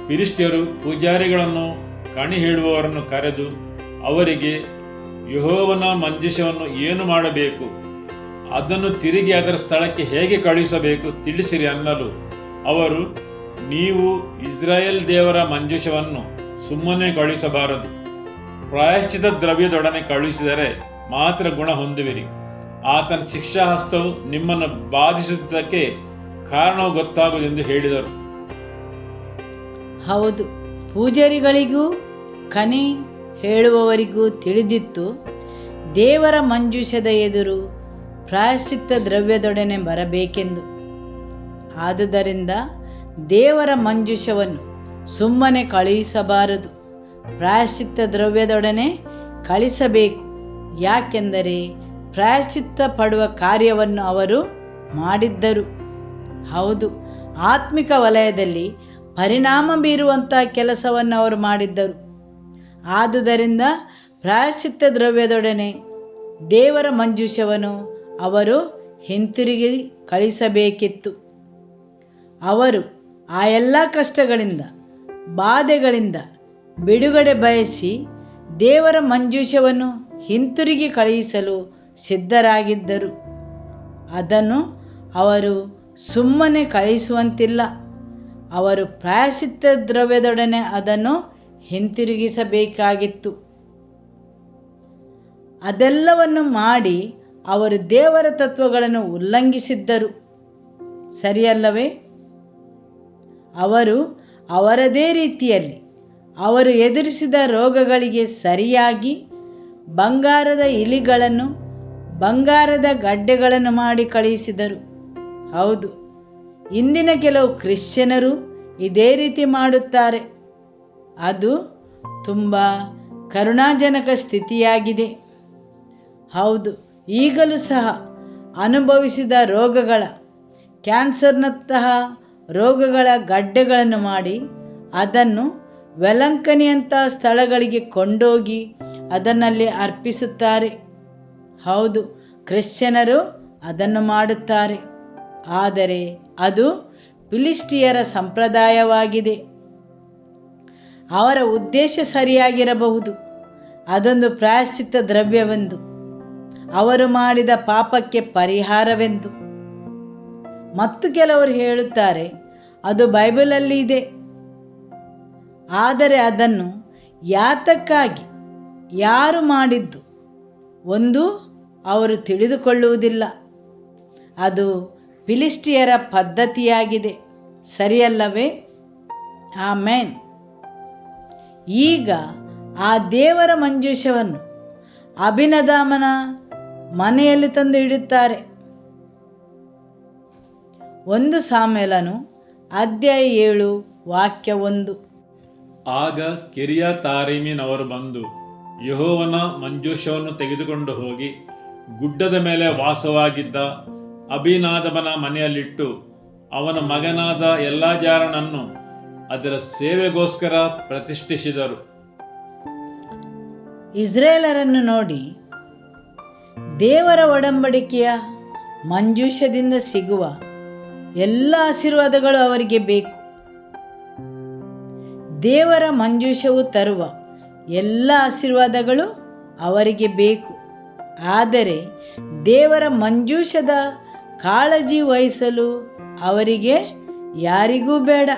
Speaker 1: ಫಿಲಿಷ್ಟಿಯರು ಪೂಜಾರಿಗಳನ್ನು ಕಣಿ ಹೇಳುವವರನ್ನು ಕರೆದು ಅವರಿಗೆ ಯೆಹೋವನ ಮಂಜೂಷವನ್ನು ಏನು ಮಾಡಬೇಕು, ಅದನ್ನು ತಿರುಗಿ ಅದರ ಸ್ಥಳಕ್ಕೆ ಹೇಗೆ ಕಳುಹಿಸಬೇಕು ತಿಳಿಸಿರಿ ಅನ್ನಲು ಅವರು, ನೀವು ಇಸ್ರಾಯೇಲ್ ದೇವರ ಮಂಜೂಷವನ್ನು ಸುಮ್ಮನೆ ಕಳುಹಿಸಬಾರದು, ಪ್ರಾಯಶ್ಚಿತ ದ್ರವ್ಯದೊಡನೆ ಕಳುಹಿಸಿದರೆ ಮಾತ್ರ ಗುಣ ಹೊಂದುವಿರಿ. ಆತನ ಶಿಕ್ಷಾಹಸ್ತವು ನಿಮ್ಮನ್ನು ಬಾಧಿಸುವುದಕ್ಕೆ ಕಾರಣವು ಗೊತ್ತಾಗುವುದೆಂದು ಹೇಳಿದರು.
Speaker 3: ಹೌದು, ಪೂಜಾರಿಗಳಿಗೂ ಕಣಿ ಹೇಳುವವರಿಗೂ ತಿಳಿದಿತ್ತು, ದೇವರ ಮಂಜೂಷದ ಎದುರು ಪ್ರಾಯಶ್ಚಿತ್ತ ದ್ರವ್ಯದೊಡನೆ ಬರಬೇಕೆಂದು. ಆದುದರಿಂದ ದೇವರ ಮಂಜೂಷವನ್ನು ಸುಮ್ಮನೆ ಕಳುಹಿಸಬಾರದು, ಪ್ರಾಯಶ್ಚಿತ್ತ ದ್ರವ್ಯದೊಡನೆ ಕಳಿಸಬೇಕು. ಯಾಕೆಂದರೆ ಪ್ರಾಯಶ್ಚಿತ್ತ ಪಡುವ ಕಾರ್ಯವನ್ನು ಅವರು ಮಾಡಿದ್ದರು. ಹೌದು, ಆತ್ಮಿಕ ವಲಯದಲ್ಲಿ ಪರಿಣಾಮ ಬೀರುವಂಥ ಕೆಲಸವನ್ನು ಅವರು ಮಾಡಿದ್ದರು. ಆದುದರಿಂದ ಪ್ರಾಯಶ್ಚಿತ್ತ ದ್ರವ್ಯದೊಡನೆ ದೇವರ ಮಂಜೂಷವನ್ನು ಅವರು ಹಿಂತಿರುಗಿ ಕಳಿಸಬೇಕಿತ್ತು. ಅವರು ಆ ಎಲ್ಲ ಕಷ್ಟಗಳಿಂದ, ಬಾಧೆಗಳಿಂದ ಬಿಡುಗಡೆ ಬಯಸಿ ದೇವರ ಮಂಜೂಷವನ್ನು ಹಿಂತಿರುಗಿ ಕಳುಹಿಸಲು ಸಿದ್ಧರಾಗಿದ್ದರು. ಅದನ್ನು ಅವರು ಸುಮ್ಮನೆ ಕಳುಹಿಸುವಂತಿಲ್ಲ. ಅವರು ಪ್ರಾಯಶ್ಚಿತ್ತ ದ್ರವ್ಯದೊಡನೆ ಅದನ್ನು ಹಿಂತಿರುಗಿಸಬೇಕಾಗಿತ್ತು. ಅದೆಲ್ಲವನ್ನು ಮಾಡಿ ಅವರು ದೇವರ ತತ್ವಗಳನ್ನು ಉಲ್ಲಂಘಿಸಿದ್ದರು, ಸರಿಯಲ್ಲವೇ? ಅವರು ಅವರದೇ ರೀತಿಯಲ್ಲಿ ಅವರು ಎದುರಿಸಿದ ರೋಗಗಳಿಗೆ ಸರಿಯಾಗಿ ಬಂಗಾರದ ಇಲಿಗಳನ್ನು, ಬಂಗಾರದ ಗಡ್ಡೆಗಳನ್ನು ಮಾಡಿ ಕಳುಹಿಸಿದರು. ಹೌದು, ಇಂದಿನ ಕೆಲವು ಕ್ರಿಶ್ಚಿಯನರು ಇದೇ ರೀತಿ ಮಾಡುತ್ತಾರೆ. ಅದು ತುಂಬ ಕರುಣಾಜನಕ ಸ್ಥಿತಿಯಾಗಿದೆ. ಹೌದು, ಈಗಲೂ ಸಹ ಅನುಭವಿಸಿದ ರೋಗಗಳ, ಕ್ಯಾನ್ಸರ್ನಂತಹ ರೋಗಗಳ ಗಡ್ಡೆಗಳನ್ನು ಮಾಡಿ ಅದನ್ನು ವೆಲಂಕನಿಯಂಥ ಸ್ಥಳಗಳಿಗೆ ಕೊಂಡೋಗಿ ಅದನ್ನಲ್ಲಿ ಅರ್ಪಿಸುತ್ತಾರೆ. ಹೌದು, ಕ್ರಿಶ್ಚಿಯನರು ಅದನ್ನು ಮಾಡುತ್ತಾರೆ. ಆದರೆ ಅದು ಫಿಲಿಸ್ಟಿಯರ ಸಂಪ್ರದಾಯವಾಗಿದೆ. ಅವರ ಉದ್ದೇಶ ಸರಿಯಾಗಿರಬಹುದು, ಅದೊಂದು ಪ್ರಾಯಶ್ಚಿತ್ತ ದ್ರವ್ಯವೆಂದು, ಅವರು ಮಾಡಿದ ಪಾಪಕ್ಕೆ ಪರಿಹಾರವೆಂದು. ಮತ್ತು ಕೆಲವರು ಹೇಳುತ್ತಾರೆ ಅದು ಬೈಬಲಲ್ಲಿ ಇದೆ. ಆದರೆ ಯಾತಕ್ಕಾಗಿ, ಯಾರು ಮಾಡಿದ್ದು ಒಂದು ಅವರು ತಿಳಿದುಕೊಳ್ಳುವುದಿಲ್ಲ. ಅದು ಫಿಲಿಸ್ಟಿಯರ ಪದ್ಧತಿಯಾಗಿದೆ, ಸರಿಯಲ್ಲವೇ? ಆಮೇನ್. ಈಗ ಆ ದೇವರ ಮಂಜೂಷವನ್ನು ಅಭಿನದಾಮನ ಮನೆಯಲ್ಲಿ ತಂದು ಇಡುತ್ತಾರೆ. 1 ಸಾಮ್ಯೇಲನು ಅಧ್ಯಾಯ 7 ವಾಕ್ಯ 1.
Speaker 1: ಆಗ ಕಿರ್ಯಾತಾರೀಮಿನವರು ಬಂದು ಯೆಹೋವನ ಮಂಜೂಷವನ್ನು ತೆಗೆದುಕೊಂಡು ಹೋಗಿ ಗುಡ್ಡದ ಮೇಲೆ ವಾಸವಾಗಿದ್ದ ಅಭಿನಾದಬನ ಮನೆಯಲ್ಲಿಟ್ಟು ಅವನ ಮಗನಾದ ಎಲ್ಲಾಜಾರನನ್ನು ಅದರ ಸೇವೆಗೋಸ್ಕರ ಪ್ರತಿಷ್ಠಿಸಿದರು.
Speaker 3: ಇಸ್ರೇಲರನ್ನು ನೋಡಿ, ದೇವರ ಒಡಂಬಡಿಕೆಯ ಮಂಜೂಷದಿಂದ ಸಿಗುವ ಎಲ್ಲ ಆಶೀರ್ವಾದಗಳು ಅವರಿಗೆ ಬೇಕು. ದೇವರ ಮಂಜೂಷವು ತರುವ ಎಲ್ಲ ಆಶೀರ್ವಾದಗಳು ಅವರಿಗೆ ಬೇಕು. ಆದರೆ ದೇವರ ಮಂಜೂಷದ ಕಾಳಜಿ ವಹಿಸಲು ಅವರಿಗೆ ಯಾರಿಗೂ ಬೇಡ,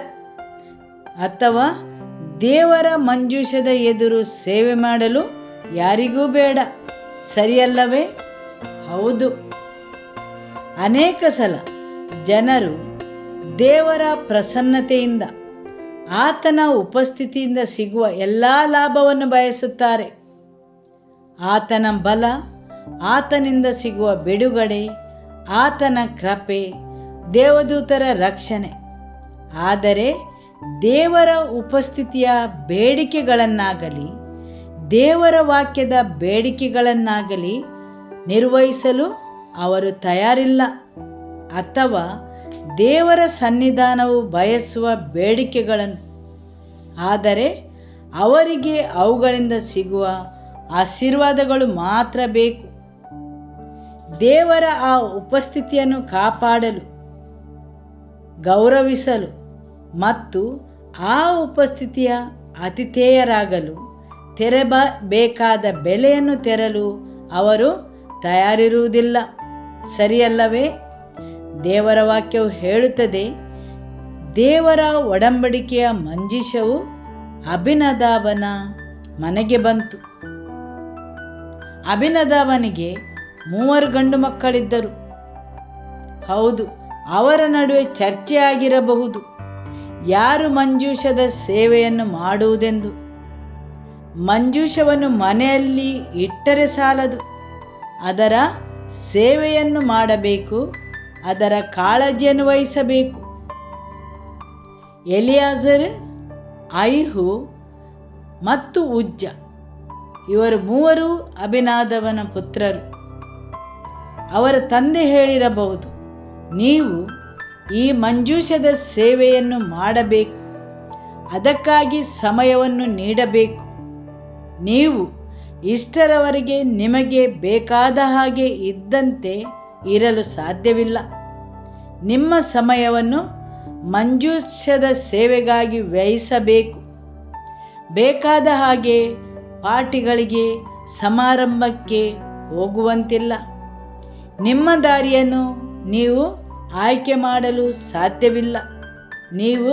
Speaker 3: ಅಥವಾ ದೇವರ ಮಂಜೂಷದ ಎದುರು ಸೇವೆ ಮಾಡಲು ಯಾರಿಗೂ ಬೇಡ, ಸರಿಯಲ್ಲವೇ? ಹೌದು, ಅನೇಕ ಸಲ ಜನರು ದೇವರ ಪ್ರಸನ್ನತೆಯಿಂದ, ಆತನ ಉಪಸ್ಥಿತಿಯಿಂದ ಸಿಗುವ ಎಲ್ಲ ಲಾಭವನ್ನು ಬಯಸುತ್ತಾರೆ. ಆತನ ಬಲ, ಆತನಿಂದ ಸಿಗುವ ಬಿಡುಗಡೆ, ಆತನ ಕೃಪೆ, ದೇವದೂತರ ರಕ್ಷಣೆ. ಆದರೆ ದೇವರ ಉಪಸ್ಥಿತಿಯ ಬೇಡಿಕೆಗಳನ್ನಾಗಲಿ, ದೇವರ ವಾಕ್ಯದ ಬೇಡಿಕೆಗಳನ್ನಾಗಲಿ ನಿರ್ವಹಿಸಲು ಅವರು ತಯಾರಿಲ್ಲ. ಅಥವಾ ದೇವರ ಸನ್ನಿಧಾನವು ಬಯಸುವ ಬೇಡಿಕೆಗಳನ್ನು, ಆದರೆ ಅವರಿಗೆ ಅವುಗಳಿಂದ ಸಿಗುವ ಆಶೀರ್ವಾದಗಳು ಮಾತ್ರ ಬೇಕು. ದೇವರ ಆ ಉಪಸ್ಥಿತಿಯನ್ನು ಕಾಪಾಡಲು, ಗೌರವಿಸಲು ಮತ್ತು ಆ ಉಪಸ್ಥಿತಿಯ ಆತಿಥೇಯರಾಗಲು ತೆರಬೇಕಾದ ಬೆಲೆಯನ್ನು ತೆರಲು ಅವರು ತಯಾರಿರುವುದಿಲ್ಲ, ಸರಿಯಲ್ಲವೇ? ದೇವರ ವಾಕ್ಯವು ಹೇಳುತ್ತದೆ, ದೇವರ ಒಡಂಬಡಿಕೆಯ ಮಂಜೂಷವು ಅಭಿನದಾಬನ ಮನೆಗೆ ಬಂತು. ಅಭಿನದಾಬನಿಗೆ 3 ಗಂಡು ಮಕ್ಕಳಿದ್ದರು. ಹೌದು, ಅವರ ನಡುವೆ ಚರ್ಚೆ ಆಗಿರಬಹುದು, ಯಾರು ಮಂಜೂಷದ ಸೇವೆಯನ್ನು ಮಾಡುವುದೆಂದು. ಮಂಜೂಷವನ್ನು ಮನೆಯಲ್ಲಿ ಇಟ್ಟರೆ ಸಾಲದು, ಅದರ ಸೇವೆಯನ್ನು ಮಾಡಬೇಕು, ಅದರ ಕಾಳಜಿಯನ್ನು ವಹಿಸಬೇಕು. ಎಲಿಯಾಜರ್, ಐಹು ಮತ್ತು ಉಜ್ಜ ಇವರು ಮೂವರು ಅಭಿನಾದವನ ಪುತ್ರರು. ಅವರ ತಂದೆ ಹೇಳಿರಬಹುದು, ನೀವು ಈ ಮಂಜೂಷದ ಸೇವೆಯನ್ನು ಮಾಡಬೇಕು, ಅದಕ್ಕಾಗಿ ಸಮಯವನ್ನು ನೀಡಬೇಕು. ನೀವು ಇಷ್ಟರವರೆಗೆ ನಿಮಗೆ ಬೇಕಾದ ಹಾಗೆ ಇದ್ದಂತೆ ಇರಲು ಸಾಧ್ಯವಿಲ್ಲ. ನಿಮ್ಮ ಸಮಯವನ್ನು ಮಂಜೂಷದ ಸೇವೆಗಾಗಿ ವ್ಯಯಿಸಬೇಕು. ಬೇಕಾದ ಹಾಗೆ ಪಾರ್ಟಿಗಳಿಗೆ, ಸಮಾರಂಭಕ್ಕೆ ಹೋಗುವಂತಿಲ್ಲ. ನಿಮ್ಮ ದಾರಿಯನ್ನು ನೀವು ಆಯ್ಕೆ ಮಾಡಲು ಸಾಧ್ಯವಿಲ್ಲ. ನೀವು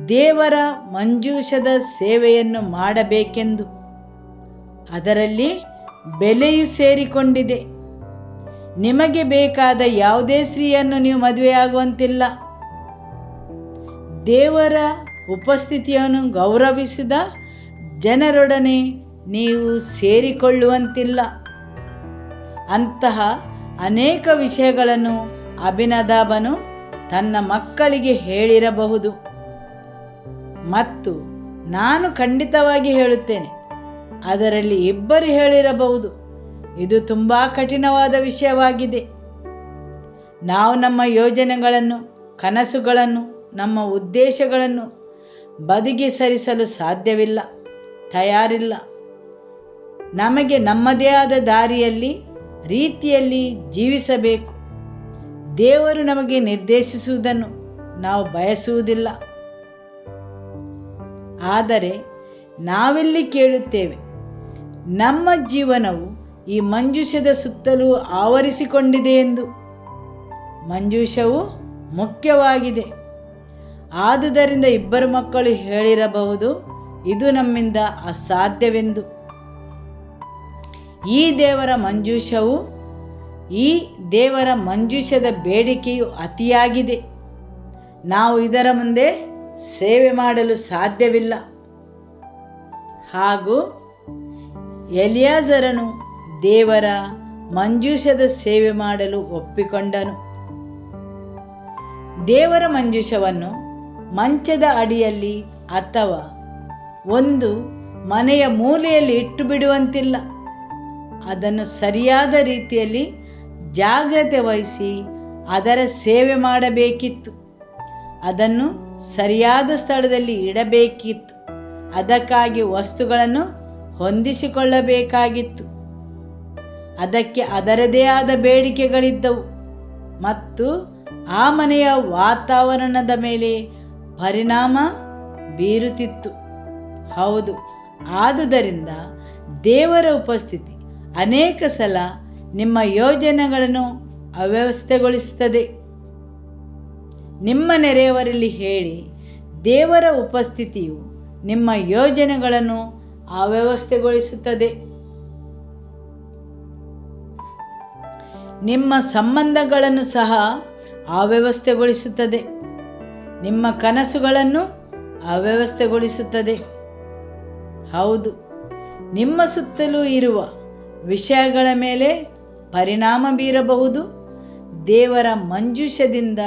Speaker 3: ದೇವರ ಮಂಜೂಷದ ಸೇವೆಯನ್ನು ಮಾಡಬೇಕೆಂದು ಅದರಲ್ಲಿ ಬೆಲೆಯು ಸೇರಿಕೊಂಡಿದೆ. ನಿಮಗೆ ಬೇಕಾದ ಯಾವುದೇ ಸ್ತ್ರೀಯನ್ನು ನೀವು ಮದುವೆಯಾಗುವಂತಿಲ್ಲ. ದೇವರ ಉಪಸ್ಥಿತಿಯನ್ನು ಗೌರವಿಸಿದ ಜನರೊಡನೆ ನೀವು ಸೇರಿಕೊಳ್ಳುವಂತಿಲ್ಲ. ಅಂತಹ ಅನೇಕ ವಿಷಯಗಳನ್ನು ಅಭಿನದಾಬನು ತನ್ನ ಮಕ್ಕಳಿಗೆ ಹೇಳಿರಬಹುದು. ಮತ್ತು ನಾನು ಖಂಡಿತವಾಗಿ ಹೇಳುತ್ತೇನೆ, ಅದರಲ್ಲಿ ಇಬ್ಬರು ಹೇಳಿರಬಹುದು. ಇದು ತುಂಬ ಕಠಿಣವಾದ ವಿಷಯವಾಗಿದೆ. ನಾವು ನಮ್ಮ ಯೋಜನೆಗಳನ್ನು, ಕನಸುಗಳನ್ನು, ನಮ್ಮ ಉದ್ದೇಶಗಳನ್ನು ಬದಿಗೆ ಸರಿಸಲು ಸಾಧ್ಯವಿಲ್ಲ, ತಯಾರಿಲ್ಲ. ನಮಗೆ ನಮ್ಮದೇ ಆದ ದಾರಿಯಲ್ಲಿ, ರೀತಿಯಲ್ಲಿ ಜೀವಿಸಬೇಕು. ದೇವರು ನಮಗೆ ನಿರ್ದೇಶಿಸುವುದನ್ನು ನಾವು ಬಯಸುವುದಿಲ್ಲ. ಆದರೆ ನಾವೆಲ್ಲಿ ಕೇಳುತ್ತೇವೆ, ನಮ್ಮ ಜೀವನವು ಈ ಮಂಜೂಷದ ಸುತ್ತಲೂ ಆವರಿಸಿಕೊಂಡಿದೆ ಎಂದು. ಮಂಜೂಷವು ಮುಖ್ಯವಾಗಿದೆ. ಆದುದರಿಂದ ಇಬ್ಬರು ಮಕ್ಕಳು ಹೇಳಿರಬಹುದು, ಇದು ನಮ್ಮಿಂದ ಅಸಾಧ್ಯವೆಂದು. ಈ ದೇವರ ಮಂಜೂಷದ ಬೇಡಿಕೆಯು ಅತಿಯಾಗಿದೆ. ನಾವು ಇದರ ಮುಂದೆ ಸೇವೆ ಮಾಡಲು ಸಾಧ್ಯವಿಲ್ಲ. ಹಾಗೂ ಎಲಿಯಾಜರನು ದೇವರ ಮಂಜೂಷದ ಸೇವೆ ಮಾಡಲು ಒಪ್ಪಿಕೊಂಡನು. ದೇವರ ಮಂಜೂಷವನ್ನು ಮಂಚದ ಅಡಿಯಲ್ಲಿ ಅಥವಾ ಒಂದು ಮನೆಯ ಮೂಲೆಯಲ್ಲಿ ಇಟ್ಟು ಬಿಡುವಂತಿಲ್ಲ. ಅದನ್ನು ಸರಿಯಾದ ರೀತಿಯಲ್ಲಿ ಜಾಗ್ರತೆ ವಹಿಸಿ ಅದರ ಸೇವೆ ಮಾಡಬೇಕಿತ್ತು. ಅದನ್ನು ಸರಿಯಾದ ಸ್ಥಳದಲ್ಲಿ ಇಡಬೇಕಿತ್ತು. ಅದಕ್ಕಾಗಿ ವಸ್ತುಗಳನ್ನು ಹೊಂದಿಸಿಕೊಳ್ಳಬೇಕಾಗಿತ್ತು. ಅದಕ್ಕೆ ಅದರದೇ ಆದ ಬೇಡಿಕೆಗಳಿದ್ದವು ಮತ್ತು ಆ ಮನೆಯ ವಾತಾವರಣದ ಮೇಲೆ ಪರಿಣಾಮ ಬೀರುತ್ತಿತ್ತು. ಹೌದು, ಆದುದರಿಂದ ದೇವರ ಉಪಸ್ಥಿತಿ ಅನೇಕ ಸಲ ನಿಮ್ಮ ಯೋಜನೆಗಳನ್ನು ಅವ್ಯವಸ್ಥೆಗೊಳಿಸುತ್ತದೆ. ನಿಮ್ಮ ನೆರೆಯವರಲ್ಲಿ ಹೇಳಿ, ದೇವರ ಉಪಸ್ಥಿತಿಯು ನಿಮ್ಮ ಯೋಜನೆಗಳನ್ನು ಅವ್ಯವಸ್ಥೆಗೊಳಿಸುತ್ತದೆ. ನಿಮ್ಮ ಸಂಬಂಧಗಳನ್ನು ಸಹ ಅವ್ಯವಸ್ಥೆಗೊಳಿಸುತ್ತದೆ. ನಿಮ್ಮ ಕನಸುಗಳನ್ನು ಅವ್ಯವಸ್ಥೆಗೊಳಿಸುತ್ತದೆ. ಹೌದು, ನಿಮ್ಮ ಸುತ್ತಲೂ ಇರುವ ವಿಷಯಗಳ ಮೇಲೆ ಪರಿಣಾಮ ಬೀರಬಹುದು. ದೇವರ ಮಂಜೂಷದಿಂದ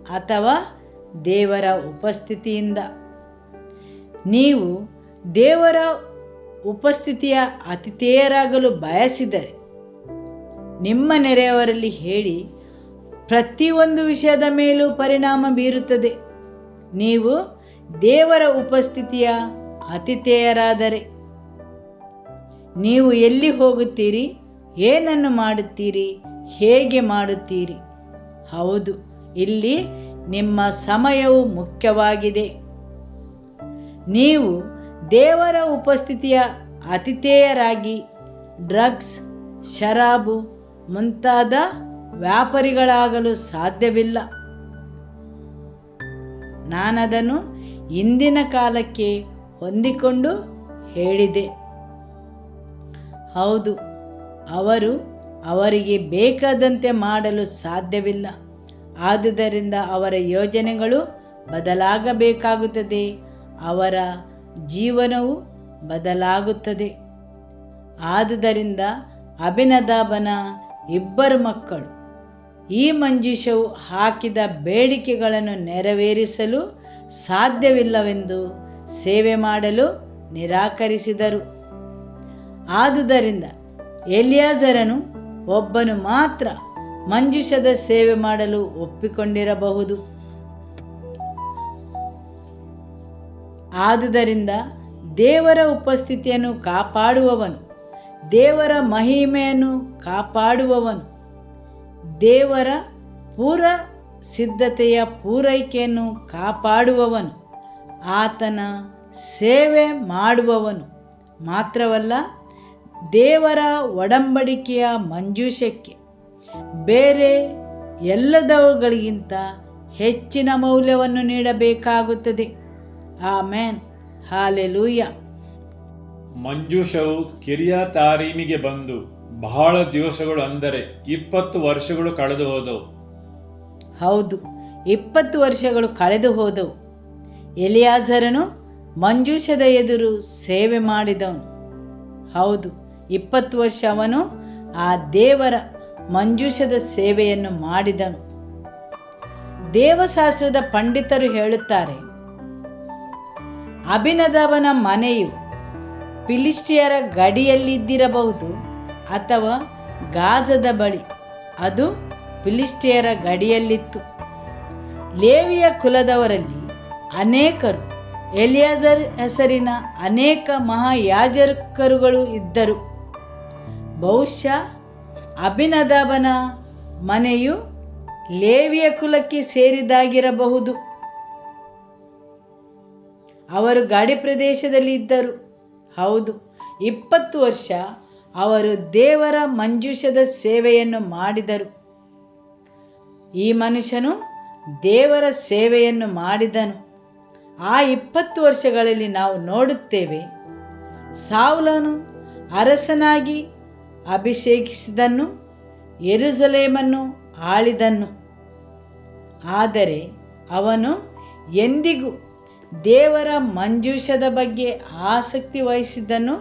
Speaker 3: ಅಥವಾ ದೇವರ ಉಪಸ್ಥಿತಿಯಿಂದ. ನೀವು ದೇವರ ಉಪಸ್ಥಿತಿಯ ಅತಿಥೇಯರಾಗಲು ಬಯಸಿದರೆ ನಿಮ್ಮ ನೆರೆಯವರಲ್ಲಿ ಹೇಳಿ, ಪ್ರತಿಯೊಂದು ವಿಷಯದ ಮೇಲೂ ಪರಿಣಾಮ ಬೀರುತ್ತದೆ. ನೀವು ದೇವರ ಉಪಸ್ಥಿತಿಯ ಅತಿಥೇಯರಾದರೆ ನೀವು ಎಲ್ಲಿ ಹೋಗುತ್ತೀರಿ, ಏನನ್ನು ಮಾಡುತ್ತೀರಿ, ಹೇಗೆ ಮಾಡುತ್ತೀರಿ. ಹೌದು, ಇಲ್ಲಿ ನಿಮ್ಮ ಸಮಯವು ಮುಖ್ಯವಾಗಿದೆ. ನೀವು ದೇವರ ಉಪಸ್ಥಿತಿಯ ಅತಿಥೇಯರಾಗಿ ಡ್ರಗ್ಸ್, ಶರಾಬು ಮುಂತಾದ ವ್ಯಾಪಾರಿಗಳಾಗಲು ಸಾಧ್ಯವಿಲ್ಲ. ನಾನದನ್ನು ಇಂದಿನ ಕಾಲಕ್ಕೆ ಹೊಂದಿಕೊಂಡು ಹೇಳಿದೆ. ಹೌದು, ಅವರು ಅವರಿಗೆ ಬೇಕಾದಂತೆ ಮಾಡಲು ಸಾಧ್ಯವಿಲ್ಲ. ಆದುದರಿಂದ ಅವರ ಯೋಜನೆಗಳು ಬದಲಾಗಬೇಕಾಗುತ್ತದೆ. ಅವರ ಜೀವನವು ಬದಲಾಗುತ್ತದೆ. ಆದುದರಿಂದ ಅಭಿನದಾಬನ 2 ಮಕ್ಕಳು. ಈ ಮಂಜೂಷವು ಹಾಕಿದ ಬೇಡಿಕೆಗಳನ್ನು ನೆರವೇರಿಸಲು ಸಾಧ್ಯವಿಲ್ಲವೆಂದು ಸೇವೆ ಮಾಡಲು ನಿರಾಕರಿಸಿದರು. ಆದುದರಿಂದ ಎಲಿಯಾಜರನು ಒಬ್ಬನು ಮಾತ್ರ ಮಂಜೂಷದ ಸೇವೆ ಮಾಡಲು ಒಪ್ಪಿಕೊಂಡಿರಬಹುದು. ಆದುದರಿಂದ ದೇವರ ಉಪಸ್ಥಿತಿಯನ್ನು ಕಾಪಾಡುವವನು, ದೇವರ ಮಹಿಮೆಯನ್ನು ಕಾಪಾಡುವವನು, ದೇವರ ಪೂರ್ವ ಸಿದ್ಧತೆಯ ಪೂರೈಕೆಯನ್ನು ಕಾಪಾಡುವವನು, ಆತನ ಸೇವೆ ಮಾಡುವವನು ಮಾತ್ರವಲ್ಲ, ದೇವರ ಒಡಂಬಡಿಕೆಯ ಮಂಜೂಷಕ್ಕೆ ಬೇರೆ ಎಲ್ಲದವುಗಳಿಗಿಂತ ಹೆಚ್ಚಿನ ಮೌಲ್ಯವನ್ನು ನೀಡಬೇಕಾಗುತ್ತದೆ. ಆಮೆನ್. ಹಾಲೆಲೂಯ.
Speaker 1: ಮಂಜೂಷವು ಕಿರಿಯಾತಾರೀಮಿಗೆ ಬಂದು ಬಹಳ ದಿವಸಗಳು, ಅಂದರೆ 20 ವರ್ಷಗಳು ಕಳೆದು ಹೋದವು.
Speaker 3: ಹೌದು, 20 ವರ್ಷಗಳು ಕಳೆದು ಹೋದವು. ಎಲಿಯಾಜರನು ಮಂಜೂಷದ ಎದುರು ಸೇವೆ ಮಾಡಿದವನು. ಹೌದು, 20 ವರ್ಷ ಅವನು ಆ ದೇವರ ಮಂಜೂಷದ ಸೇವೆಯನ್ನು ಮಾಡಿದನು. ದೇವಶಾಸ್ತ್ರದ ಪಂಡಿತರು ಹೇಳುತ್ತಾರೆ, ಅಭಿನದಾಬನ ಮನೆಯು ಫಿಲಿಷ್ಟಿಯರ ಗಡಿಯಲ್ಲಿದ್ದಿರಬಹುದು ಅಥವಾ ಗಾಜದ ಬಳಿ. ಅದು ಫಿಲಿಷ್ಟಿಯರ ಗಡಿಯಲ್ಲಿತ್ತು. ಲೇವಿಯ ಕುಲದವರಲ್ಲಿ ಅನೇಕರು, ಎಲಿಯಾಜರ್ ಹೆಸರಿನ ಅನೇಕ ಮಹಾಯಾಜಕರುಗಳು ಇದ್ದರು. ಬಹುಶಃ ಅಭಿನದಾಬನ ಮನೆಯು ಲೇವಿಯ ಕುಲಕ್ಕೆ ಸೇರಿದಾಗಿರಬಹುದು. ಅವರು ಗಡಿ ಪ್ರದೇಶದಲ್ಲಿ ಇದ್ದರು. ಹೌದು, 20 ವರ್ಷ ಅವರು ದೇವರ ಮಂಜೂಷದ ಸೇವೆಯನ್ನು ಮಾಡಿದರು. ಈ ಮನುಷ್ಯನು ದೇವರ ಸೇವೆಯನ್ನು ಮಾಡಿದನು. ಆ 20 ವರ್ಷಗಳಲ್ಲಿ ನಾವು ನೋಡುತ್ತೇವೆ, ಸೌಲನು ಅರಸನಾಗಿ ಅಭಿಷೇಕಿಸಿದನು, ಯೆರೂಸಲೇಮನ್ನು ಆಳಿದನು. ಆದರೆ ಅವನು ಎಂದಿಗೂ ದೇವರ ಮಂಜೂಷದ ಬಗ್ಗೆ ಆಸಕ್ತಿ ವಹಿಸಿದ್ದನ್ನು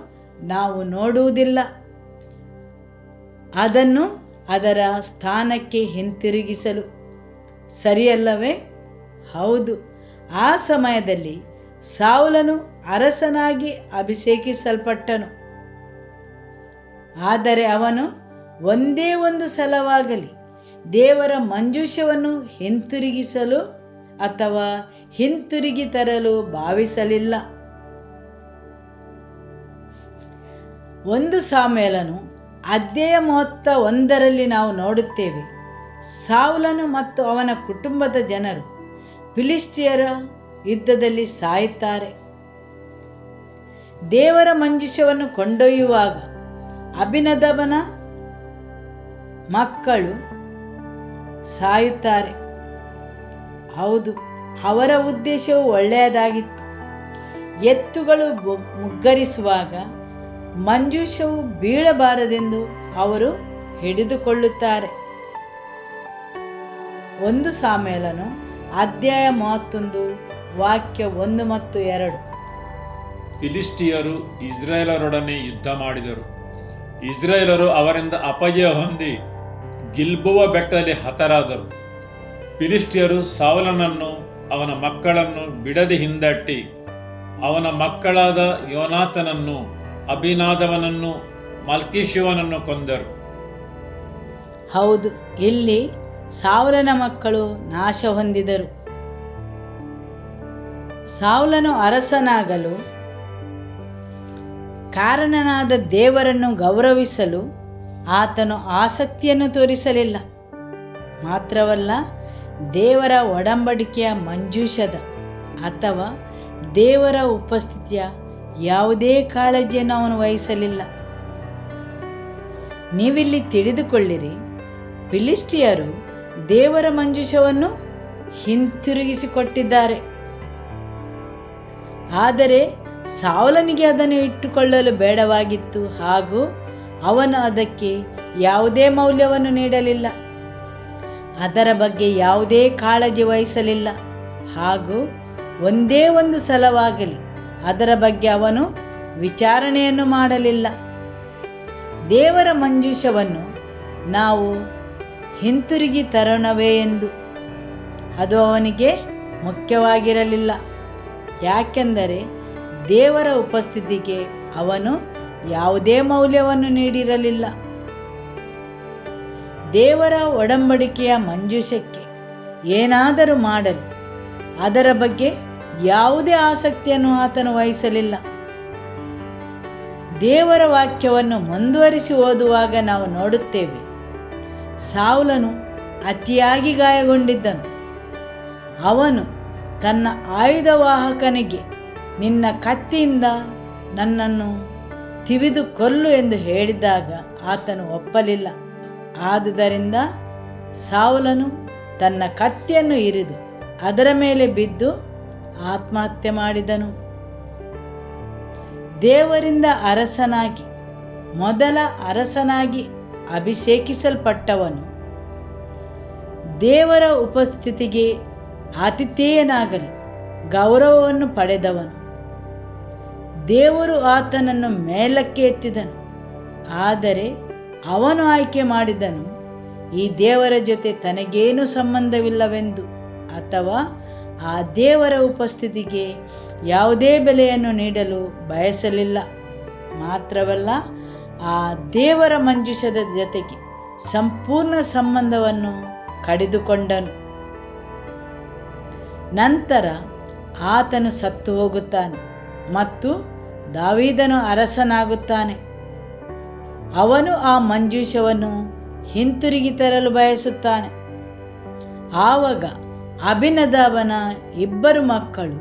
Speaker 3: ನಾವು ನೋಡುವುದಿಲ್ಲ. ಅದನ್ನು ಅದರ ಸ್ಥಾನಕ್ಕೆ ಹಿಂತಿರುಗಿಸಲು. ಸರಿಯಲ್ಲವೇ? ಹೌದು, ಆ ಸಮಯದಲ್ಲಿ ಸೌಲನು ಅರಸನಾಗಿ ಅಭಿಷೇಕಿಸಲ್ಪಟ್ಟನು. ಆದರೆ ಅವನು ಒಂದೇ ಒಂದು ಸಲವಾಗಲಿ ದೇವರ ಮಂಜೂಷವನ್ನು ಹಿಂತಿರುಗಿಸಲು ಅಥವಾ ಹಿಂತಿರುಗಿ ತರಲು ಭಾವಿಸಲಿಲ್ಲ. 1 ಸಾಮುವೇಲನು ಅಧ್ಯಾಯ 31 ನಾವು ನೋಡುತ್ತೇವೆ, ಸೌಲನು ಮತ್ತು ಅವನ ಕುಟುಂಬದ ಜನರು ಫಿಲಿಷ್ಟಿಯರ ಯುದ್ಧದಲ್ಲಿ ಸಾಯುತ್ತಾರೆ. ದೇವರ ಮಂಜೂಷವನ್ನು ಕೊಂಡೊಯ್ಯುವಾಗ ಅಭಿನದಾಬನ ಮಕ್ಕಳು ಸಾಯುತ್ತಾರೆ. ಹೌದು, ಅವರ ಉದ್ದೇಶವು ಒಳ್ಳೆಯದಾಗಿತ್ತು. ಎತ್ತುಗಳು ಮುಗ್ಗರಿಸುವಾಗ ಮಂಜೂಷವು ಬೀಳಬಾರದೆಂದು ಅವರು ಹಿಡಿದುಕೊಳ್ಳುತ್ತಾರೆ. 1 ಸಾಮುವೇಲನು ಅಧ್ಯಾಯ 31 ವಾಕ್ಯ 1 ಮತ್ತು 2.
Speaker 1: ಫಿಲಿಷ್ಟಿಯರು ಇಸ್ರಾಯೇಲರೊಡನೆ ಯುದ್ಧ ಮಾಡಿದರು. ಇಸ್ರಾಯೇಲರು ಅವರಿಂದ ಅಪಜಯ ಹೊಂದಿ ಗಿಲ್ಬೋವ ಬೆಟ್ಟದಲ್ಲಿ ಹತರಾದರು. ಫಿಲಿಷ್ಟಿಯರು ಸೌಲನನ್ನು ಅವನ ಮಕ್ಕಳನ್ನು ಬಿಡದೆ ಹಿಂದಟ್ಟಿ ಅವನ ಮಕ್ಕಳಾದ ಯೋನಾತನನ್ನು, ಅಭಿನಾದವನನ್ನು, ಮಲ್ಕೀಶುವನನ್ನು ಕೊಂದರು.
Speaker 3: ಹೌದು, ಇಲ್ಲಿ ಸೌಲನ ಮಕ್ಕಳು ನಾಶ ಹೊಂದಿದರು. ಸೌಲನು ಅರಸನಾಗಲು ಕಾರಣನಾದ ದೇವರನ್ನು ಗೌರವಿಸಲು ಆತನು ಆಸಕ್ತಿಯನ್ನು ತೋರಿಸಲಿಲ್ಲ. ಮಾತ್ರವಲ್ಲ, ದೇವರ ಒಡಂಬಡಿಕೆಯ ಮಂಜೂಷದ ಅಥವಾ ದೇವರ ಉಪಸ್ಥಿತಿಯ ಯಾವುದೇ ಕಾಳಜಿಯನ್ನು ಅವನು ವಹಿಸಲಿಲ್ಲ. ನೀವಿಲ್ಲಿ ತಿಳಿದುಕೊಳ್ಳಿರಿ, ಫಿಲಿಷ್ಟಿಯರು ದೇವರ ಮಂಜೂಷವನ್ನು ಹಿಂತಿರುಗಿಸಿಕೊಟ್ಟಿದ್ದಾರೆ. ಆದರೆ ಸೌಲನಿಗೆ ಅದನ್ನು ಇಟ್ಟುಕೊಳ್ಳಲು ಬೇಡವಾಗಿತ್ತು ಹಾಗೂ ಅವನು ಅದಕ್ಕೆ ಯಾವುದೇ ಮೌಲ್ಯವನ್ನು ನೀಡಲಿಲ್ಲ, ಅದರ ಬಗ್ಗೆ ಯಾವುದೇ ಕಾಳಜಿ ವಹಿಸಲಿಲ್ಲ ಹಾಗೂ ಒಂದೇ ಒಂದು ಸಲವಾಗಲಿ ಅದರ ಬಗ್ಗೆ ಅವನು ವಿಚಾರಣೆಯನ್ನು ಮಾಡಲಿಲ್ಲ. ದೇವರ ಮಂಜೂಷವನ್ನು ನಾವು ಹಿಂತಿರುಗಿ ತರೋಣವೇ ಎಂದು. ಅದು ಅವನಿಗೆ ಮುಖ್ಯವಾಗಿರಲಿಲ್ಲ, ಯಾಕೆಂದರೆ ದೇವರ ಉಪಸ್ಥಿತಿಗೆ ಅವನು ಯಾವುದೇ ಮೌಲ್ಯವನ್ನು ನೀಡಿರಲಿಲ್ಲ. ದೇವರ ಒಡಂಬಡಿಕೆಯ ಮಂಜೂಷಕ್ಕೆ ಏನಾದರೂ ಮಾಡಲು ಅದರ ಬಗ್ಗೆ ಯಾವುದೇ ಆಸಕ್ತಿಯನ್ನು ಆತನು ವಹಿಸಲಿಲ್ಲ. ದೇವರ ವಾಕ್ಯವನ್ನು ಮುಂದುವರಿಸಿ ಓದುವಾಗ ನಾವು ನೋಡುತ್ತೇವೆ, ಸೌಲನು ಅತಿಯಾಗಿ ಗಾಯಗೊಂಡಿದ್ದನು. ಅವನು ತನ್ನ ಆಯುಧವಾಹಕನಿಗೆ, ನಿನ್ನ ಕತ್ತಿಯಿಂದ ನನ್ನನ್ನು ತಿವಿದು ಕೊಲ್ಲು ಎಂದು ಹೇಳಿದಾಗ ಆತನು ಒಪ್ಪಲಿಲ್ಲ. ಆದುದರಿಂದ ಸೌಲನು ತನ್ನ ಕತ್ತಿಯನ್ನು ಇರಿದು ಅದರ ಮೇಲೆ ಬಿದ್ದು ಆತ್ಮಹತ್ಯೆ ಮಾಡಿದನು. ದೇವರಿಂದ ಅರಸನಾಗಿ, ಮೊದಲ ಅರಸನಾಗಿ ಅಭಿಷೇಕಿಸಲ್ಪಟ್ಟವನು, ದೇವರ ಉಪಸ್ಥಿತಿಗೆ ಆತಿಥೇಯನಾಗಲು ಗೌರವವನ್ನು ಪಡೆದವನು. ದೇವರು ಆತನನ್ನು ಮೇಲಕ್ಕೆ ಎತ್ತಿದನು, ಆದರೆ ಅವನು ಆಯ್ಕೆ ಮಾಡಿದನು ಈ ದೇವರ ಜೊತೆ ತನಗೇನು ಸಂಬಂಧವಿಲ್ಲವೆಂದು, ಅಥವಾ ಆ ದೇವರ ಉಪಸ್ಥಿತಿಗೆ ಯಾವುದೇ ಬೆಲೆಯನ್ನು ನೀಡಲು ಬಯಸಲಿಲ್ಲ. ಮಾತ್ರವಲ್ಲ, ಆ ದೇವರ ಮಂಜೂಷದ ಜೊತೆಗೆ ಸಂಪೂರ್ಣ ಸಂಬಂಧವನ್ನು ಕಡಿದುಕೊಂಡನು. ನಂತರ ಆತನು ಸತ್ತು ಹೋಗುತ್ತಾನೆ ಮತ್ತು ದಾವೀದನು ಅರಸನಾಗುತ್ತಾನೆ. ಅವನು ಆ ಮಂಜೂಷವನ್ನು ಹಿಂತಿರುಗಿ ತರಲು ಬಯಸುತ್ತಾನೆ. ಆವಾಗ ಅಭಿನದಾಬನ 2 ಮಕ್ಕಳು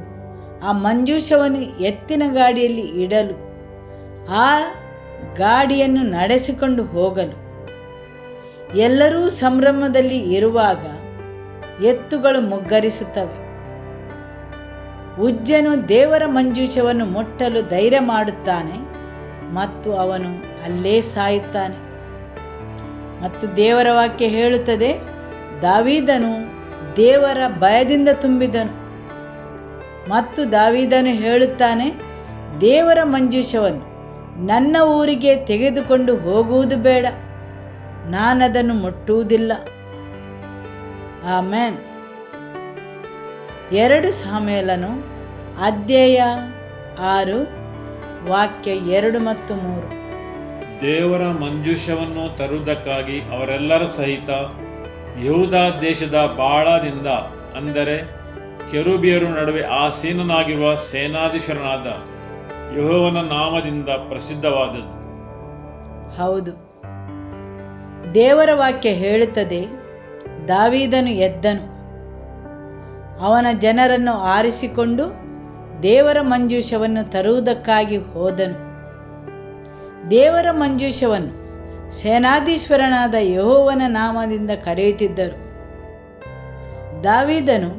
Speaker 3: ಆ ಮಂಜೂಷವನ್ನು ಎತ್ತಿನ ಗಾಡಿಯಲ್ಲಿ ಇಡಲು, ಆ ಗಾಡಿಯನ್ನು ನಡೆಸಿಕೊಂಡು ಹೋಗಲು ಎಲ್ಲರೂ ಸಂಭ್ರಮದಲ್ಲಿ ಇರುವಾಗ ಎತ್ತುಗಳು ಮುಗ್ಗರಿಸುತ್ತವೆ. ಉಜ್ಜನು ದೇವರ ಮಂಜೂಷವನ್ನು ಮುಟ್ಟಲು ಧೈರ್ಯ ಮಾಡುತ್ತಾನೆ ಮತ್ತು ಅವನು ಅಲ್ಲೇ ಸಾಯುತ್ತಾನೆ. ಮತ್ತು ದೇವರ ವಾಕ್ಯ ಹೇಳುತ್ತದೆ, ದಾವೀದನು ದೇವರ ಭಯದಿಂದ ತುಂಬಿದನು. ಮತ್ತು ದಾವೀದನು ಹೇಳುತ್ತಾನೆ, ದೇವರ ಮಂಜೂಷವನ್ನು ನನ್ನ ಊರಿಗೆ ತೆಗೆದುಕೊಂಡು ಹೋಗುವುದು ಬೇಡ, ನಾನದನ್ನು ಮುಟ್ಟುವುದಿಲ್ಲ. ಆಮೆನ್. 2 ಸಾಮುವೇಲನು ಅಧ್ಯಾಯ 6 ವಾಕ್ಯ 2 ಮತ್ತು 3.
Speaker 1: ದೇವರ ಮಂಜೂಷವನ್ನು ತರುವುದಕ್ಕಾಗಿ ಅವರೆಲ್ಲರ ಸಹಿತ ಯೆಹೂದ ದೇಶದ ಬಾಳದಿಂದ, ಅಂದರೆ ಕೆರೂಬಿಯರ ನಡುವೆ ಆಸೀನನಾಗಿರುವ ಸೇನಾಧೀಶ್ವರನಾದ ಯೆಹೋವನ ನಾಮದಿಂದ ಪ್ರಸಿದ್ಧವಾದದ್ದು.
Speaker 3: ಹೌದು, ದೇವರ ವಾಕ್ಯ ಹೇಳುತ್ತದೆ, ದಾವೀದನು ಎದ್ದನು, ಅವನ ಜನರನ್ನು ಆರಿಸಿಕೊಂಡು ದೇವರ ಮಂಜೂಷವನ್ನು ತರುವುದಕ್ಕಾಗಿ ಹೋದನು. ದೇವರ ಮಂಜೂಷವನ್ನು ಸೇನಾಧೀಶ್ವರನಾದ ಯೆಹೋವನ ನಾಮದಿಂದ ಕರೆಯುತ್ತಿದ್ದರು. ದಾವೀದನು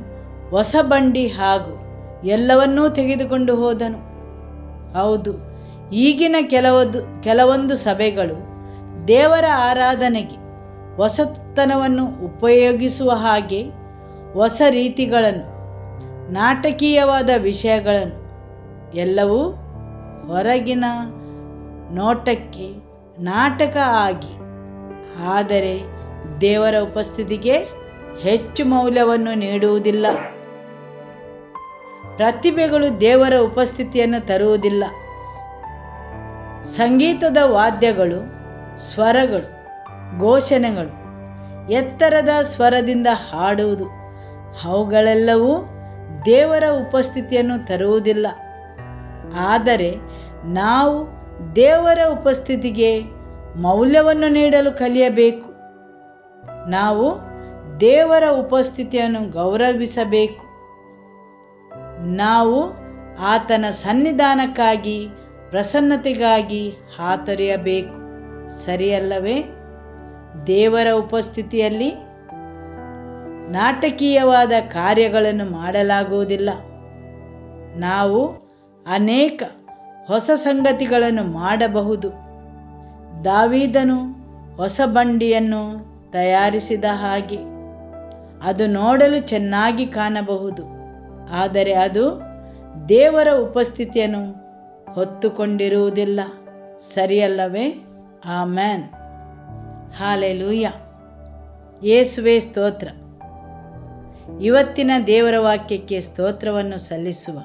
Speaker 3: ಹೊಸ ಬಂಡಿ ಹಾಗೂ ಎಲ್ಲವನ್ನೂ ತೆಗೆದುಕೊಂಡು ಹೋದನು. ಹೌದು, ಈಗಿನ ಕೆಲವೊಂದು ಸಭೆಗಳು ದೇವರ ಆರಾಧನೆಗೆ ಹೊಸತನವನ್ನು ಉಪಯೋಗಿಸುವ ಹಾಗೆ ಹೊಸ ರೀತಿಗಳನ್ನು, ನಾಟಕೀಯವಾದ ವಿಷಯಗಳನ್ನು, ಎಲ್ಲವೂ ಹೊರಗಿನ ನೋಟಕ್ಕೆ ನಾಟಕ ಆಗಿ, ಆದರೆ ದೇವರ ಉಪಸ್ಥಿತಿಗೆ ಹೆಚ್ಚು ಮೌಲ್ಯವನ್ನು ನೀಡುವುದಿಲ್ಲ. ಪ್ರತಿಭೆಗಳು ದೇವರ ಉಪಸ್ಥಿತಿಯನ್ನು ತರುವುದಿಲ್ಲ. ಸಂಗೀತದ ವಾದ್ಯಗಳು, ಸ್ವರಗಳು, ಘೋಷಣೆಗಳು, ಎತ್ತರದ ಸ್ವರದಿಂದ ಹಾಡುವುದು, ಅವುಗಳೆಲ್ಲವೂ ದೇವರ ಉಪಸ್ಥಿತಿಯನ್ನು ತರುವುದಿಲ್ಲ. ಆದರೆ ನಾವು ದೇವರ ಉಪಸ್ಥಿತಿಗೆ ಮೌಲ್ಯವನ್ನು ನೀಡಲು ಕಲಿಯಬೇಕು. ನಾವು ದೇವರ ಉಪಸ್ಥಿತಿಯನ್ನು ಗೌರವಿಸಬೇಕು. ನಾವು ಆತನ ಸನ್ನಿಧಾನಕ್ಕಾಗಿ, ಪ್ರಸನ್ನತೆಗಾಗಿ ಹಾತೊರೆಯಬೇಕು. ಸರಿಯಲ್ಲವೇ? ದೇವರ ಉಪಸ್ಥಿತಿಯಲ್ಲಿ ನಾಟಕೀಯವಾದ ಕಾರ್ಯಗಳನ್ನು ಮಾಡಲಾಗುವುದಿಲ್ಲ. ನಾವು ಅನೇಕ ಹೊಸ ಸಂಗತಿಗಳನ್ನು ಮಾಡಬಹುದು. ದಾವೀದನು ಹೊಸ ಬಂಡಿಯನ್ನು ತಯಾರಿಸಿದ ಹಾಗೆ ಅದು ನೋಡಲು ಚೆನ್ನಾಗಿ ಕಾಣಬಹುದು, ಆದರೆ ಅದು ದೇವರ ಉಪಸ್ಥಿತಿಯನ್ನು ಹೊತ್ತುಕೊಂಡಿರುವುದಿಲ್ಲ. ಸರಿಯಲ್ಲವೇ? ಆಮೆನ್. ಹಾಲೆಲೂಯ. ಯೇಸುವೆ ಸ್ತೋತ್ರ. ಇವತ್ತಿನ ದೇವರ ವಾಕ್ಯಕ್ಕೆ ಸ್ತೋತ್ರವನ್ನು ಸಲ್ಲಿಸುವ.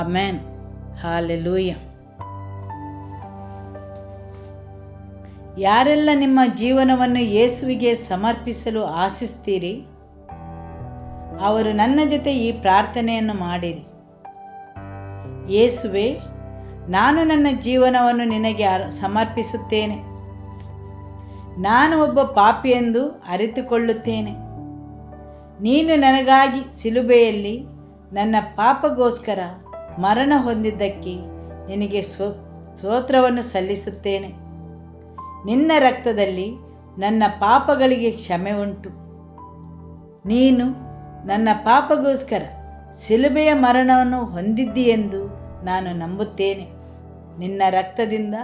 Speaker 3: ಆಮೆನ್. ಹಾಲೆಲೂಯ. ಯಾರೆಲ್ಲ ನಿಮ್ಮ ಜೀವನವನ್ನು ಯೇಸುವಿಗೆ ಸಮರ್ಪಿಸಲು ಆಶಿಸ್ತೀರಿ, ಅವರು ನನ್ನ ಜೊತೆ ಈ ಪ್ರಾರ್ಥನೆಯನ್ನು ಮಾಡಿರಿ. ಯೇಸುವೆ, ನಾನು ನನ್ನ ಜೀವನವನ್ನು ನಿನಗೆ ಸಮರ್ಪಿಸುತ್ತೇನೆ. ನಾನು ಒಬ್ಬ ಪಾಪಿಯೆಂದು ಅರಿತುಕೊಳ್ಳುತ್ತೇನೆ. ನೀನು ನನಗಾಗಿ ಶಿಲುಬೆಯಲ್ಲಿ ನನ್ನ ಪಾಪಗೋಸ್ಕರ ಮರಣ ಹೊಂದಿದ್ದಕ್ಕೆ ನಿನಗೆ ಸ್ತೋತ್ರವನ್ನು ಸಲ್ಲಿಸುತ್ತೇನೆ. ನಿನ್ನ ರಕ್ತದಲ್ಲಿ ನನ್ನ ಪಾಪಗಳಿಗೆ ಕ್ಷಮೆ ಉಂಟು. ನೀನು ನನ್ನ ಪಾಪಗೋಸ್ಕರ ಶಿಲುಬೆಯ ಮರಣವನ್ನು ಹೊಂದಿದ್ದೀಯೆಂದು ನಾನು ನಂಬುತ್ತೇನೆ. ನಿನ್ನ ರಕ್ತದಿಂದ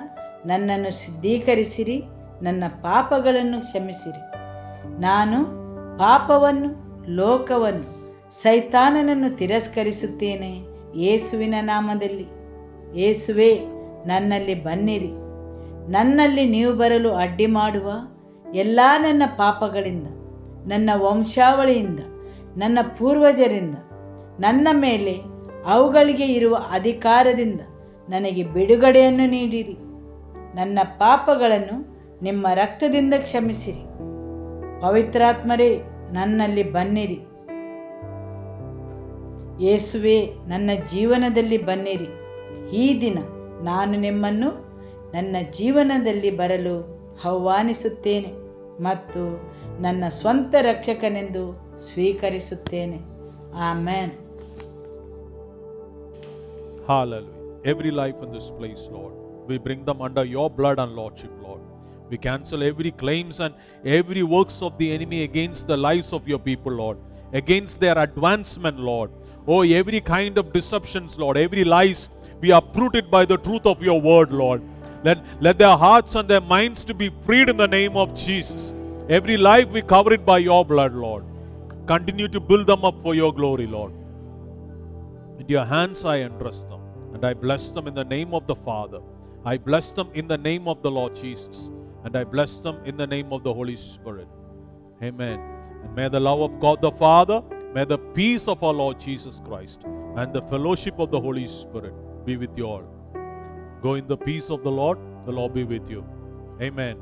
Speaker 3: ನನ್ನನ್ನು ಶುದ್ಧೀಕರಿಸಿರಿ, ನನ್ನ ಪಾಪಗಳನ್ನು ಕ್ಷಮಿಸಿರಿ. ನಾನು ಪಾಪವನ್ನು, ಲೋಕವನ್ನು, ಸೈತಾನನನ್ನು ತಿರಸ್ಕರಿಸುತ್ತೇನೆ ಯೇಸುವಿನ ನಾಮದಲ್ಲಿ. ಯೇಸುವೇ, ನನ್ನಲ್ಲಿ ಬನ್ನಿರಿ. ನನ್ನಲ್ಲಿ ನೀವು ಬರಲು ಅಡ್ಡಿ ಮಾಡುವ ಎಲ್ಲ ನನ್ನ ಪಾಪಗಳಿಂದ, ನನ್ನ ವಂಶಾವಳಿಯಿಂದ, ನನ್ನ ಪೂರ್ವಜರಿಂದ, ನನ್ನ ಮೇಲೆ ಅವುಗಳಿಗೆ ಇರುವ ಅಧಿಕಾರದಿಂದ ನನಗೆ ಬಿಡುಗಡೆಯನ್ನು ನೀಡಿರಿ. ನನ್ನ ಪಾಪಗಳನ್ನು ನಿಮ್ಮ ರಕ್ತದಿಂದ ಕ್ಷಮಿಸಿರಿ. ಪವಿತ್ರಾತ್ಮರೇ, ನನ್ನಲ್ಲಿ ಬನ್ನಿರಿ. ಯೇಸುವೇ, ನನ್ನ ಜೀವನದಲ್ಲಿ ಬನ್ನಿರಿ. ಈ ದಿನ ನಾನು ನಿಮ್ಮನ್ನು ನನ್ನ ಜೀವನದಲ್ಲಿ ಬರಲು ಆಹ್ವಾನಿಸುತ್ತೇನೆ ಮತ್ತು ನನ್ನ ಸ್ವಂತ ರಕ್ಷಕನೆಂದು ಸ್ವೀಕರಿಸುತ್ತೇನೆ. Amen.
Speaker 4: Hallelujah. Every life in this place, Lord, we bring them under your blood and lordship, Lord. We cancel every claims and every works of the enemy against the lives of your people, Lord, against their advancement, Lord. Oh, every kind of deceptions, Lord, every lies, we uproot it by the truth of your word, Lord. Let their hearts and their minds to be freed in the name of Jesus. Every life we cover it by your blood, Lord. Continue to build them up for your glory, Lord. In your hands I entrust them, and I bless them in the name of the Father. I bless them in the name of the Lord Jesus, and I bless them in the name of the Holy Spirit. Amen. And may the love of God the Father, may the peace of our Lord Jesus Christ, and the fellowship of the Holy Spirit be with you all. Go in the peace of the Lord be with you. Amen.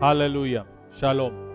Speaker 4: Hallelujah. Shalom.